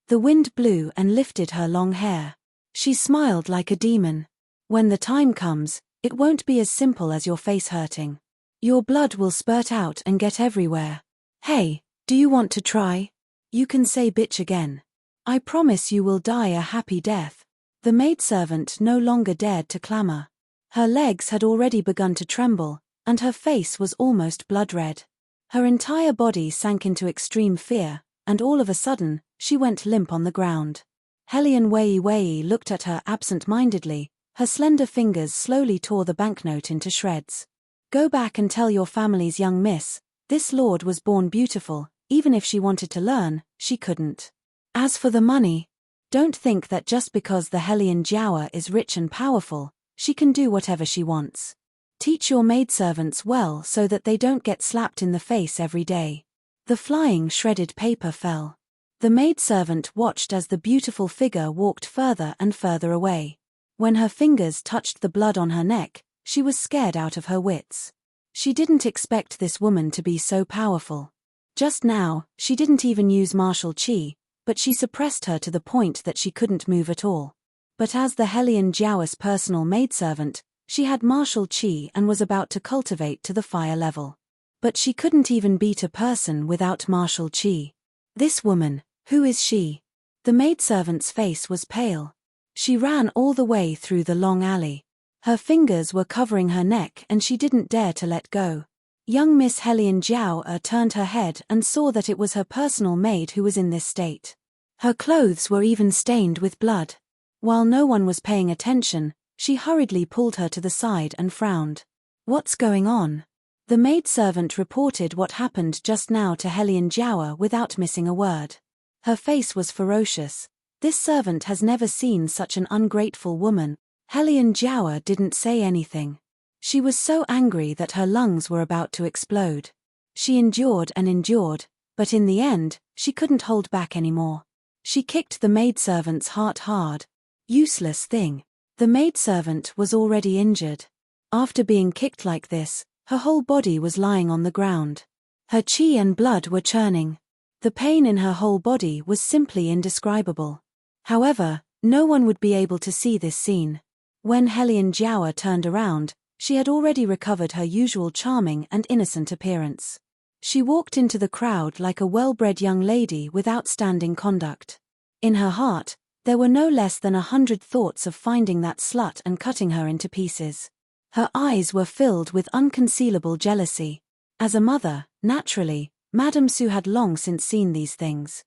The wind blew and lifted her long hair. She smiled like a demon. "When the time comes, it won't be as simple as your face hurting. Your blood will spurt out and get everywhere. Hey, do you want to try? You can say bitch again. I promise you will die a happy death." The maidservant no longer dared to clamor. Her legs had already begun to tremble, and her face was almost blood-red. Her entire body sank into extreme fear, and all of a sudden, she went limp on the ground. Hellion Wei looked at her absent-mindedly. Her slender fingers slowly tore the banknote into shreds. "Go back and tell your family's young miss, this lord was born beautiful. Even if she wanted to learn, she couldn't. As for the money, don't think that just because the Hellion Jiaowa is rich and powerful, she can do whatever she wants. Teach your maidservants well so that they don't get slapped in the face every day." The flying shredded paper fell. The maidservant watched as the beautiful figure walked further and further away. When her fingers touched the blood on her neck, she was scared out of her wits. She didn't expect this woman to be so powerful. Just now, she didn't even use martial qi, but she suppressed her to the point that she couldn't move at all. But as the Hellion Jiaowa's personal maidservant, she had martial qi and was about to cultivate to the fire level. But she couldn't even beat a person without martial qi. This woman, who is she? The maidservant's face was pale. She ran all the way through the long alley. Her fingers were covering her neck and she didn't dare to let go. Young Miss Hellion Jiaowa turned her head and saw that it was her personal maid who was in this state. Her clothes were even stained with blood. While no one was paying attention, she hurriedly pulled her to the side and frowned. "What's going on?" The maidservant reported what happened just now to Hellion Jiaowa without missing a word. Her face was ferocious. This servant has never seen such an ungrateful woman. Hellion Jiaowa didn't say anything. She was so angry that her lungs were about to explode. She endured and endured, but in the end, she couldn't hold back anymore. She kicked the maidservant's heart hard. Useless thing. The maidservant was already injured. After being kicked like this, her whole body was lying on the ground. Her qi and blood were churning. The pain in her whole body was simply indescribable. However, no one would be able to see this scene. When Hellion Jiaowa turned around, she had already recovered her usual charming and innocent appearance. She walked into the crowd like a well-bred young lady with outstanding conduct. In her heart, there were no less than 100 thoughts of finding that slut and cutting her into pieces. Her eyes were filled with unconcealable jealousy. As a mother, naturally, Madame Su had long since seen these things.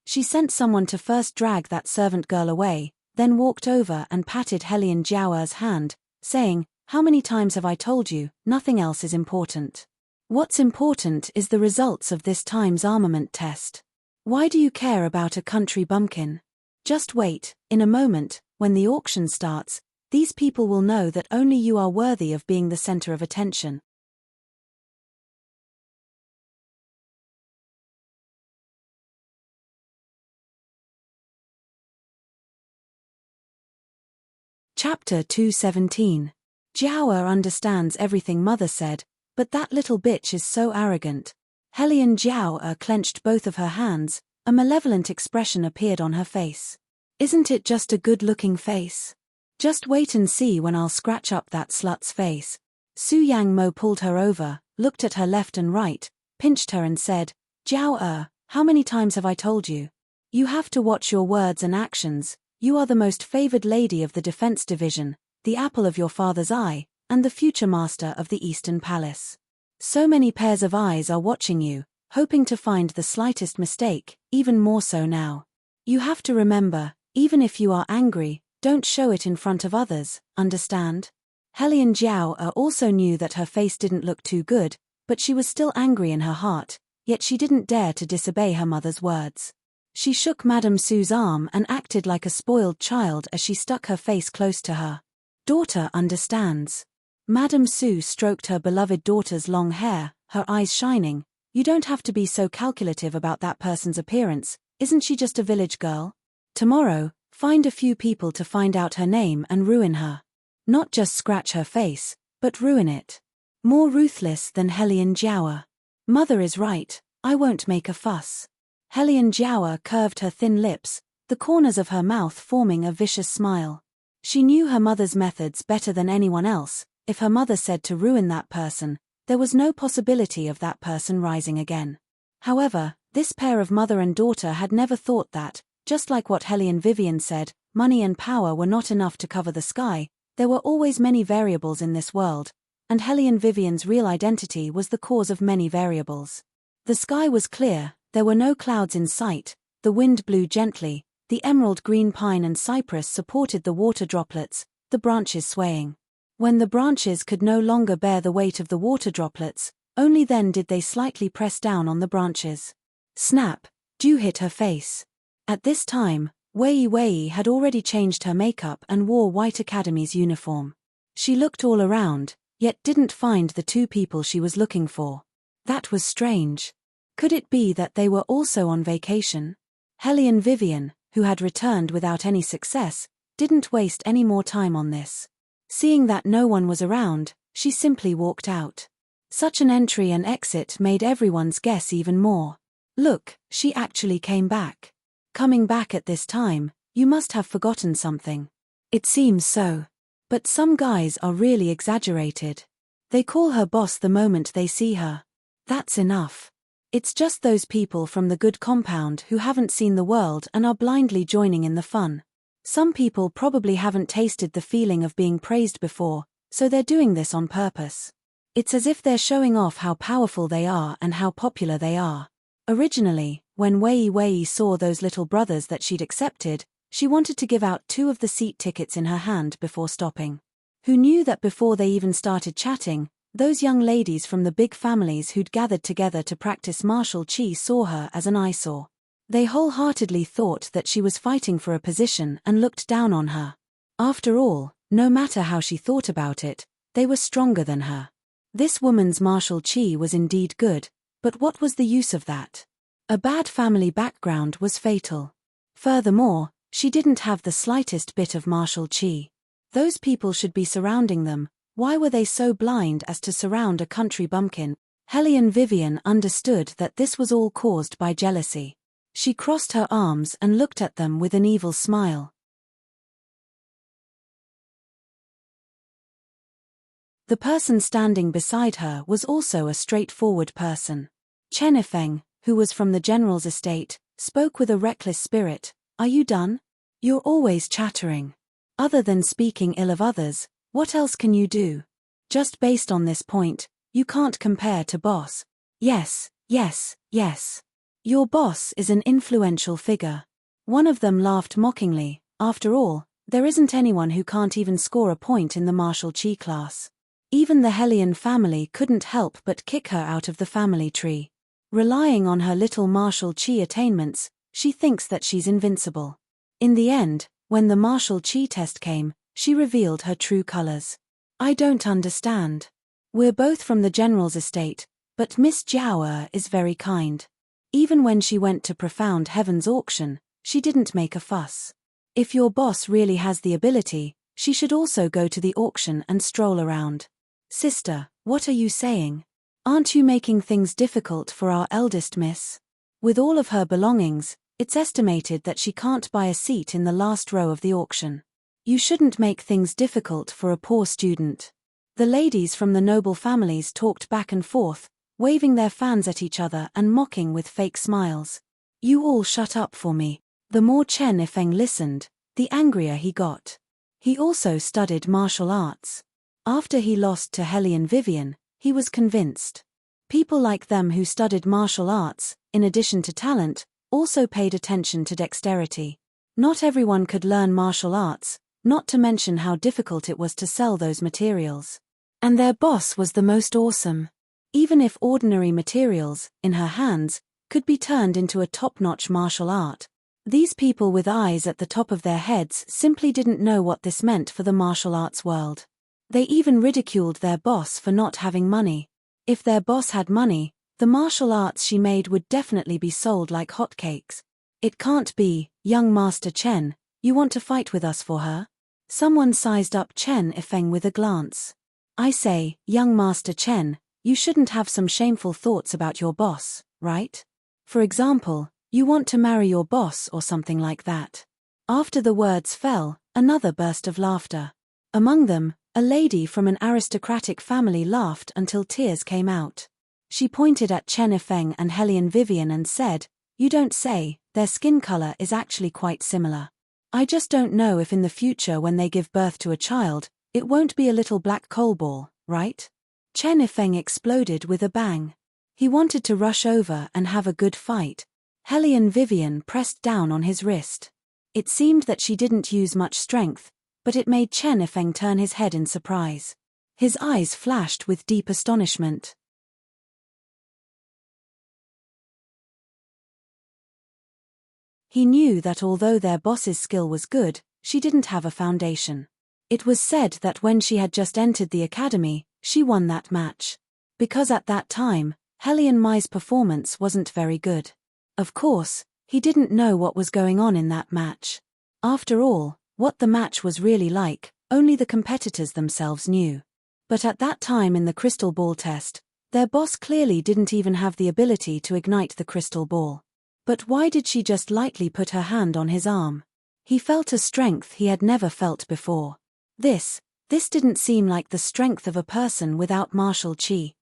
She sent someone to first drag that servant girl away, then walked over and patted Hellion Jiaowa's hand, saying, "How many times have I told you, nothing else is important. What's important is the results of this time's armament test. Why do you care about a country bumpkin? Just wait, in a moment, when the auction starts, These people will know that only you are worthy of being the center of attention. Chapter 217. Jiao understands everything mother said, but that little bitch is so arrogant. Helian Jiao clenched both of her hands, a malevolent expression appeared on her face. Isn't it just a good-looking face? Just wait and see when I'll scratch up that slut's face. Su Yang Mo pulled her over, looked at her left and right, pinched her and said, Jiao, how many times have I told you? You have to watch your words and actions. You are the most favored lady of the Defense Division, the apple of your father's eye, and the future master of the Eastern Palace. So many pairs of eyes are watching you, hoping to find the slightest mistake, even more so now. You have to remember, even if you are angry, don't show it in front of others, understand? Helian Jiao also knew that her face didn't look too good, but she was still angry in her heart, yet she didn't dare to disobey her mother's words. She shook Madame Su's arm and acted like a spoiled child as she stuck her face close to her. Daughter understands. Madame Su stroked her beloved daughter's long hair, her eyes shining. You don't have to be so calculative about that person's appearance, isn't she just a village girl? Tomorrow, find a few people to find out her name and ruin her. Not just scratch her face, but ruin it. More ruthless than Helian Jiao. Mother is right, I won't make a fuss. Helian Jiao curved her thin lips, the corners of her mouth forming a vicious smile. She knew her mother's methods better than anyone else. If her mother said to ruin that person, there was no possibility of that person rising again. However, this pair of mother and daughter had never thought that, just like what Helian Vivian said, money and power were not enough to cover the sky. There were always many variables in this world, and Helian Vivian's real identity was the cause of many variables. The sky was clear. There were no clouds in sight, the wind blew gently, the emerald green pine and cypress supported the water droplets, the branches swaying. When the branches could no longer bear the weight of the water droplets, only then did they slightly press down on the branches. Snap! Dew hit her face. At this time, Wei Wei had already changed her makeup and wore White Academy's uniform. She looked all around, yet didn't find the two people she was looking for. That was strange. Could it be that they were also on vacation? Helian Vivian, who had returned without any success, didn't waste any more time on this. Seeing that no one was around, she simply walked out. Such an entry and exit made everyone's guess even more. Look, she actually came back. Coming back at this time, you must have forgotten something. It seems so. But some guys are really exaggerated. They call her boss the moment they see her. That's enough. It's just those people from the good compound who haven't seen the world and are blindly joining in the fun. Some people probably haven't tasted the feeling of being praised before, so they're doing this on purpose. It's as if they're showing off how powerful they are and how popular they are. Originally, when Wei Wei saw those little brothers that she'd accepted, she wanted to give out 2 of the seat tickets in her hand before stopping. Who knew that before they even started chatting, those young ladies from the big families who'd gathered together to practice martial chi saw her as an eyesore. They wholeheartedly thought that she was fighting for a position and looked down on her. After all, no matter how she thought about it, they were stronger than her. This woman's martial chi was indeed good, but what was the use of that? A bad family background was fatal. Furthermore, she didn't have the slightest bit of martial chi. Those people should be surrounding them. Why were they so blind as to surround a country bumpkin? Helian Vivian understood that this was all caused by jealousy. She crossed her arms and looked at them with an evil smile. The person standing beside her was also a straightforward person. Chen Ifeng, who was from the general's estate, spoke with a reckless spirit. Are you done? You're always chattering. Other than speaking ill of others, what else can you do? Just based on this point, you can't compare to boss. Yes, yes, yes. Your boss is an influential figure. One of them laughed mockingly. After all, there isn't anyone who can't even score a point in the martial chi class. Even the Helian family couldn't help but kick her out of the family tree. Relying on her little martial chi attainments, she thinks that she's invincible. In the end, when the martial chi test came, She revealed her true colors. I don't understand. We're both from the general's estate, but Miss Jiao is very kind. Even when she went to Profound Heaven's auction, she didn't make a fuss. If your boss really has the ability, she should also go to the auction and stroll around. Sister, what are you saying? Aren't you making things difficult for our eldest miss? With all of her belongings, it's estimated that she can't buy a seat in the last row of the auction. You shouldn't make things difficult for a poor student. The ladies from the noble families talked back and forth, waving their fans at each other and mocking with fake smiles. You all shut up for me. The more Chen Yifeng listened, the angrier he got. He also studied martial arts. After he lost to Hellion Vivian, he was convinced. People like them who studied martial arts, in addition to talent, also paid attention to dexterity. Not everyone could learn martial arts, not to mention how difficult it was to sell those materials. And their boss was the most awesome. Even if ordinary materials, in her hands, could be turned into a top-notch martial art, these people with eyes at the top of their heads simply didn't know what this meant for the martial arts world. They even ridiculed their boss for not having money. If their boss had money, the martial arts she made would definitely be sold like hotcakes. It can't be, young Master Chen, you want to fight with us for her? Someone sized up Chen Yifeng with a glance. I say, young Master Chen, you shouldn't have some shameful thoughts about your boss, right? For example, you want to marry your boss or something like that. After the words fell, another burst of laughter. Among them, a lady from an aristocratic family laughed until tears came out. She pointed at Chen Yifeng and Hellion Vivian and said, "You don't say, their skin color is actually quite similar. I just don't know if in the future when they give birth to a child, it won't be a little black coal ball, right?" Chen Yifeng exploded with a bang. He wanted to rush over and have a good fight. Hellion Vivian pressed down on his wrist. It seemed that she didn't use much strength, but it made Chen Yifeng turn his head in surprise. His eyes flashed with deep astonishment. He knew that although their boss's skill was good, she didn't have a foundation. It was said that when she had just entered the academy, she won that match. Because at that time, Hellion Mai's performance wasn't very good. Of course, he didn't know what was going on in that match. After all, what the match was really like, only the competitors themselves knew. But at that time in the crystal ball test, their boss clearly didn't even have the ability to ignite the crystal ball. But why did she just lightly put her hand on his arm? He felt a strength he had never felt before. This didn't seem like the strength of a person without martial qi.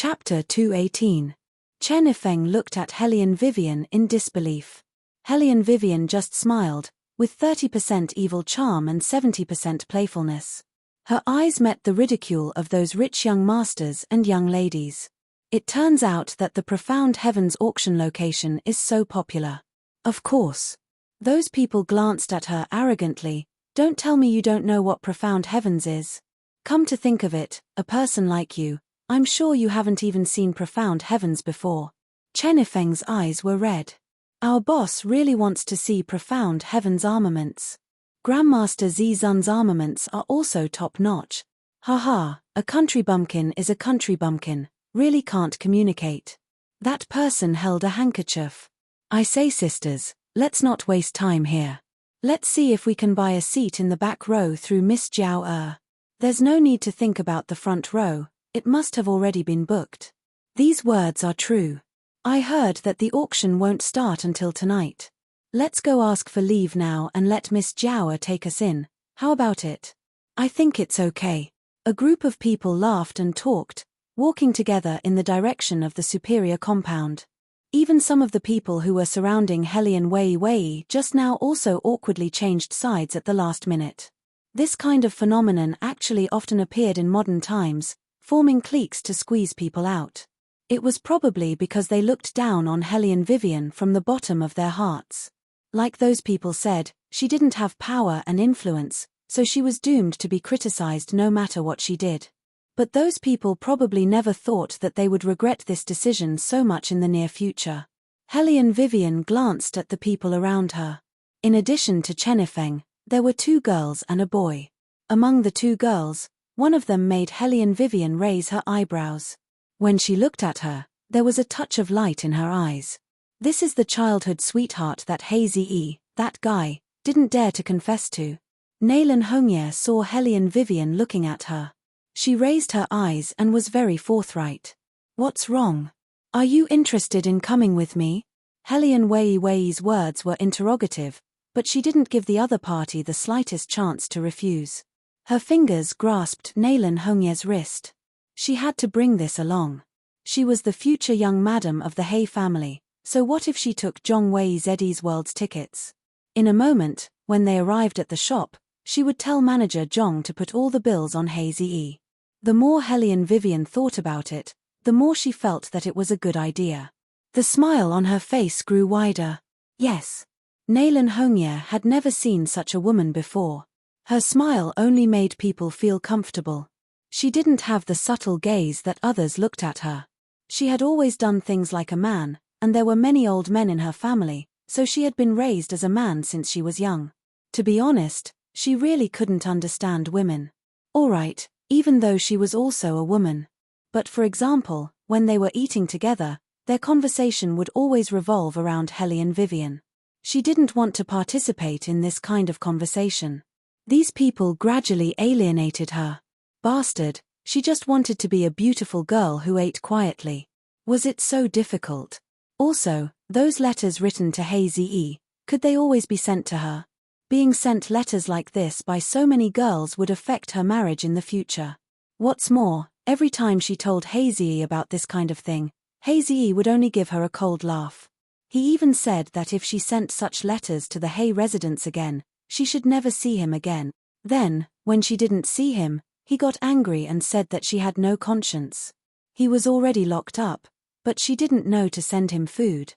Chapter 218. Chen Yifeng looked at Hellion Vivian in disbelief. Hellion Vivian just smiled, with 30% evil charm and 70% playfulness. Her eyes met the ridicule of those rich young masters and young ladies. It turns out that the Profound Heavens auction location is so popular. Of course. Those people glanced at her arrogantly. Don't tell me you don't know what Profound Heavens is. Come to think of it, a person like you, I'm sure you haven't even seen Profound Heavens before. Chen Yifeng's eyes were red. Our boss really wants to see Profound Heavens armaments. Grandmaster Zizun's armaments are also top-notch. Haha, a country bumpkin is a country bumpkin, really can't communicate. That person held a handkerchief. I say sisters, let's not waste time here. Let's see if we can buy a seat in the back row through Miss Jiao. There's no need to think about the front row, it must have already been booked. These words are true. I heard that the auction won't start until tonight. Let's go ask for leave now and let Miss Jiao take us in, how about it? I think it's okay. A group of people laughed and talked, walking together in the direction of the superior compound. Even some of the people who were surrounding Hellion Wei just now also awkwardly changed sides at the last minute. This kind of phenomenon actually often appeared in modern times, forming cliques to squeeze people out. It was probably because they looked down on Hellion Vivian from the bottom of their hearts. Like those people said, she didn't have power and influence, so she was doomed to be criticized no matter what she did. But those people probably never thought that they would regret this decision so much in the near future. Hellion Vivian glanced at the people around her. In addition to Chenifeng, there were 2 girls and a boy. Among the 2 girls, one of them made Hellion Vivian raise her eyebrows. When she looked at her, there was a touch of light in her eyes. This is the childhood sweetheart that Hazy, that guy, didn't dare to confess to. Naylan Hongye saw Hellion Vivian looking at her. She raised her eyes and was very forthright. "What's wrong? Are you interested in coming with me?" Hellion Wei's words were interrogative, but she didn't give the other party the slightest chance to refuse. Her fingers grasped Naylan Hongye's wrist. She had to bring this along. She was the future young madam of the He family, so what if she took Zhong Wei's Eddie's World's tickets? In a moment, when they arrived at the shop, she would tell manager Zhong to put all the bills on Hazy. The more Hellion Vivian thought about it, the more she felt that it was a good idea. The smile on her face grew wider. Yes. Naylan Hongye had never seen such a woman before. Her smile only made people feel comfortable. She didn't have the subtle gaze that others looked at her. She had always done things like a man, and there were many old men in her family, so she had been raised as a man since she was young. To be honest, she really couldn't understand women. Alright, even though she was also a woman. But for example, when they were eating together, their conversation would always revolve around Hellion Vivian. She didn't want to participate in this kind of conversation. These people gradually alienated her. Bastard, she just wanted to be a beautiful girl who ate quietly. Was it so difficult? Also, those letters written to Hazy, could they always be sent to her? Being sent letters like this by so many girls would affect her marriage in the future. What's more, every time she told Hazy about this kind of thing, Hazy would only give her a cold laugh. He even said that if she sent such letters to the He residents again, she should never see him again. Then, when she didn't see him, he got angry and said that she had no conscience. He was already locked up, but she didn't know to send him food.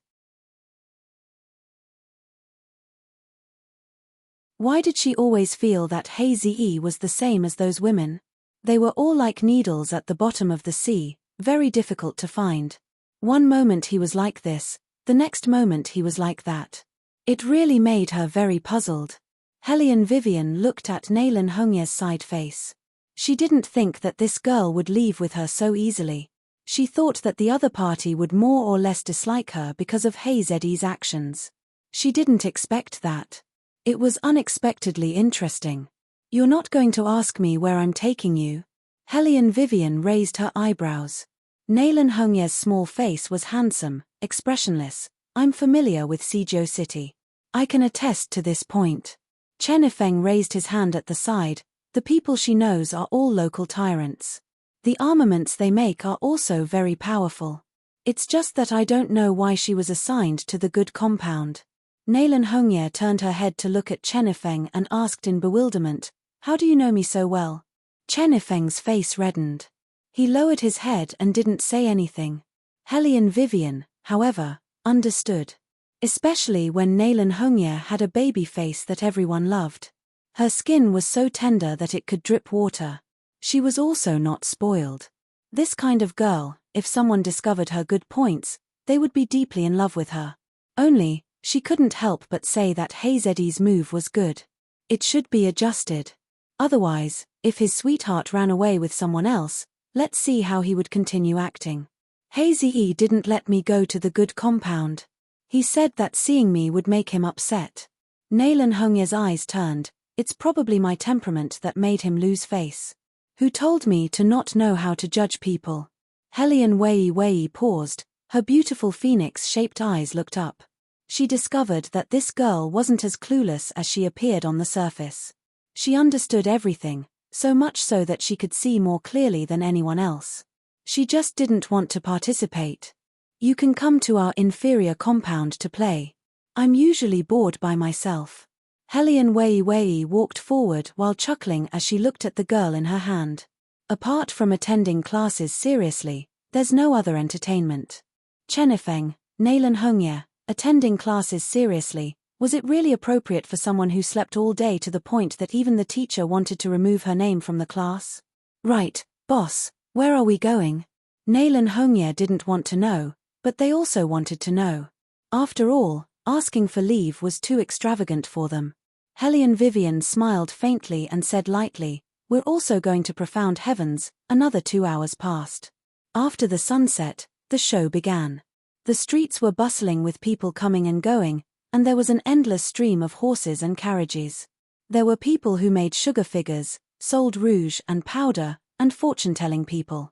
Why did she always feel that Hazy was the same as those women? They were all like needles at the bottom of the sea, very difficult to find. One moment he was like this, the next moment he was like that. It really made her very puzzled. Hellion Vivian looked at Naylan Hongye's side face. She didn't think that this girl would leave with her so easily. She thought that the other party would more or less dislike her because of Hazy's actions. She didn't expect that. It was unexpectedly interesting. "You're not going to ask me where I'm taking you?" Hellion Vivian raised her eyebrows. Naylan Hongye's small face was handsome, expressionless. "I'm familiar with Sijou City. I can attest to this point." Chenifeng raised his hand at the side. "The people she knows are all local tyrants. The armaments they make are also very powerful. It's just that I don't know why she was assigned to the good compound." Naylan Hongye turned her head to look at Chenifeng and asked in bewilderment, "How do you know me so well?" Chenifeng's face reddened. He lowered his head and didn't say anything. Hellion Vivian, however, understood. Especially when Naylan Hongye had a baby face that everyone loved. Her skin was so tender that it could drip water. She was also not spoiled. This kind of girl, if someone discovered her good points, they would be deeply in love with her. Only, she couldn't help but say that Hazy's move was good. It should be adjusted. Otherwise, if his sweetheart ran away with someone else, let's see how he would continue acting. Hazy didn't let me go to the good compound. He said that seeing me would make him upset. Naylan Hongye's eyes turned. It's probably my temperament that made him lose face. Who told me to not know how to judge people? Hellion Wei paused. Her beautiful phoenix-shaped eyes looked up. She discovered that this girl wasn't as clueless as she appeared on the surface. She understood everything, so much so that she could see more clearly than anyone else. She just didn't want to participate. "You can come to our inferior compound to play. I'm usually bored by myself." Hellion Wei walked forward while chuckling as she looked at the girl in her hand. Apart from attending classes seriously, there's no other entertainment. Chenifeng, Naylan Hongye, attending classes seriously, was it really appropriate for someone who slept all day to the point that even the teacher wanted to remove her name from the class? Right, Boss, where are we going? Nail and Hongye didn't want to know, but they also wanted to know. After all, asking for leave was too extravagant for them. Hellion Vivian smiled faintly and said lightly, "We're also going to Profound Heavens." Another 2 hours passed. After the sunset, the show began. The streets were bustling with people coming and going, and there was an endless stream of horses and carriages. There were people who made sugar figures, sold rouge and powder, and fortune-telling people.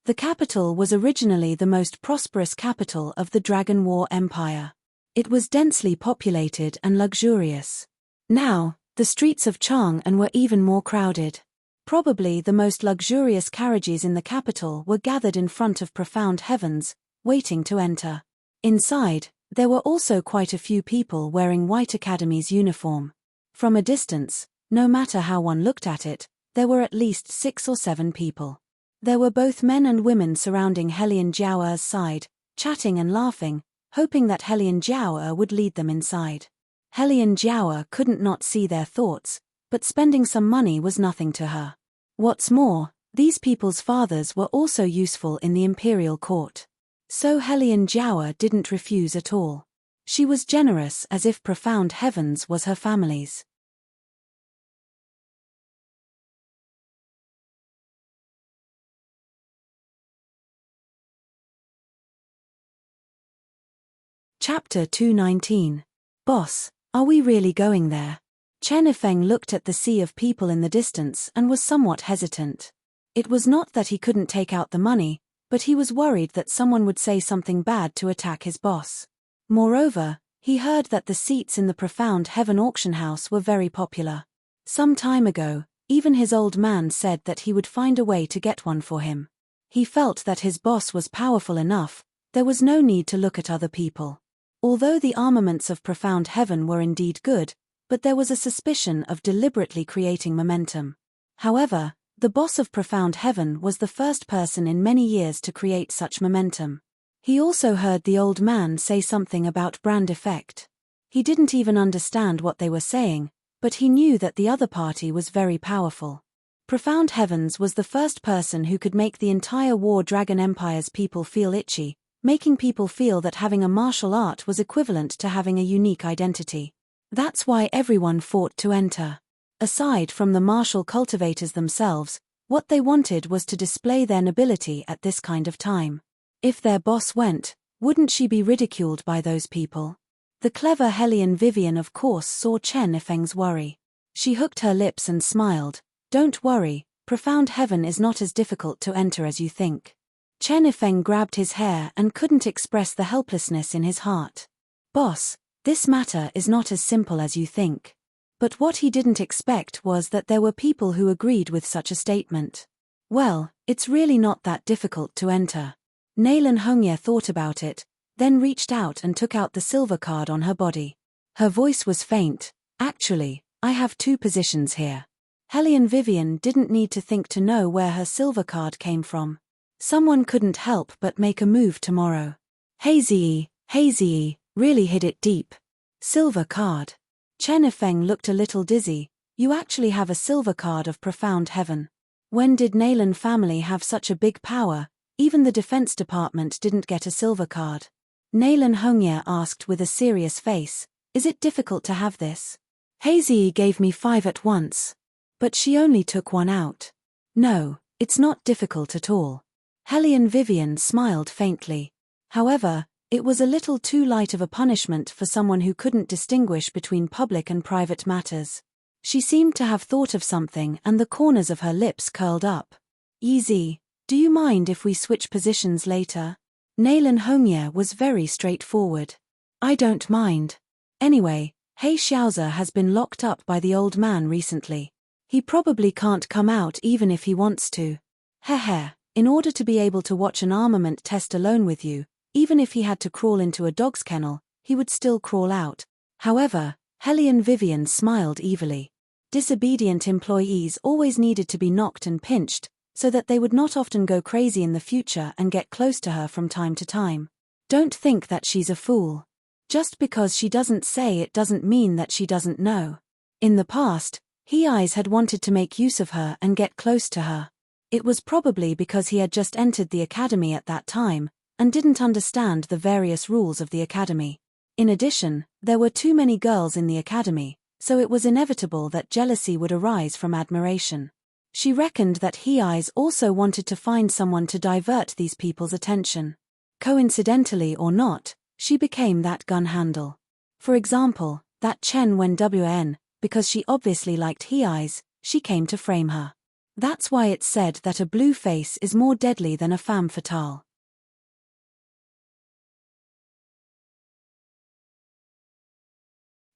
The capital was originally the most prosperous capital of the Dragon War Empire. It was densely populated and luxurious. Now, the streets of Chang'an were even more crowded. Probably the most luxurious carriages in the capital were gathered in front of Profound Heavens, waiting to enter. Inside, there were also quite a few people wearing White Academy's uniform. From a distance, no matter how one looked at it, there were at least 6 or 7 people. There were both men and women surrounding Helian Jiao's side, chatting and laughing, hoping that Helian Jiao would lead them inside. Helian Jiao couldn't not see their thoughts, but spending some money was nothing to her. What's more, these people's fathers were also useful in the imperial court. So Helian Jiao didn't refuse at all. She was generous as if Profound Heavens was her family's. Chapter 219. Boss, are we really going there? Chen Yifeng looked at the sea of people in the distance and was somewhat hesitant. It was not that he couldn't take out the money, but he was worried that someone would say something bad to attack his boss. Moreover, he heard that the seats in the Profound Heaven auction house were very popular. Some time ago, even his old man said that he would find a way to get one for him. He felt that his boss was powerful enough, there was no need to look at other people. Although the armaments of Profound Heaven were indeed good, but there was a suspicion of deliberately creating momentum. However, the boss of Profound Heaven was the first person in many years to create such momentum. He also heard the old man say something about brand effect. He didn't even understand what they were saying, but he knew that the other party was very powerful. Profound Heavens was the first person who could make the entire War Dragon Empire's people feel itchy, making people feel that having a martial art was equivalent to having a unique identity. That's why everyone fought to enter. Aside from the martial cultivators themselves, what they wanted was to display their nobility at this kind of time. If their boss went, wouldn't she be ridiculed by those people? The clever Hellion Vivian of course saw Chen Yifeng's worry. She hooked her lips and smiled. "Don't worry, Profound Heaven is not as difficult to enter as you think." Chen Yifeng grabbed his hair and couldn't express the helplessness in his heart. "Boss, this matter is not as simple as you think." But what he didn't expect was that there were people who agreed with such a statement. "Well, it's really not that difficult to enter." Naylan Hongye thought about it, then reached out and took out the silver card on her body. Her voice was faint. "Actually, I have 2 positions here." Hellion Vivian didn't need to think to know where her silver card came from. Someone couldn't help but make a move tomorrow. Hazy, really hid it deep. Silver card. Chen Yifeng looked a little dizzy. "You actually have a silver card of Profound Heaven. When did Naylan family have such a big power? Even the Defense Department didn't get a silver card." Naylan Hongye asked with a serious face, "Is it difficult to have this?" "Hazy gave me 5 at once. But she only took 1 out." "No, it's not difficult at all." Hellion Vivian smiled faintly. However, it was a little too light of a punishment for someone who couldn't distinguish between public and private matters. She seemed to have thought of something and the corners of her lips curled up. "Easy, do you mind if we switch positions later?" Naylan Hongye was very straightforward. "I don't mind. Anyway, He Xiaozi has been locked up by the old man recently. He probably can't come out even if he wants to. Heh. In order to be able to watch an armament test alone with you, even if he had to crawl into a dog's kennel, he would still crawl out." However, Hellion Vivian smiled evilly. Disobedient employees always needed to be knocked and pinched, so that they would not often go crazy in the future and get close to her from time to time. Don't think that she's a fool. Just because she doesn't say it doesn't mean that she doesn't know. In the past, He-Eyes had wanted to make use of her and get close to her. It was probably because he had just entered the academy at that time, and didn't understand the various rules of the academy. In addition, there were too many girls in the academy, so it was inevitable that jealousy would arise from admiration. She reckoned that He-Eyes also wanted to find someone to divert these people's attention. Coincidentally or not, she became that gun handle. For example, that Chen Wen, because she obviously liked He-Eyes, she came to frame her. That's why it's said that a blue face is more deadly than a femme fatale.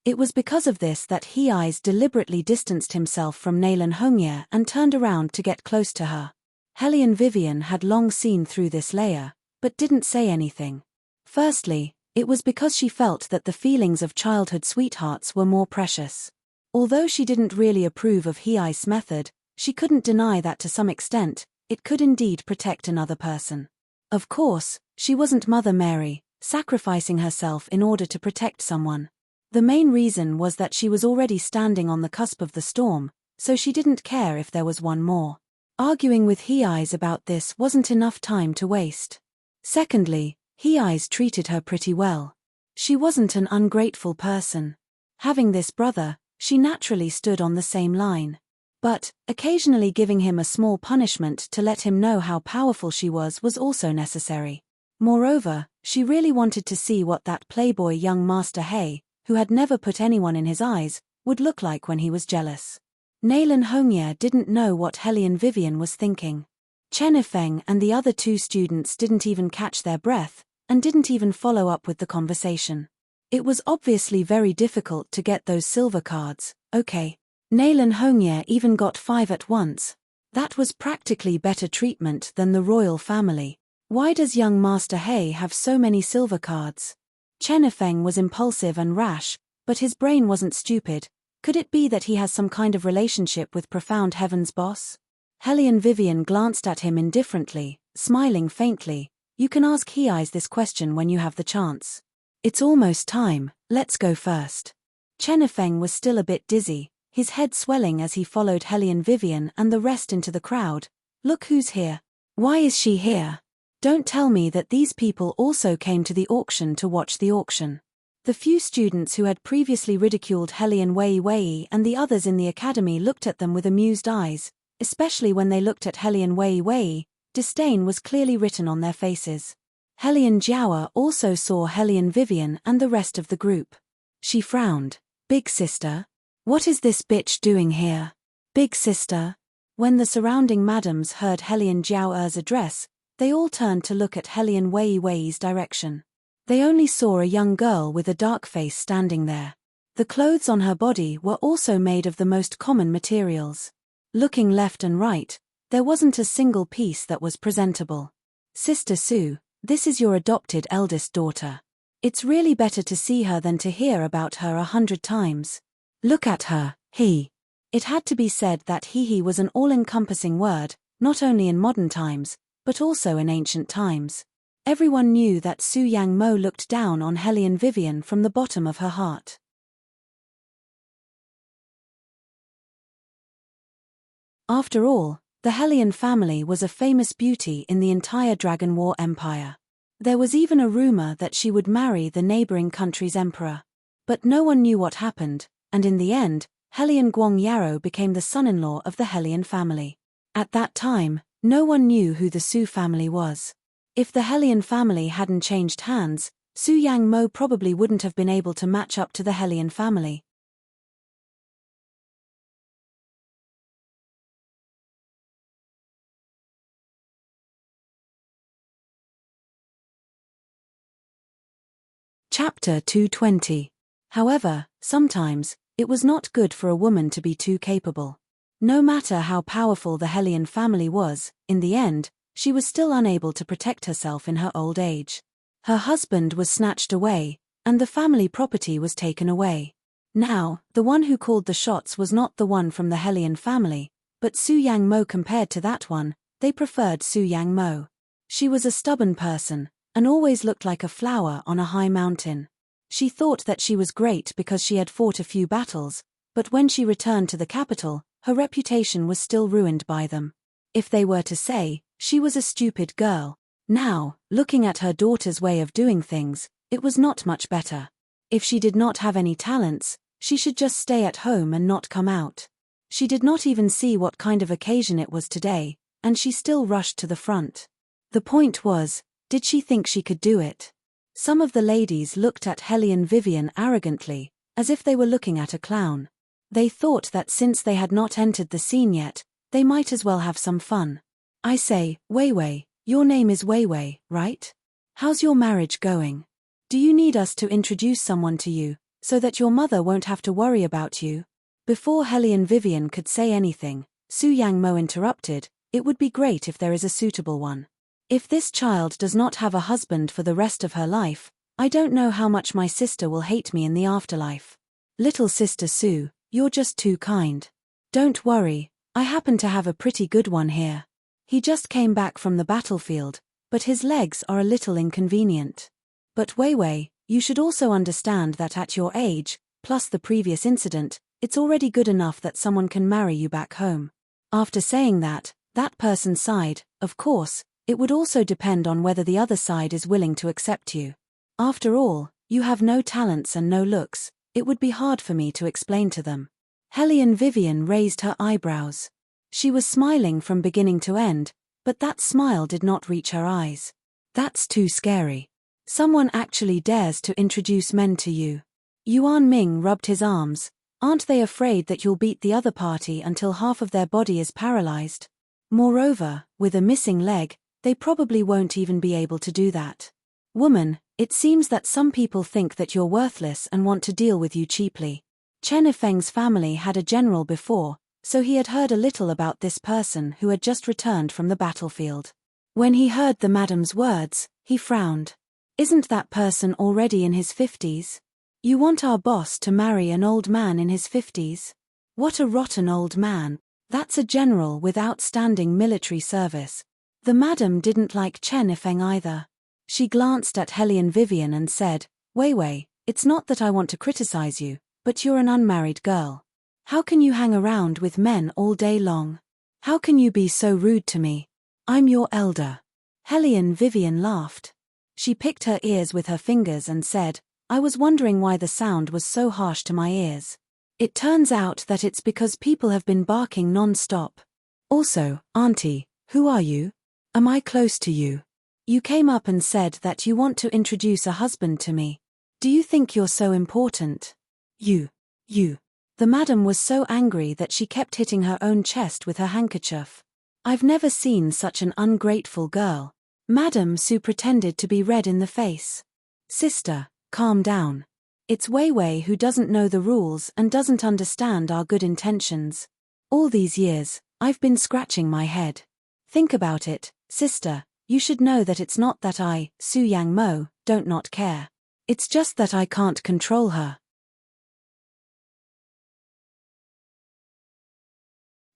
It was because of this that He-Eyes deliberately distanced himself from Naylan Hongye and turned around to get close to her. Hellion Vivian had long seen through this layer, but didn't say anything. Firstly, it was because she felt that the feelings of childhood sweethearts were more precious. Although she didn't really approve of He-Eyes' method, she couldn't deny that to some extent, it could indeed protect another person. Of course, she wasn't Mother Mary, sacrificing herself in order to protect someone. The main reason was that she was already standing on the cusp of the storm, so she didn't care if there was one more. Arguing with He-Eyes about this wasn't enough time to waste. Secondly, He-Eyes treated her pretty well. She wasn't an ungrateful person. Having this brother, she naturally stood on the same line. But, occasionally giving him a small punishment to let him know how powerful she was also necessary. Moreover, she really wanted to see what that playboy young Master He, who had never put anyone in his eyes, would look like when he was jealous. Naylan Hongye didn't know what Hellion Vivian was thinking. Chen Ifeng and the other two students didn't even catch their breath, and didn't even follow up with the conversation. It was obviously very difficult to get those silver cards, okay. Naylan Hongye even got 5 at once. That was practically better treatment than the royal family. Why does young Master He have so many silver cards? Chen Ifeng was impulsive and rash, but his brain wasn't stupid. Could it be that he has some kind of relationship with Profound Heaven's boss? Hellion Vivian glanced at him indifferently, smiling faintly. You can ask He-Eyes this question when you have the chance. It's almost time, let's go first. Chen Ifeng was still a bit dizzy, his head swelling as he followed Hellion Vivian and the rest into the crowd. Look who's here. Why is she here? Don't tell me that these people also came to the auction to watch the auction. The few students who had previously ridiculed Hellion Wei and the others in the academy looked at them with amused eyes, especially when they looked at Hellion Wei. Disdain was clearly written on their faces. Hellion Jiaoer also saw Hellion Vivian and the rest of the group. She frowned. Big sister? What is this bitch doing here? Big sister? When the surrounding madams heard Hellion Jiaoer's address, they all turned to look at Hellion Wei's direction. They only saw a young girl with a dark face standing there. The clothes on her body were also made of the most common materials. Looking left and right, there wasn't a single piece that was presentable. Sister Su, this is your adopted eldest daughter. It's really better to see her than to hear about her 100 times. Look at her, he. It had to be said that he was an all-encompassing word, not only in modern times, but also in ancient times. Everyone knew that Su Yang Mo looked down on Hellion Vivian from the bottom of her heart. After all, the Hellion family was a famous beauty in the entire Dragon War Empire. There was even a rumor that she would marry the neighboring country's emperor. But no one knew what happened, and in the end, Hellion Guang Yarrow became the son-in-law of the Hellion family. At that time, no one knew who the Su family was. If the Hellion family hadn't changed hands, Su Yang Mo probably wouldn't have been able to match up to the Hellion family. Chapter 220. However, sometimes, it was not good for a woman to be too capable. No matter how powerful the Hellion family was, in the end, she was still unable to protect herself in her old age. Her husband was snatched away, and the family property was taken away. Now, the one who called the shots was not the one from the Hellion family, but Su Yang Mo. Compared to that one, they preferred Su Yang Mo. She was a stubborn person, and always looked like a flower on a high mountain. She thought that she was great because she had fought a few battles, But when she returned to the capital, her reputation was still ruined by them. If they were to say, she was a stupid girl. Now, looking at her daughter's way of doing things, it was not much better. If she did not have any talents, she should just stay at home and not come out. She did not even see what kind of occasion it was today, and she still rushed to the front. The point was, did she think she could do it? Some of the ladies looked at Helene Vivian arrogantly, as if they were looking at a clown. They thought that since they had not entered the scene yet, they might as well have some fun. I say, Weiwei, your name is Weiwei, right? How's your marriage going? Do you need us to introduce someone to you, so that your mother won't have to worry about you? Before Helene Vivian could say anything, Su Yang Mo interrupted, it would be great if there is a suitable one. If this child does not have a husband for the rest of her life, I don't know how much my sister will hate me in the afterlife. Little sister Su, you're just too kind. Don't worry, I happen to have a pretty good one here. He just came back from the battlefield, but his legs are a little inconvenient. But Weiwei, you should also understand that at your age, plus the previous incident, it's already good enough that someone can marry you back home. After saying that, that person sighed. Of course, it would also depend on whether the other side is willing to accept you. After all, you have no talents and no looks, it would be hard for me to explain to them. Helene Vivian raised her eyebrows. She was smiling from beginning to end, but that smile did not reach her eyes. That's too scary. Someone actually dares to introduce men to you. Yuan Ming rubbed his arms. Aren't they afraid that you'll beat the other party until half of their body is paralyzed? Moreover, with a missing leg, they probably won't even be able to do that. Woman, it seems that some people think that you're worthless and want to deal with you cheaply. Chen Yifeng's family had a general before, so he had heard a little about this person who had just returned from the battlefield. When he heard the madam's words, he frowned. Isn't that person already in his 50s? You want our boss to marry an old man in his 50s? What a rotten old man. That's a general with outstanding military service. The madam didn't like Chen Yifeng either. She glanced at Helene Vivian and said, Weiwei, it's not that I want to criticize you, but you're an unmarried girl. How can you hang around with men all day long? How can you be so rude to me? I'm your elder. Helene Vivian laughed. She picked her ears with her fingers and said, I was wondering why the sound was so harsh to my ears. It turns out that it's because people have been barking non-stop. Also, Auntie, who are you? Am I close to you? You came up and said that you want to introduce a husband to me. Do you think you're so important? You. The madam was so angry that she kept hitting her own chest with her handkerchief. I've never seen such an ungrateful girl. Madam Su pretended to be red in the face. Sister, calm down. It's Weiwei who doesn't know the rules and doesn't understand our good intentions. All these years, I've been scratching my head. Think about it, sister, you should know that it's not that I, Su Yang Mo, don't not care. It's just that I can't control her.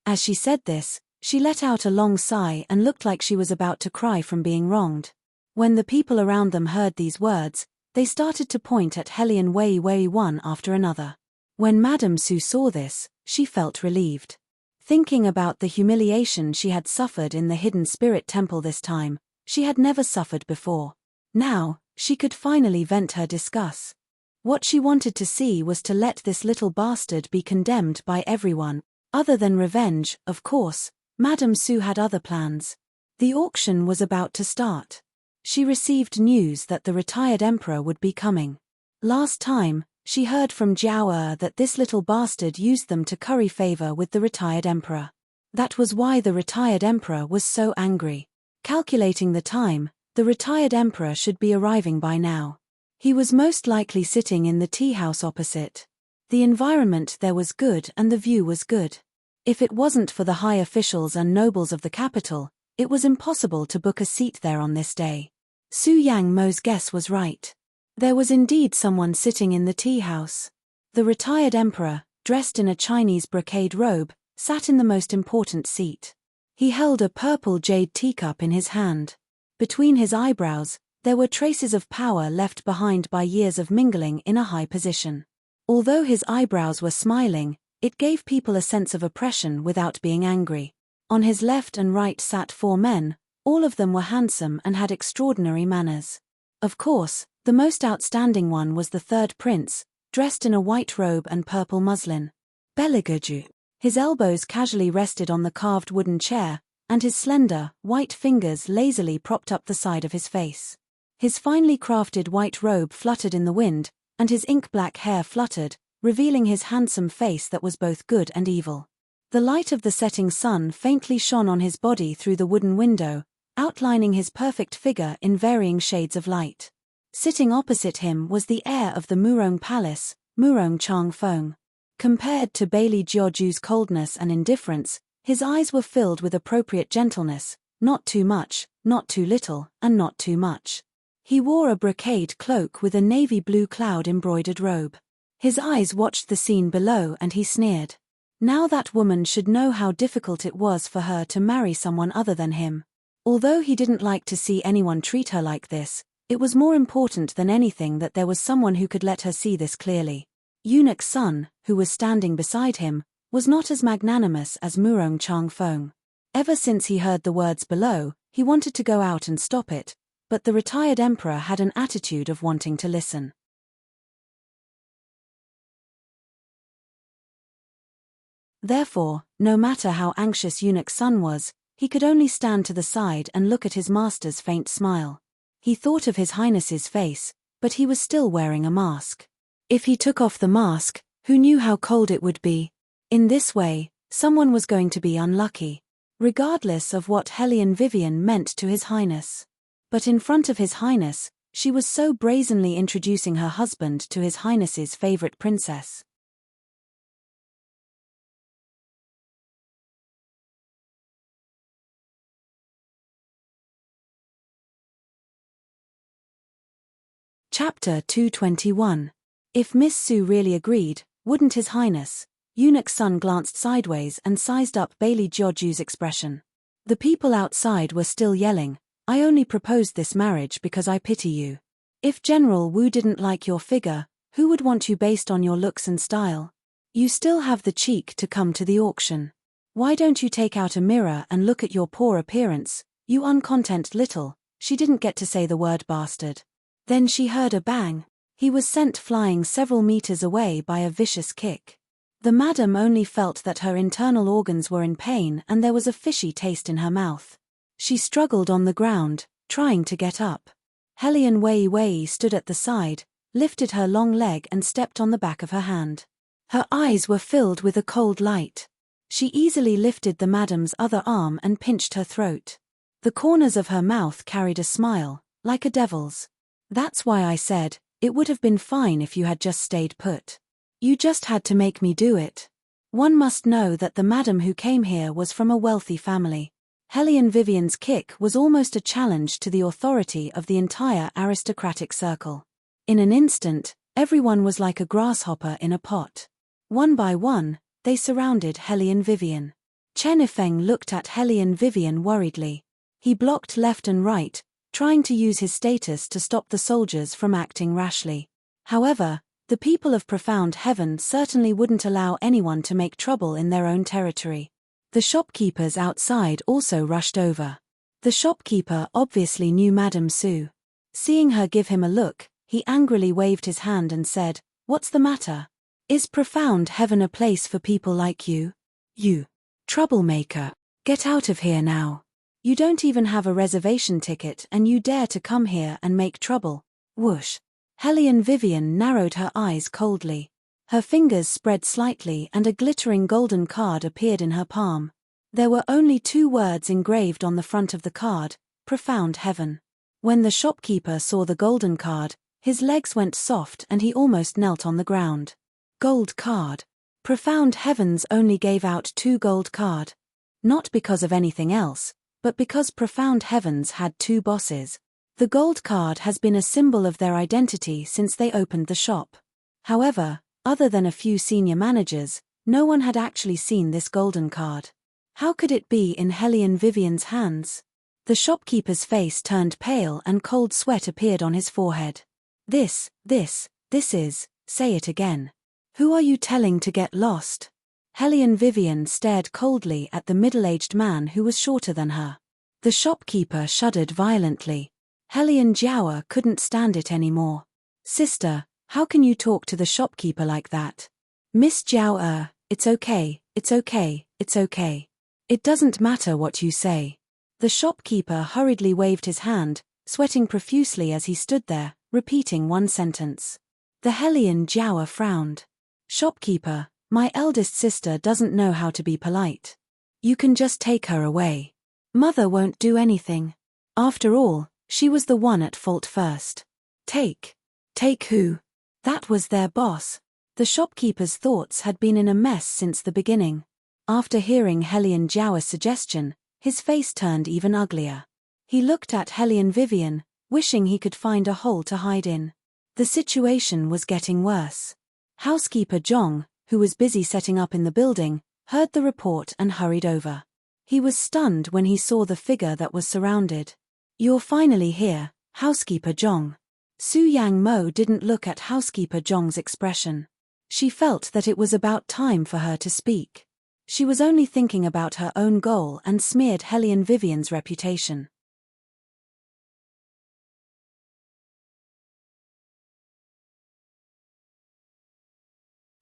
As she said this, she let out a long sigh and looked like she was about to cry from being wronged. When the people around them heard these words, they started to point at Helene Weiwei one after another. When Madame Su saw this, she felt relieved. Thinking about the humiliation she had suffered in the Hidden Spirit Temple this time, she had never suffered before. Now, she could finally vent her disgust. What she wanted to see was to let this little bastard be condemned by everyone. Other than revenge, of course, Madame Su had other plans. The auction was about to start. She received news that the retired emperor would be coming. Last time, she heard from Jiao that this little bastard used them to curry favor with the retired emperor. That was why the retired emperor was so angry. Calculating the time, the retired emperor should be arriving by now. He was most likely sitting in the tea house opposite. The environment there was good and the view was good. If it wasn't for the high officials and nobles of the capital, it was impossible to book a seat there on this day. Su Yang Mo's guess was right. There was indeed someone sitting in the tea house. The retired emperor, dressed in a Chinese brocade robe, sat in the most important seat. He held a purple jade teacup in his hand. Between his eyebrows, there were traces of power left behind by years of mingling in a high position. Although his eyebrows were smiling, It gave people a sense of oppression without being angry. On his left and right sat 4 men, all of them were handsome and had extraordinary manners. Of course, the most outstanding one was the 3rd prince, dressed in a white robe and purple muslin. Beligaju. His elbows casually rested on the carved wooden chair, and his slender, white fingers lazily propped up the side of his face. His finely crafted white robe fluttered in the wind, and his ink-black hair fluttered, revealing his handsome face that was both good and evil. The light of the setting sun faintly shone on his body through the wooden window, outlining his perfect figure in varying shades of light. Sitting opposite him was the heir of the Murong Palace, Murong Changfeng. Compared to Bailey Jiaoju's coldness and indifference, his eyes were filled with appropriate gentleness, not too much, not too little, and not too much. He wore a brocade cloak with a navy blue cloud-embroidered robe. His eyes watched the scene below and he sneered. Now that woman should know how difficult it was for her to marry someone other than him. Although he didn't like to see anyone treat her like this, it was more important than anything that there was someone who could let her see this clearly. Eunuch's son, who was standing beside him, was not as magnanimous as Murong Changfeng. Ever since he heard the words below, he wanted to go out and stop it, but the retired emperor had an attitude of wanting to listen. Therefore, no matter how anxious Eunuch's son was, he could only stand to the side and look at his master's faint smile. He thought of His Highness's face, but he was still wearing a mask. If he took off the mask, who knew how cold it would be? In this way, someone was going to be unlucky, regardless of what Hellion Vivian meant to His Highness. But in front of His Highness, she was so brazenly introducing her husband to His Highness's favorite princess. Chapter 221. If Miss Su really agreed, wouldn't His Highness? Eunuch's son glanced sideways and sized up Bailey Jiaoju's expression. The people outside were still yelling, "I only proposed this marriage because I pity you. If General Wu didn't like your figure, who would want you based on your looks and style? You still have the cheek to come to the auction. Why don't you take out a mirror and look at your poor appearance, you uncontent little." She didn't get to say the word bastard. Then she heard a bang. He was sent flying several meters away by a vicious kick. The madam only felt that her internal organs were in pain and there was a fishy taste in her mouth. She struggled on the ground, trying to get up. Hellion Wei Wei stood at the side, lifted her long leg and stepped on the back of her hand. Her eyes were filled with a cold light. She easily lifted the madam's other arm and pinched her throat. The corners of her mouth carried a smile, like a devil's. "That's why I said, it would have been fine if you had just stayed put. You just had to make me do it." One must know that the madam who came here was from a wealthy family. Hellion Vivian's kick was almost a challenge to the authority of the entire aristocratic circle. In an instant, everyone was like a grasshopper in a pot. One by one, they surrounded Hellion Vivian. Chen Yifeng looked at Hellion Vivian worriedly. He blocked left and right, trying to use his status to stop the soldiers from acting rashly. However, the people of Profound Heaven certainly wouldn't allow anyone to make trouble in their own territory. The shopkeepers outside also rushed over. The shopkeeper obviously knew Madame Su. Seeing her give him a look, he angrily waved his hand and said, "What's the matter? Is Profound Heaven a place for people like you? You troublemaker, get out of here now. You don't even have a reservation ticket and you dare to come here and make trouble." Whoosh. Hellion Vivian narrowed her eyes coldly. Her fingers spread slightly and a glittering golden card appeared in her palm. There were only 2 words engraved on the front of the card, Profound Heaven. When the shopkeeper saw the golden card, his legs went soft and he almost knelt on the ground. Gold card. Profound Heavens only gave out 2 gold card. Not because of anything else, but because Profound Heavens had 2 bosses. The gold card has been a symbol of their identity since they opened the shop. However, other than a few senior managers, no one had actually seen this golden card. How could it be in Hellion Vivian's hands? The shopkeeper's face turned pale and cold sweat appeared on his forehead. This is, say it again. Who are you telling to get lost? Hellion Vivian stared coldly at the middle-aged man who was shorter than her. The shopkeeper shuddered violently. Hellion Jiawa couldn't stand it anymore. Sister, how can you talk to the shopkeeper like that? Miss Jiao, it's okay, it's okay, it's okay. It doesn't matter what you say. The shopkeeper hurriedly waved his hand, sweating profusely as he stood there, repeating one sentence. The Hellion Jiawa frowned. Shopkeeper, my eldest sister doesn't know how to be polite. You can just take her away. Mother won't do anything. After all, she was the one at fault first. Take who? That was their boss. The shopkeeper's thoughts had been in a mess since the beginning. After hearing Hellion Jiawa's suggestion, his face turned even uglier. He looked at Hellion Vivian, wishing he could find a hole to hide in. The situation was getting worse. Housekeeper Zhong, who was busy setting up in the building, heard the report and hurried over. He was stunned when he saw the figure that was surrounded. You're finally here, Housekeeper Zhong. Su Yang Mo didn't look at Housekeeper Zhong's expression. She felt that it was about time for her to speak. She was only thinking about her own goal and smeared Hellion Vivian's reputation.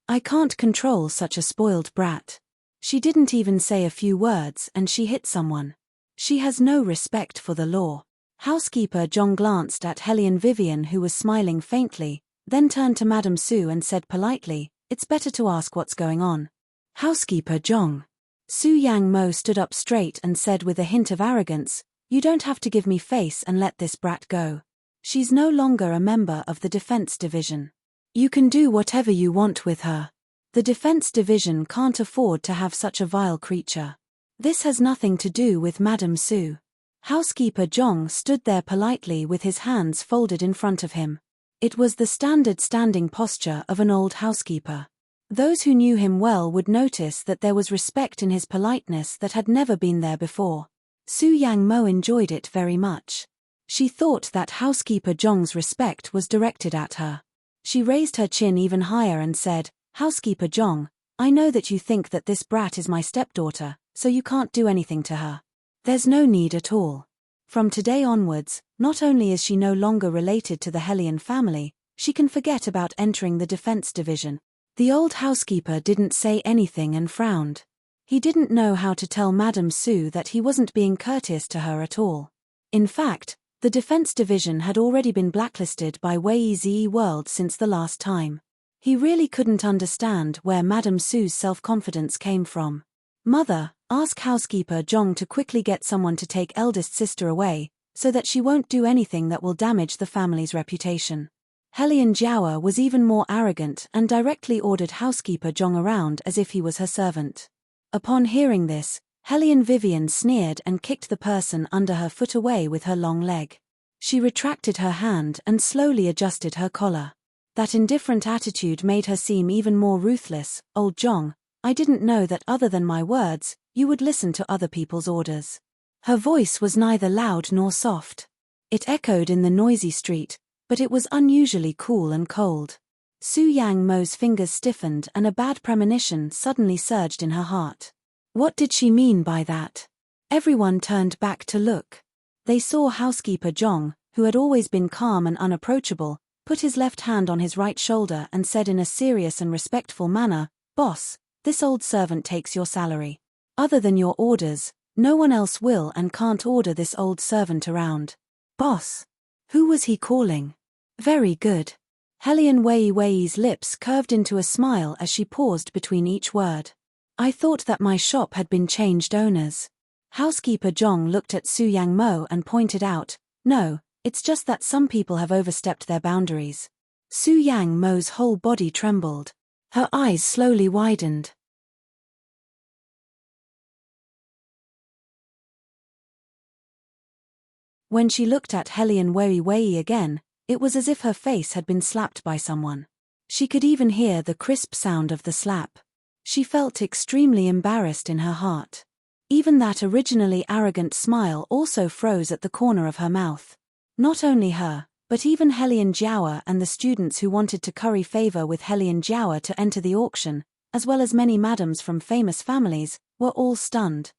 I can't control such a spoiled brat. She didn't even say a few words and she hit someone. She has no respect for the law. Housekeeper Zhong glanced at Hellion Vivian, who was smiling faintly, then turned to Madame Su and said politely, "It's better to ask what's going on." Housekeeper Zhong. Su Yang Mo stood up straight and said with a hint of arrogance, "You don't have to give me face and let this brat go. She's no longer a member of the Defense Division. You can do whatever you want with her. The Defense Division can't afford to have such a vile creature. This has nothing to do with Madame Su." Housekeeper Zhong stood there politely with his hands folded in front of him. It was the standard standing posture of an old housekeeper. Those who knew him well would notice that there was respect in his politeness that had never been there before. Su Yang Mo enjoyed it very much. She thought that Housekeeper Zhong's respect was directed at her. She raised her chin even higher and said, "Housekeeper Zhong, I know that you think that this brat is my stepdaughter, so you can't do anything to her. There's no need at all. From today onwards, not only is she no longer related to the Hellion family, she can forget about entering the Defense Division." The old housekeeper didn't say anything and frowned. He didn't know how to tell Madame Su that he wasn't being courteous to her at all. In fact, the Defense Division had already been blacklisted by Wei World since the last time. He really couldn't understand where Madame Su's self-confidence came from. "Mother, ask Housekeeper Zhong to quickly get someone to take eldest sister away, so that she won't do anything that will damage the family's reputation." Hellion Jiawa was even more arrogant and directly ordered Housekeeper Zhong around as if he was her servant. Upon hearing this, Hellion Vivian sneered and kicked the person under her foot away with her long leg. She retracted her hand and slowly adjusted her collar. That indifferent attitude made her seem even more ruthless. "Old Zhong, I didn't know that other than my words, you would listen to other people's orders." Her voice was neither loud nor soft. It echoed in the noisy street, but it was unusually cool and cold. Su Yang Mo's fingers stiffened and a bad premonition suddenly surged in her heart. What did she mean by that? Everyone turned back to look. They saw Housekeeper Zhong, who had always been calm and unapproachable, put his left hand on his right shoulder and said in a serious and respectful manner, "Boss, this old servant takes your salary. Other than your orders, no one else will and can't order this old servant around." Boss? Who was he calling? Very good. Hellion Wei's lips curved into a smile as she paused between each word. "I thought that my shop had been changed owners." Housekeeper Zhong looked at Su Yang Mo and pointed out, "No, it's just that some people have overstepped their boundaries." Su Yang Mo's whole body trembled. Her eyes slowly widened. When she looked at Hellion Wei again, it was as if her face had been slapped by someone. She could even hear the crisp sound of the slap. She felt extremely embarrassed in her heart. Even that originally arrogant smile also froze at the corner of her mouth. Not only her, but even Hellion Jiawa and the students who wanted to curry favor with Hellion Jiawa to enter the auction, as well as many madams from famous families, were all stunned.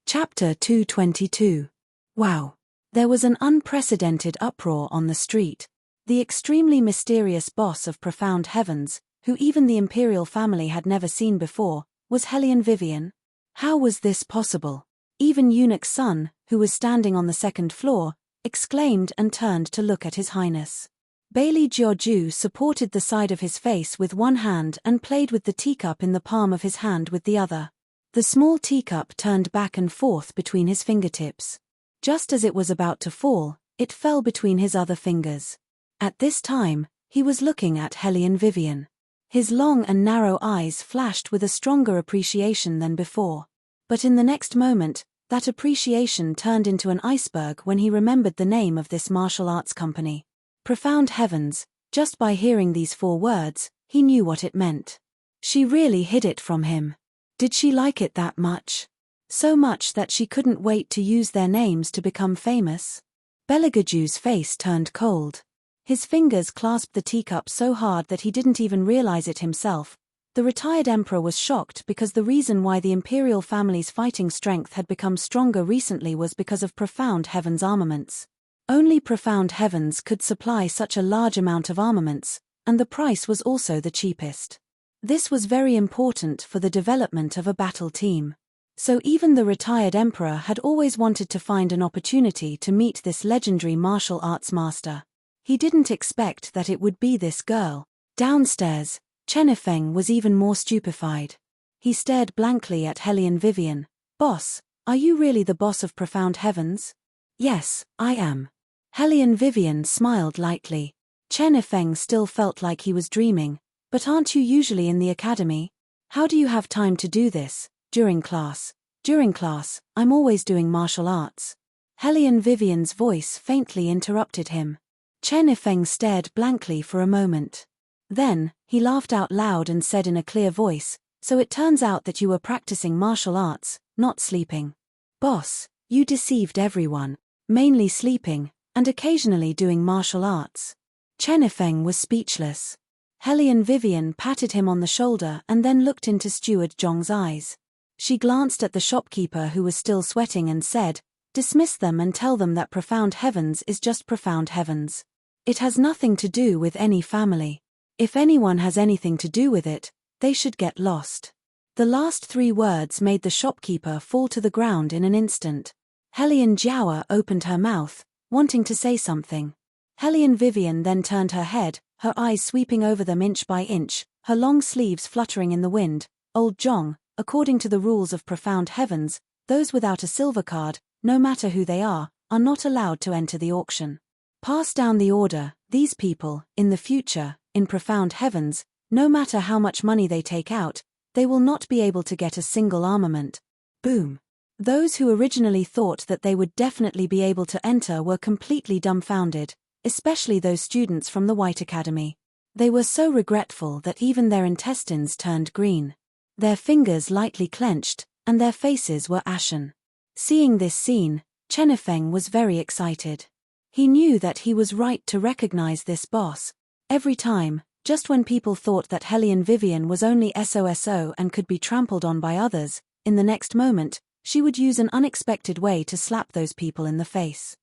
Chapter 222. Wow! There was an unprecedented uproar on the street. The extremely mysterious boss of Profound Heavens, who even the imperial family had never seen before, was Hellion Vivian. How was this possible? Even Eunuch's son, who was standing on the second floor, exclaimed and turned to look at His Highness. Bailey Jiaoju supported the side of his face with one hand and played with the teacup in the palm of his hand with the other. The small teacup turned back and forth between his fingertips. Just as it was about to fall, it fell between his other fingers. At this time, he was looking at Hellion Vivian. His long and narrow eyes flashed with a stronger appreciation than before. But in the next moment, that appreciation turned into an iceberg when he remembered the name of this martial arts company. Profound Heavens. Just by hearing these 4 words, he knew what it meant. She really hid it from him. Did she like it that much? So much that she couldn't wait to use their names to become famous? Beligaju's face turned cold. His fingers clasped the teacup so hard that he didn't even realize it himself. The retired emperor was shocked because the reason why the imperial family's fighting strength had become stronger recently was because of Profound Heavens armaments. Only Profound Heavens could supply such a large amount of armaments, and the price was also the cheapest. This was very important for the development of a battle team. So even the retired emperor had always wanted to find an opportunity to meet this legendary martial arts master. He didn't expect that it would be this girl. Downstairs, Chenifeng was even more stupefied. He stared blankly at Hellion Vivian. "Boss, are you really the boss of Profound Heavens?" "Yes, I am." Hellion Vivian smiled lightly. Chenifeng still felt like he was dreaming. "But aren't you usually in the academy? How do you have time to do this?" "During class. During class, I'm always doing martial arts." Hellion Vivian's voice faintly interrupted him. Chenifeng stared blankly for a moment. Then, he laughed out loud and said in a clear voice, "So it turns out that you were practicing martial arts, not sleeping." "Boss, you deceived everyone. Mainly sleeping, and occasionally doing martial arts." Chenifeng was speechless. Hellion Vivian patted him on the shoulder and then looked into Steward Zhong's eyes. She glanced at the shopkeeper who was still sweating and said, "Dismiss them and tell them that Profound Heavens is just Profound Heavens. It has nothing to do with any family. If anyone has anything to do with it, they should get lost." The last 3 words made the shopkeeper fall to the ground in an instant. Hellion Jiaowa opened her mouth, wanting to say something. Hellion Vivian then turned her head, her eyes sweeping over them inch by inch, her long sleeves fluttering in the wind. "Old Zhong, according to the rules of Profound Heavens, those without a silver card, no matter who they are not allowed to enter the auction. Pass down the order. These people, in the future, in Profound Heavens, no matter how much money they take out, they will not be able to get a single armament." Boom. Those who originally thought that they would definitely be able to enter were completely dumbfounded, especially those students from the White Academy. They were so regretful that even their intestines turned green. Their fingers lightly clenched, and their faces were ashen. Seeing this scene, Chenifeng was very excited. He knew that he was right to recognize this boss. Every time, just when people thought that Hellion Vivian was only SOSO and could be trampled on by others, in the next moment, she would use an unexpected way to slap those people in the face.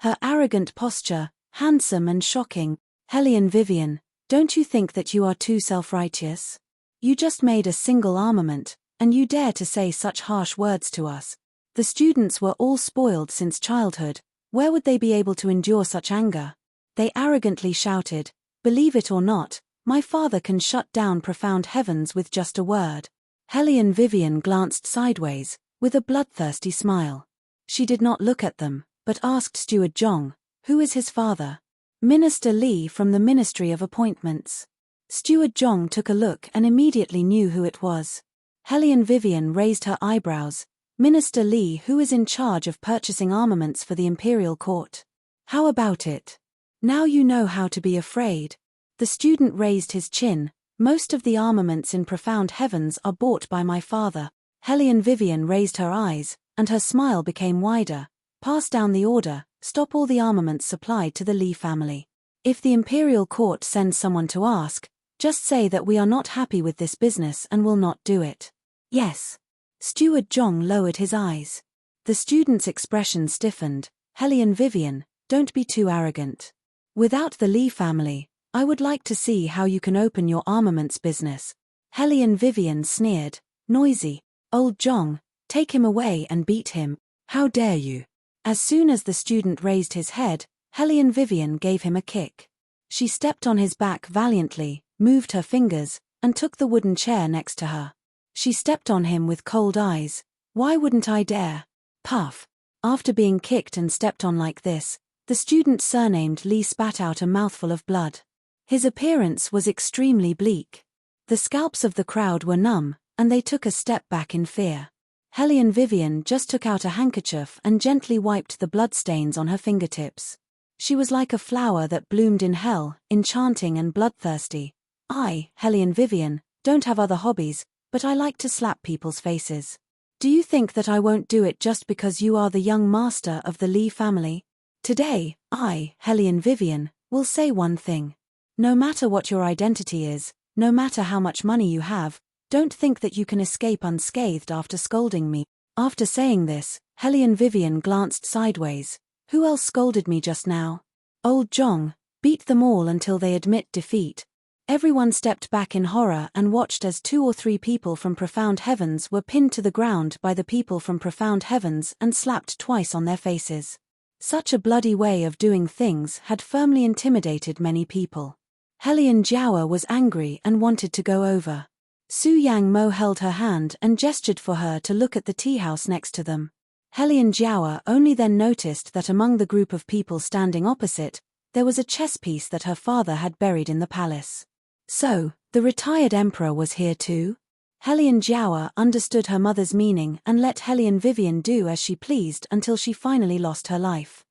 Her arrogant posture, handsome and shocking. "Hellion Vivian, don't you think that you are too self-righteous? You just made a single armament, and you dare to say such harsh words to us. The students were all spoiled since childhood. Where would they be able to endure such anger?" They arrogantly shouted, "Believe it or not, my father can shut down Profound Heavens with just a word." Hellion Vivian glanced sideways, with a bloodthirsty smile. She did not look at them, but asked Steward Zhong, "Who is his father?" "Minister Li from the Ministry of Appointments." Steward Zhong took a look and immediately knew who it was. Hellion Vivian raised her eyebrows. "Minister Li, who is in charge of purchasing armaments for the imperial court. How about it? Now you know how to be afraid." The student raised his chin, Most of the armaments in Profound Heavens are bought by my father. Hellion Vivian raised her eyes, and her smile became wider. Pass down the order, stop all the armaments supplied to the Lee family. If the Imperial Court sends someone to ask, just say that we are not happy with this business and will not do it. Yes. Steward Zhong lowered his eyes. The student's expression stiffened. Hellion Vivian, don't be too arrogant. Without the Lee family, I would like to see how you can open your armaments business. Hellion Vivian sneered. Noisy. Old Zhong, take him away and beat him. How dare you? As soon as the student raised his head, Hellion Vivian gave him a kick. She stepped on his back valiantly, moved her fingers, and took the wooden chair next to her. She stepped on him with cold eyes. Why wouldn't I dare? Puff. After being kicked and stepped on like this, the student surnamed Lee spat out a mouthful of blood. His appearance was extremely bleak. The scalps of the crowd were numb, and they took a step back in fear. Hellion Vivian just took out a handkerchief and gently wiped the bloodstains on her fingertips. She was like a flower that bloomed in hell, enchanting and bloodthirsty. I, Hellion Vivian, don't have other hobbies, but I like to slap people's faces. Do you think that I won't do it just because you are the young master of the Lee family? Today, I, Hellion Vivian, will say one thing. No matter what your identity is, no matter how much money you have, don't think that you can escape unscathed after scolding me. After saying this, Hellion Vivian glanced sideways. Who else scolded me just now? Old Zhong, beat them all until they admit defeat. Everyone stepped back in horror and watched as 2 or 3 people from Profound Heavens were pinned to the ground by the people from Profound Heavens and slapped twice on their faces. Such a bloody way of doing things had firmly intimidated many people. Hellion Jiawa was angry and wanted to go over. Su Yang Mo held her hand and gestured for her to look at the tea house next to them. Hellion Jiawa only then noticed that among the group of people standing opposite, there was a chess piece that her father had buried in the palace. So, the retired emperor was here too? Hellion Jiawa understood her mother's meaning and let Hellion Vivian do as she pleased until she finally lost her life.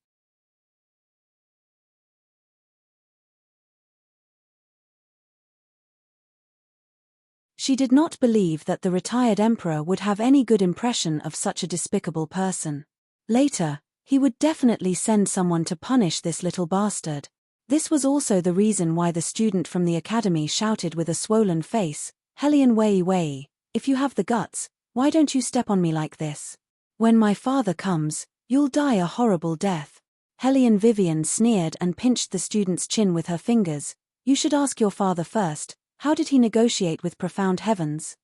She did not believe that the retired emperor would have any good impression of such a despicable person. Later, he would definitely send someone to punish this little bastard. This was also the reason why the student from the academy shouted with a swollen face, Hellion Wei, if you have the guts, why don't you step on me like this? When my father comes, you'll die a horrible death. Hellion Vivian sneered and pinched the student's chin with her fingers. You should ask your father first. How did he negotiate with Profound Heavens?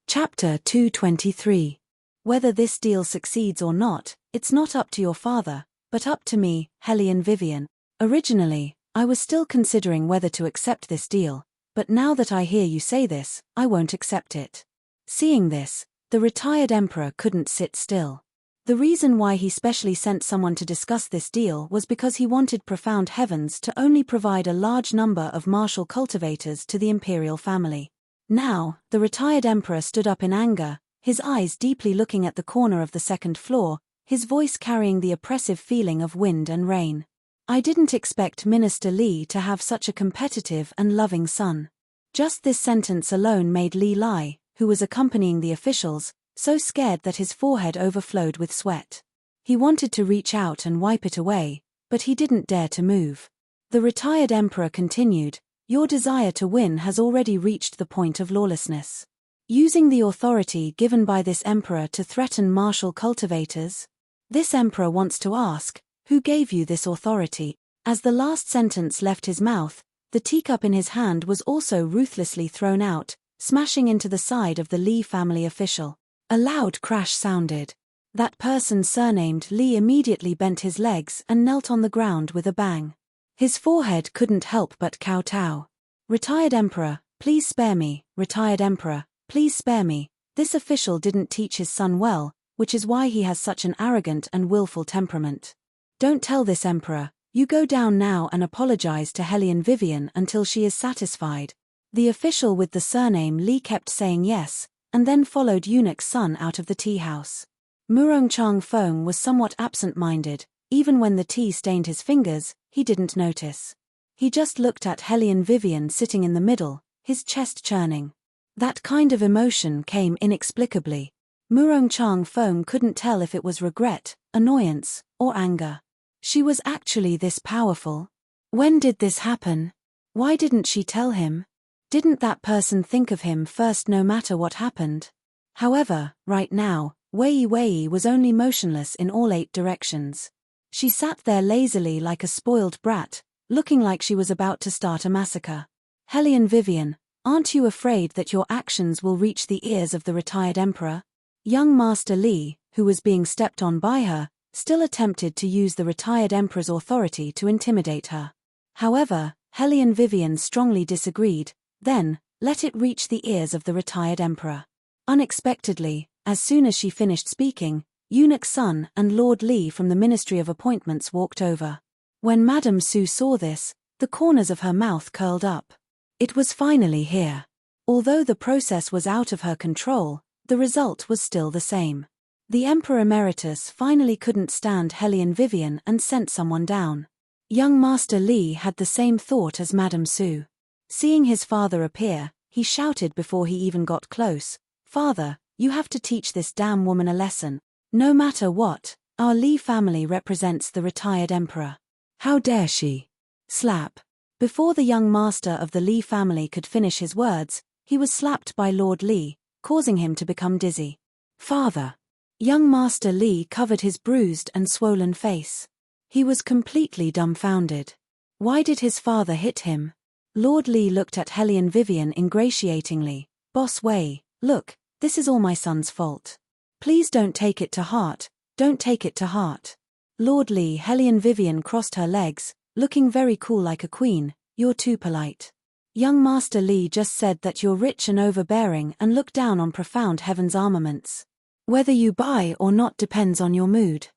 Chapter 223. Whether this deal succeeds or not, it's not up to your father, but up to me, Hellion Vivian. Originally, I was still considering whether to accept this deal, but now that I hear you say this, I won't accept it. Seeing this, the retired emperor couldn't sit still. The reason why he specially sent someone to discuss this deal was because he wanted Profound Heavens to only provide a large number of martial cultivators to the imperial family. Now, the retired emperor stood up in anger, his eyes deeply looking at the corner of the second floor, his voice carrying the oppressive feeling of wind and rain. I didn't expect Minister Li to have such a competitive and loving son. Just this sentence alone made Li Lai, who was accompanying the officials, so scared that his forehead overflowed with sweat. He wanted to reach out and wipe it away, but he didn't dare to move. The retired emperor continued, your desire to win has already reached the point of lawlessness. Using the authority given by this emperor to threaten martial cultivators? This emperor wants to ask, who gave you this authority? As the last sentence left his mouth, the teacup in his hand was also ruthlessly thrown out, smashing into the side of the Li family official. A loud crash sounded. That person surnamed Li immediately bent his legs and knelt on the ground with a bang. His forehead couldn't help but kowtow. Retired Emperor, please spare me. Retired Emperor, please spare me. This official didn't teach his son well, which is why he has such an arrogant and willful temperament. Don't tell this emperor, you go down now and apologize to Hellion Vivian until she is satisfied. The official with the surname Li kept saying yes, and then followed Eunuch Sun out of the tea-house. Murongchang Fong was somewhat absent-minded. Even when the tea stained his fingers, he didn't notice. He just looked at Hellion Vivian sitting in the middle, his chest churning. That kind of emotion came inexplicably. Murongchang Fong couldn't tell if it was regret, annoyance, or anger. She was actually this powerful. When did this happen? Why didn't she tell him? Didn't that person think of him first no matter what happened? However, right now, Wei Wei was only motionless in all 8 directions. She sat there lazily like a spoiled brat, looking like she was about to start a massacre. Hellion Vivian, aren't you afraid that your actions will reach the ears of the retired emperor? Young Master Li, who was being stepped on by her, still attempted to use the retired emperor's authority to intimidate her. However, Hellion Vivian strongly disagreed. Then, let it reach the ears of the retired emperor. Unexpectedly, as soon as she finished speaking, Eunuch Sun and Lord Li from the Ministry of Appointments walked over. When Madame Su saw this, the corners of her mouth curled up. It was finally here. Although the process was out of her control, the result was still the same. The Emperor Emeritus finally couldn't stand Hellion Vivian and sent someone down. Young Master Li had the same thought as Madame Su. Seeing his father appear, he shouted before he even got close, "Father, you have to teach this damn woman a lesson. No matter what, our Li family represents the retired emperor. How dare she?" Slap. Before the young master of the Li family could finish his words, he was slapped by Lord Li, causing him to become dizzy. "Father." Young Master Li covered his bruised and swollen face. He was completely dumbfounded. Why did his father hit him? Lord Li looked at Hellion Vivian ingratiatingly. "Boss Wei, look, this is all my son's fault. Please don't take it to heart, don't take it to heart." Lord Li. Hellion Vivian crossed her legs, looking very cool like a queen. "You're too polite. Young Master Li just said that you're rich and overbearing and look down on profound heaven's armaments. Whether you buy or not depends on your mood."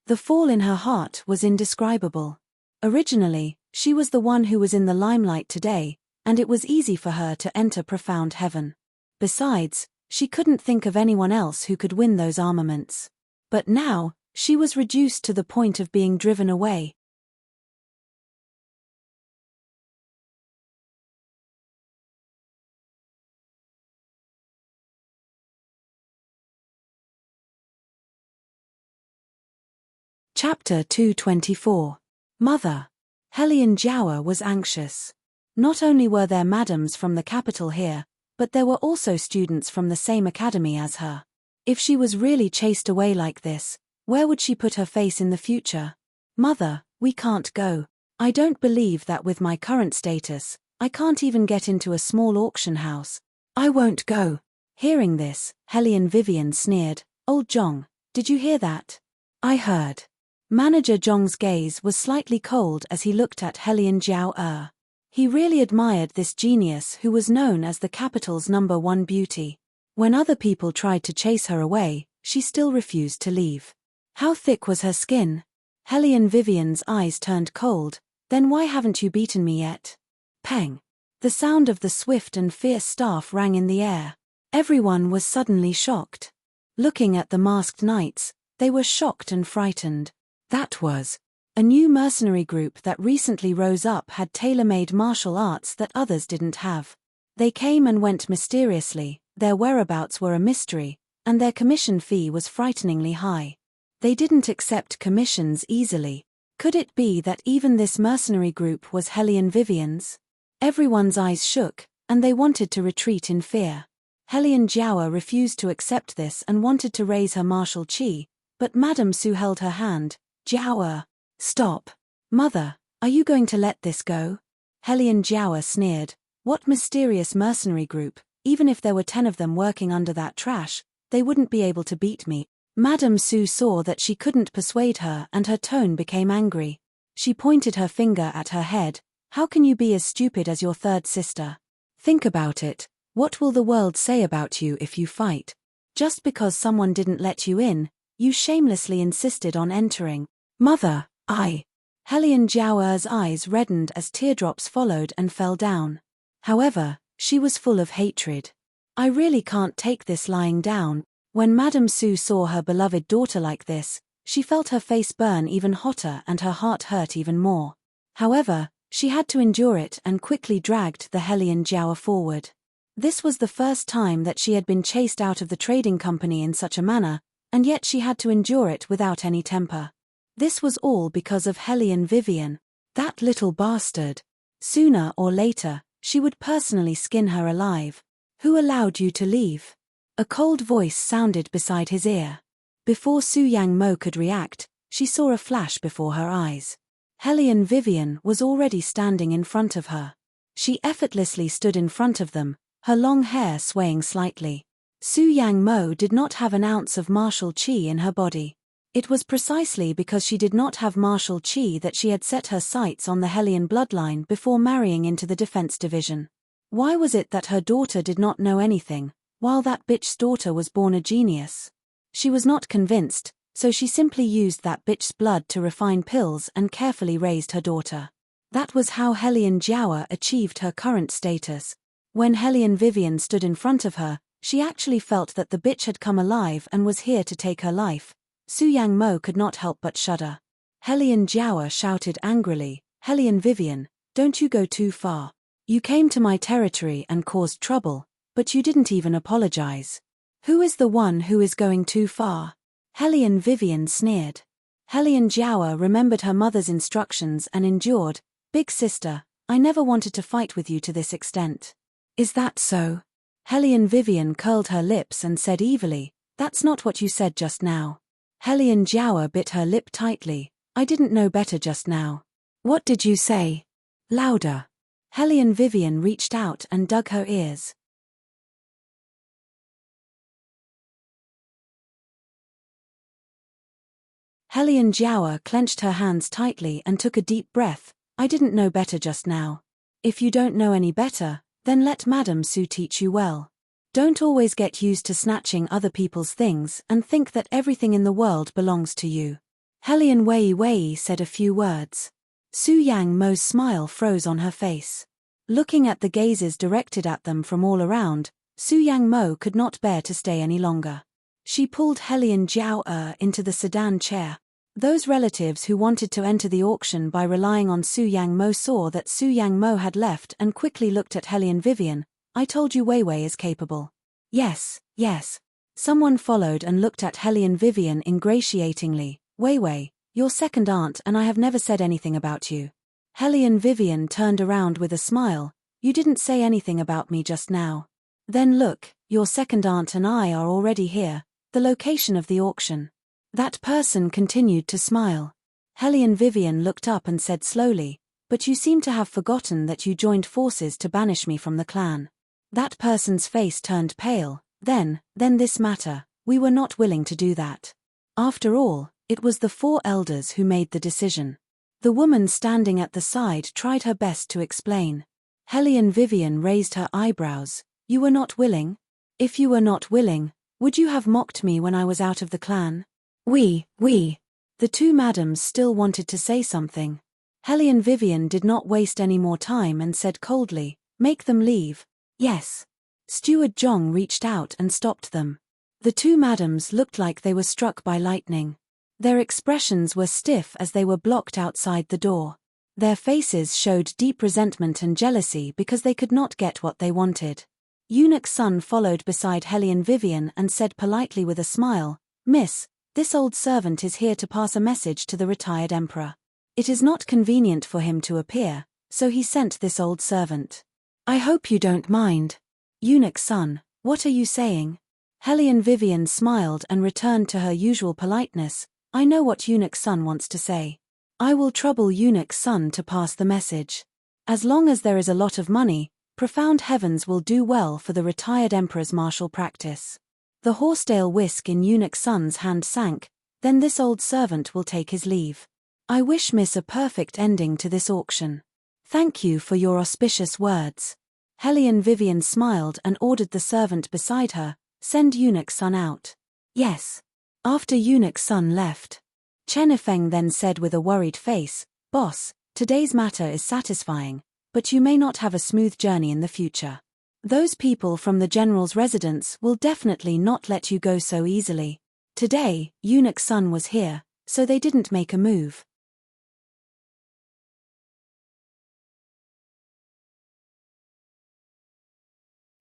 The fall in her heart was indescribable. Originally, she was the one who was in the limelight today, and it was easy for her to enter profound heaven. Besides, she couldn't think of anyone else who could win those armaments. But now, she was reduced to the point of being driven away. Chapter 224. Mother. Hellion Jiawa was anxious. Not only were there madams from the capital here, but there were also students from the same academy as her. If she was really chased away like this, where would she put her face in the future? "Mother, we can't go. I don't believe that with my current status, I can't even get into a small auction house. I won't go." Hearing this, Hellion Vivian sneered. "Old Zhong, did you hear that?" "I heard." Manager Zhong's gaze was slightly cold as he looked at Hellion Jiao. He really admired this genius who was known as the capital's #1 beauty. When other people tried to chase her away, she still refused to leave. How thick was her skin? Hellion Vivian's eyes turned cold. "Then why haven't you beaten me yet?" Peng. The sound of the swift and fierce staff rang in the air. Everyone was suddenly shocked. Looking at the masked knights, they were shocked and frightened. That was a new mercenary group that recently rose up had tailor-made martial arts that others didn't have. They came and went mysteriously, their whereabouts were a mystery, and their commission fee was frighteningly high. They didn't accept commissions easily. Could it be that even this mercenary group was Hellion Vivian's? Everyone's eyes shook, and they wanted to retreat in fear. Hellion Jiawa refused to accept this and wanted to raise her martial chi, but Madame Su held her hand. "Jiawa, stop. Mother, are you going to let this go?" Hellion Jiawa sneered. "What mysterious mercenary group? Even if there were 10 of them working under that trash, they wouldn't be able to beat me." Madame Su saw that she couldn't persuade her and her tone became angry. She pointed her finger at her head. "How can you be as stupid as your third sister? Think about it. What will the world say about you if you fight? Just because someone didn't let you in, you shamelessly insisted on entering. Mother, Helian Jiao's eyes reddened as teardrops followed and fell down. However, she was full of hatred. I really can't take this lying down. When Madame Su saw her beloved daughter like this, she felt her face burn even hotter and her heart hurt even more. However, she had to endure it and quickly dragged the Helian Jiao forward. This was the first time that she had been chased out of the trading company in such a manner, and yet she had to endure it without any temper. This was all because of Helian Vivian, that little bastard. Sooner or later, she would personally skin her alive. Who allowed you to leave? A cold voice sounded beside his ear. Before Su Yang Mo could react, she saw a flash before her eyes. Helian Vivian was already standing in front of her. She effortlessly stood in front of them, her long hair swaying slightly. Su Yang Mo did not have an ounce of martial qi in her body. It was precisely because she did not have martial qi that she had set her sights on the Helian bloodline before marrying into the defense division. Why was it that her daughter did not know anything, while that bitch's daughter was born a genius? She was not convinced, so she simply used that bitch's blood to refine pills and carefully raised her daughter. That was how Helian Jiao achieved her current status. When Helian Vivian stood in front of her, she actually felt that the bitch had come alive and was here to take her life. Su Yang Mo could not help but shudder. Helian Jiao shouted angrily, "Helian Vivian, don't you go too far. You came to my territory and caused trouble, but you didn't even apologize. Who is the one who is going too far?" Helian Vivian sneered. Helian Jiao remembered her mother's instructions and endured. "Big sister, I never wanted to fight with you to this extent." "Is that so?" Helian Vivian curled her lips and said evilly, "That's not what you said just now." Helian Jiao bit her lip tightly. "I didn't know better just now." "What did you say?" "Louder." Helian Vivian reached out and dug her ears. Helian Jiao clenched her hands tightly and took a deep breath. "I didn't know better just now. If you don't know any better, then let Madame Su teach you well. Don't always get used to snatching other people's things and think that everything in the world belongs to you." Helian Wei said a few words. Su Yang Mo's smile froze on her face. Looking at the gazes directed at them from all around, Su Yang Mo could not bear to stay any longer. She pulled Helian Jiao into the sedan chair. Those relatives who wanted to enter the auction by relying on Su Yang Mo saw that Su Yang Mo had left and quickly looked at Helian Vivian. "I told you Wei is capable." Yes. Someone followed and looked at Helian Vivian ingratiatingly. Wei, your second aunt and I have never said anything about you." Helian Vivian turned around with a smile. "You didn't say anything about me just now." "Then look, your second aunt and I are already here, the location of the auction." That person continued to smile. Helian Vivian looked up and said slowly, "But you seem to have forgotten that you joined forces to banish me from the clan." That person's face turned pale. Then this matter, we were not willing to do that. After all, it was the 4 elders who made the decision. The woman standing at the side tried her best to explain. Helian Vivian raised her eyebrows. "You were not willing? If you were not willing, would you have mocked me when I was out of the clan?" We. The 2 madams still wanted to say something. Helian Vivian did not waste any more time and said coldly, "Make them leave." "Yes." Steward Zhong reached out and stopped them. The 2 madams looked like they were struck by lightning. Their expressions were stiff as they were blocked outside the door. Their faces showed deep resentment and jealousy because they could not get what they wanted. Eunuch Sun followed beside Helian Vivian and said politely with a smile, "Miss, this old servant is here to pass a message to the retired emperor. It is not convenient for him to appear, so he sent this old servant." "I hope you don't mind." "Eunuch Sun, what are you saying?" Helian Vivian smiled and returned to her usual politeness. "I know what Eunuch Sun wants to say. I will trouble Eunuch Sun to pass the message. As long as there is a lot of money, profound heavens will do well for the retired emperor's martial practice." The horsetail whisk in Eunuch Sun's hand sank. "Then this old servant will take his leave. I wish Miss a perfect ending to this auction. Thank you for your auspicious words." Helian Vivian smiled and ordered the servant beside her, Send Eunuch Sun out. Yes. After Eunuch Sun left, Chenifeng then said with a worried face, Boss, today's matter is satisfying, but you may not have a smooth journey in the future. Those people from the general's residence will definitely not let you go so easily. Today, Eunuch Sun was here, so they didn't make a move.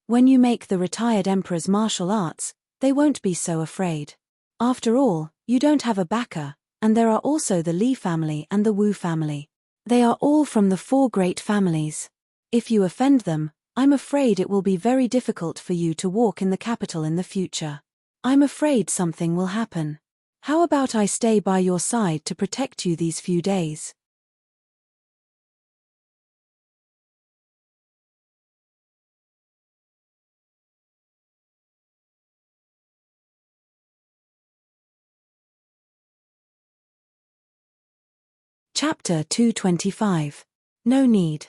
When you make the retired emperor's martial arts, they won't be so afraid. After all, you don't have a backer, and there are also the Li family and the Wu family. They are all from the 4 great families. If you offend them, I'm afraid it will be very difficult for you to walk in the capital in the future. I'm afraid something will happen. How about I stay by your side to protect you these few days? Chapter 225. No need.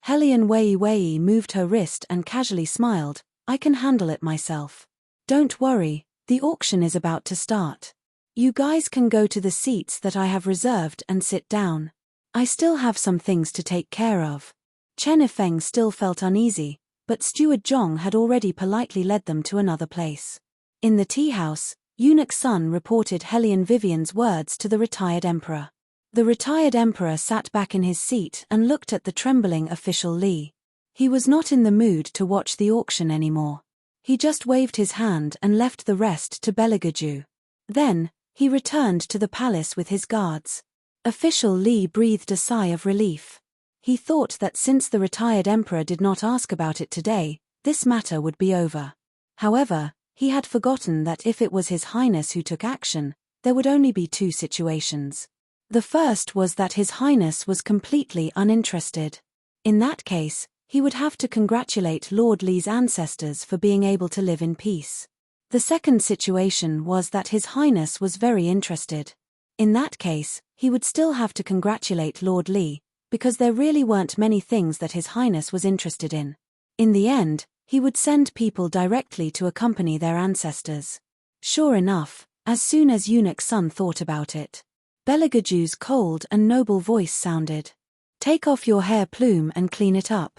Helian Wei moved her wrist and casually smiled. I can handle it myself. Don't worry, the auction is about to start. You guys can go to the seats that I have reserved and sit down. I still have some things to take care of. Chenifeng still felt uneasy, but Steward Zhong had already politely led them to another place. In the tea house, Eunuch Sun reported Helian Vivian's words to the retired emperor. The retired emperor sat back in his seat and looked at the trembling official Li. He was not in the mood to watch the auction anymore. He just waved his hand and left the rest to Beligaju. Then, he returned to the palace with his guards. Official Li breathed a sigh of relief. He thought that since the retired emperor did not ask about it today, this matter would be over. However, he had forgotten that if it was His Highness who took action, there would only be 2 situations. The first was that His Highness was completely uninterested. In that case, he would have to congratulate Lord Li's ancestors for being able to live in peace. The second situation was that His Highness was very interested. In that case, he would still have to congratulate Lord Li, because there really weren't many things that His Highness was interested in. In the end, he would send people directly to accompany their ancestors. Sure enough, as soon as Eunuch Sun thought about it, Beligaju's cold and noble voice sounded. Take off your hair plume and clean it up.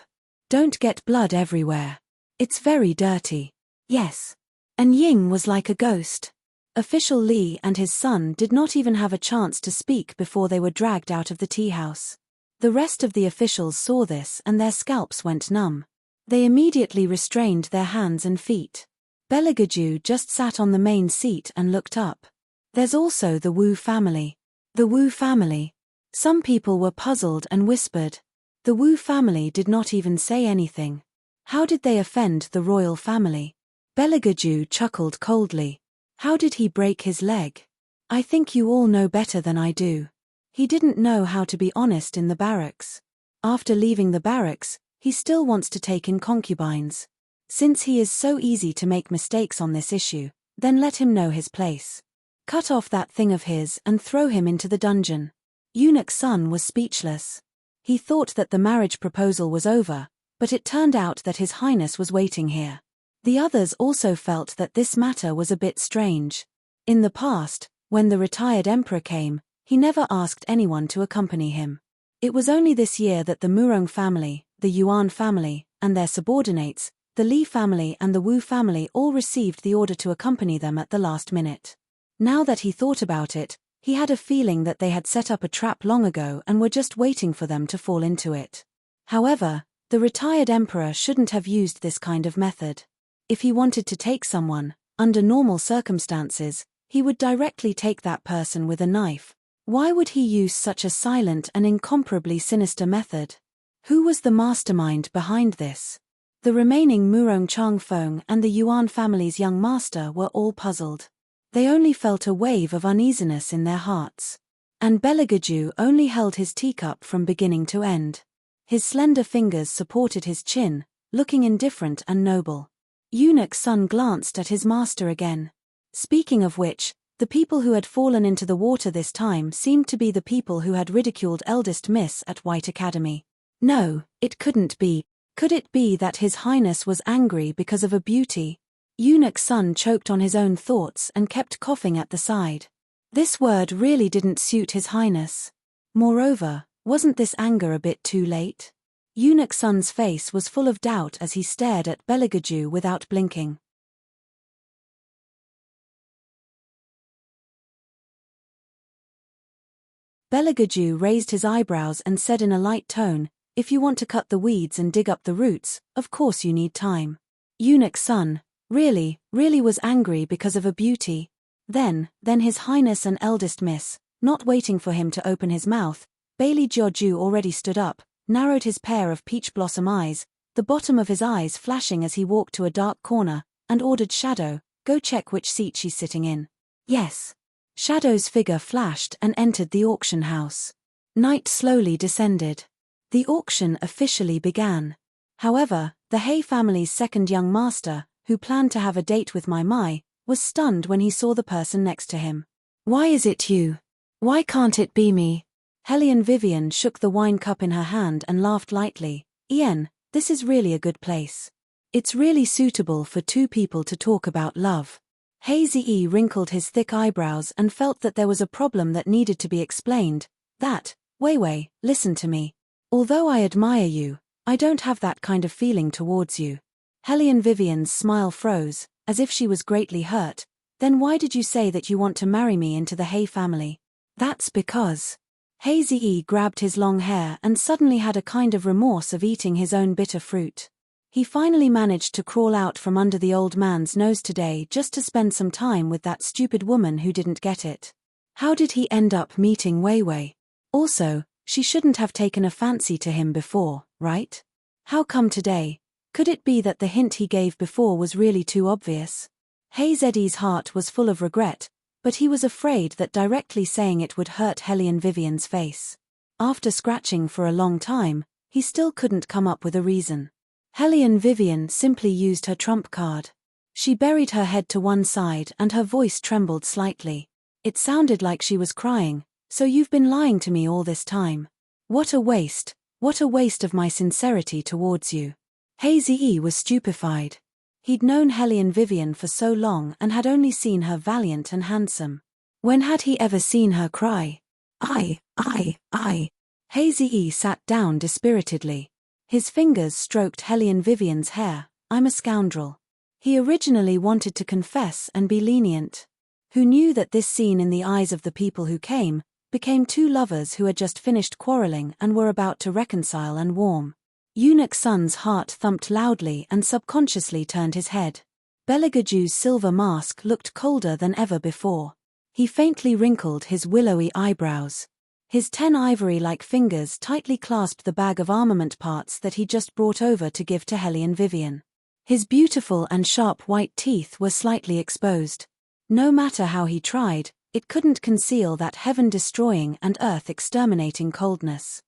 Don't get blood everywhere. It's very dirty. Yes. And Ying was like a ghost. Official Li and his son did not even have a chance to speak before they were dragged out of the tea house. The rest of the officials saw this and their scalps went numb. They immediately restrained their hands and feet. Beligaju just sat on the main seat and looked up. There's also the Wu family. The Wu family. Some people were puzzled and whispered. The Wu family did not even say anything. How did they offend the royal family? Beligaju chuckled coldly. How did he break his leg? I think you all know better than I do. He didn't know how to be honest in the barracks. After leaving the barracks, he still wants to take in concubines. Since he is so easy to make mistakes on this issue, then let him know his place. Cut off that thing of his and throw him into the dungeon. Eunuch Sun was speechless. He thought that the marriage proposal was over, but it turned out that His Highness was waiting here. The others also felt that this matter was a bit strange. In the past, when the retired emperor came, he never asked anyone to accompany him. It was only this year that the Murong family, the Yuan family, and their subordinates, the Li family and the Wu family all received the order to accompany them at the last minute. Now that he thought about it, he had a feeling that they had set up a trap long ago and were just waiting for them to fall into it. However, the retired emperor shouldn't have used this kind of method. If he wanted to take someone, under normal circumstances, he would directly take that person with a knife. Why would he use such a silent and incomparably sinister method? Who was the mastermind behind this? The remaining Murong Changfeng and the Yuan family's young master were all puzzled. They only felt a wave of uneasiness in their hearts. And Beligaju only held his teacup from beginning to end. His slender fingers supported his chin, looking indifferent and noble. Eunuch Sun glanced at his master again. Speaking of which, the people who had fallen into the water this time seemed to be the people who had ridiculed eldest Miss at White Academy. No, it couldn't be. Could it be that His Highness was angry because of a beauty? Eunuch's son choked on his own thoughts and kept coughing at the side. This word really didn't suit his highness. Moreover, wasn't this anger a bit too late? Eunuch's son's face was full of doubt as he stared at Beligaju without blinking. Beligaju raised his eyebrows and said in a light tone, "If you want to cut the weeds and dig up the roots, of course you need time." Eunuch's son, really was angry because of a beauty. Then his highness and eldest miss, not waiting for him to open his mouth, Bailey Joju already stood up, narrowed his pair of peach blossom eyes, the bottom of his eyes flashing as he walked to a dark corner, and ordered Shadow, "Go check which seat she's sitting in." Yes. Shadow's figure flashed and entered the auction house. Night slowly descended. The auction officially began. However, the Hay family's second young master, who planned to have a date with Mai, was stunned when he saw the person next to him. "Why is it you? Why can't it be me?" Hellion Vivian shook the wine cup in her hand and laughed lightly. "Ian, this is really a good place. It's really suitable for two people to talk about love." Hazy wrinkled his thick eyebrows and felt that there was a problem that needed to be explained. Wei, listen to me. Although I admire you, I don't have that kind of feeling towards you." Hellion Vivian's smile froze, as if she was greatly hurt. "Then why did you say that you want to marry me into the Hay family?" "That's because..." Hazy grabbed his long hair and suddenly had a kind of remorse of eating his own bitter fruit. He finally managed to crawl out from under the old man's nose today just to spend some time with that stupid woman who didn't get it. How did he end up meeting Wei? Also, she shouldn't have taken a fancy to him before, right? How come today? Could it be that the hint he gave before was really too obvious? Hazy's heart was full of regret, but he was afraid that directly saying it would hurt Hellion Vivian's face. After scratching for a long time, he still couldn't come up with a reason. Hellion Vivian simply used her trump card. She buried her head to one side and her voice trembled slightly. It sounded like she was crying. "So you've been lying to me all this time. What a waste of my sincerity towards you." Hazy was stupefied. He'd known Hellion Vivian for so long and had only seen her valiant and handsome. When had he ever seen her cry? I. Hazy sat down dispiritedly. His fingers stroked Hellion Vivian's hair. "I'm a scoundrel." He originally wanted to confess and be lenient. Who knew that this scene in the eyes of the people who became two lovers who had just finished quarreling and were about to reconcile and warm. Eunuch's son's heart thumped loudly and subconsciously turned his head. Beligaju's silver mask looked colder than ever before. He faintly wrinkled his willowy eyebrows. His 10 ivory-like fingers tightly clasped the bag of armament parts that he just brought over to give to Hellion Vivian. His beautiful and sharp white teeth were slightly exposed. No matter how he tried, it couldn't conceal that heaven-destroying and earth-exterminating coldness.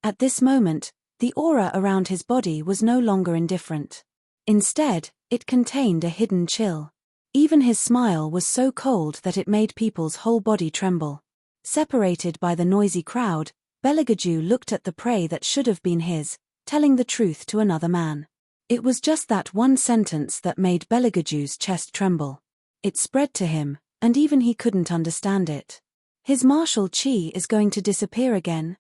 At this moment, the aura around his body was no longer indifferent. Instead, it contained a hidden chill. Even his smile was so cold that it made people's whole body tremble. Separated by the noisy crowd, Beligaju looked at the prey that should have been his, telling the truth to another man. It was just that one sentence that made Beligaju's chest tremble. It spread to him, and even he couldn't understand it. His martial chi is going to disappear again?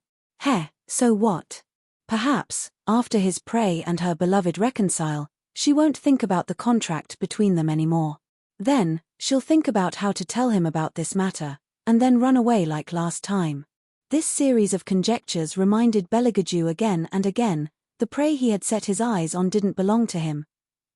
So what? Perhaps, after his prey and her beloved reconcile, she won't think about the contract between them anymore. Then, she'll think about how to tell him about this matter, and then run away like last time. This series of conjectures reminded Beligaju again and again, the prey he had set his eyes on didn't belong to him.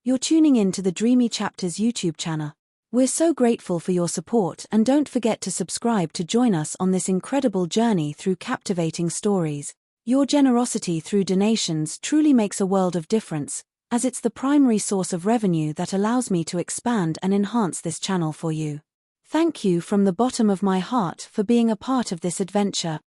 You're tuning in to the Dreamy Chapters YouTube channel. We're so grateful for your support and don't forget to subscribe to join us on this incredible journey through captivating stories. Your generosity through donations truly makes a world of difference, as it's the primary source of revenue that allows me to expand and enhance this channel for you. Thank you from the bottom of my heart for being a part of this adventure.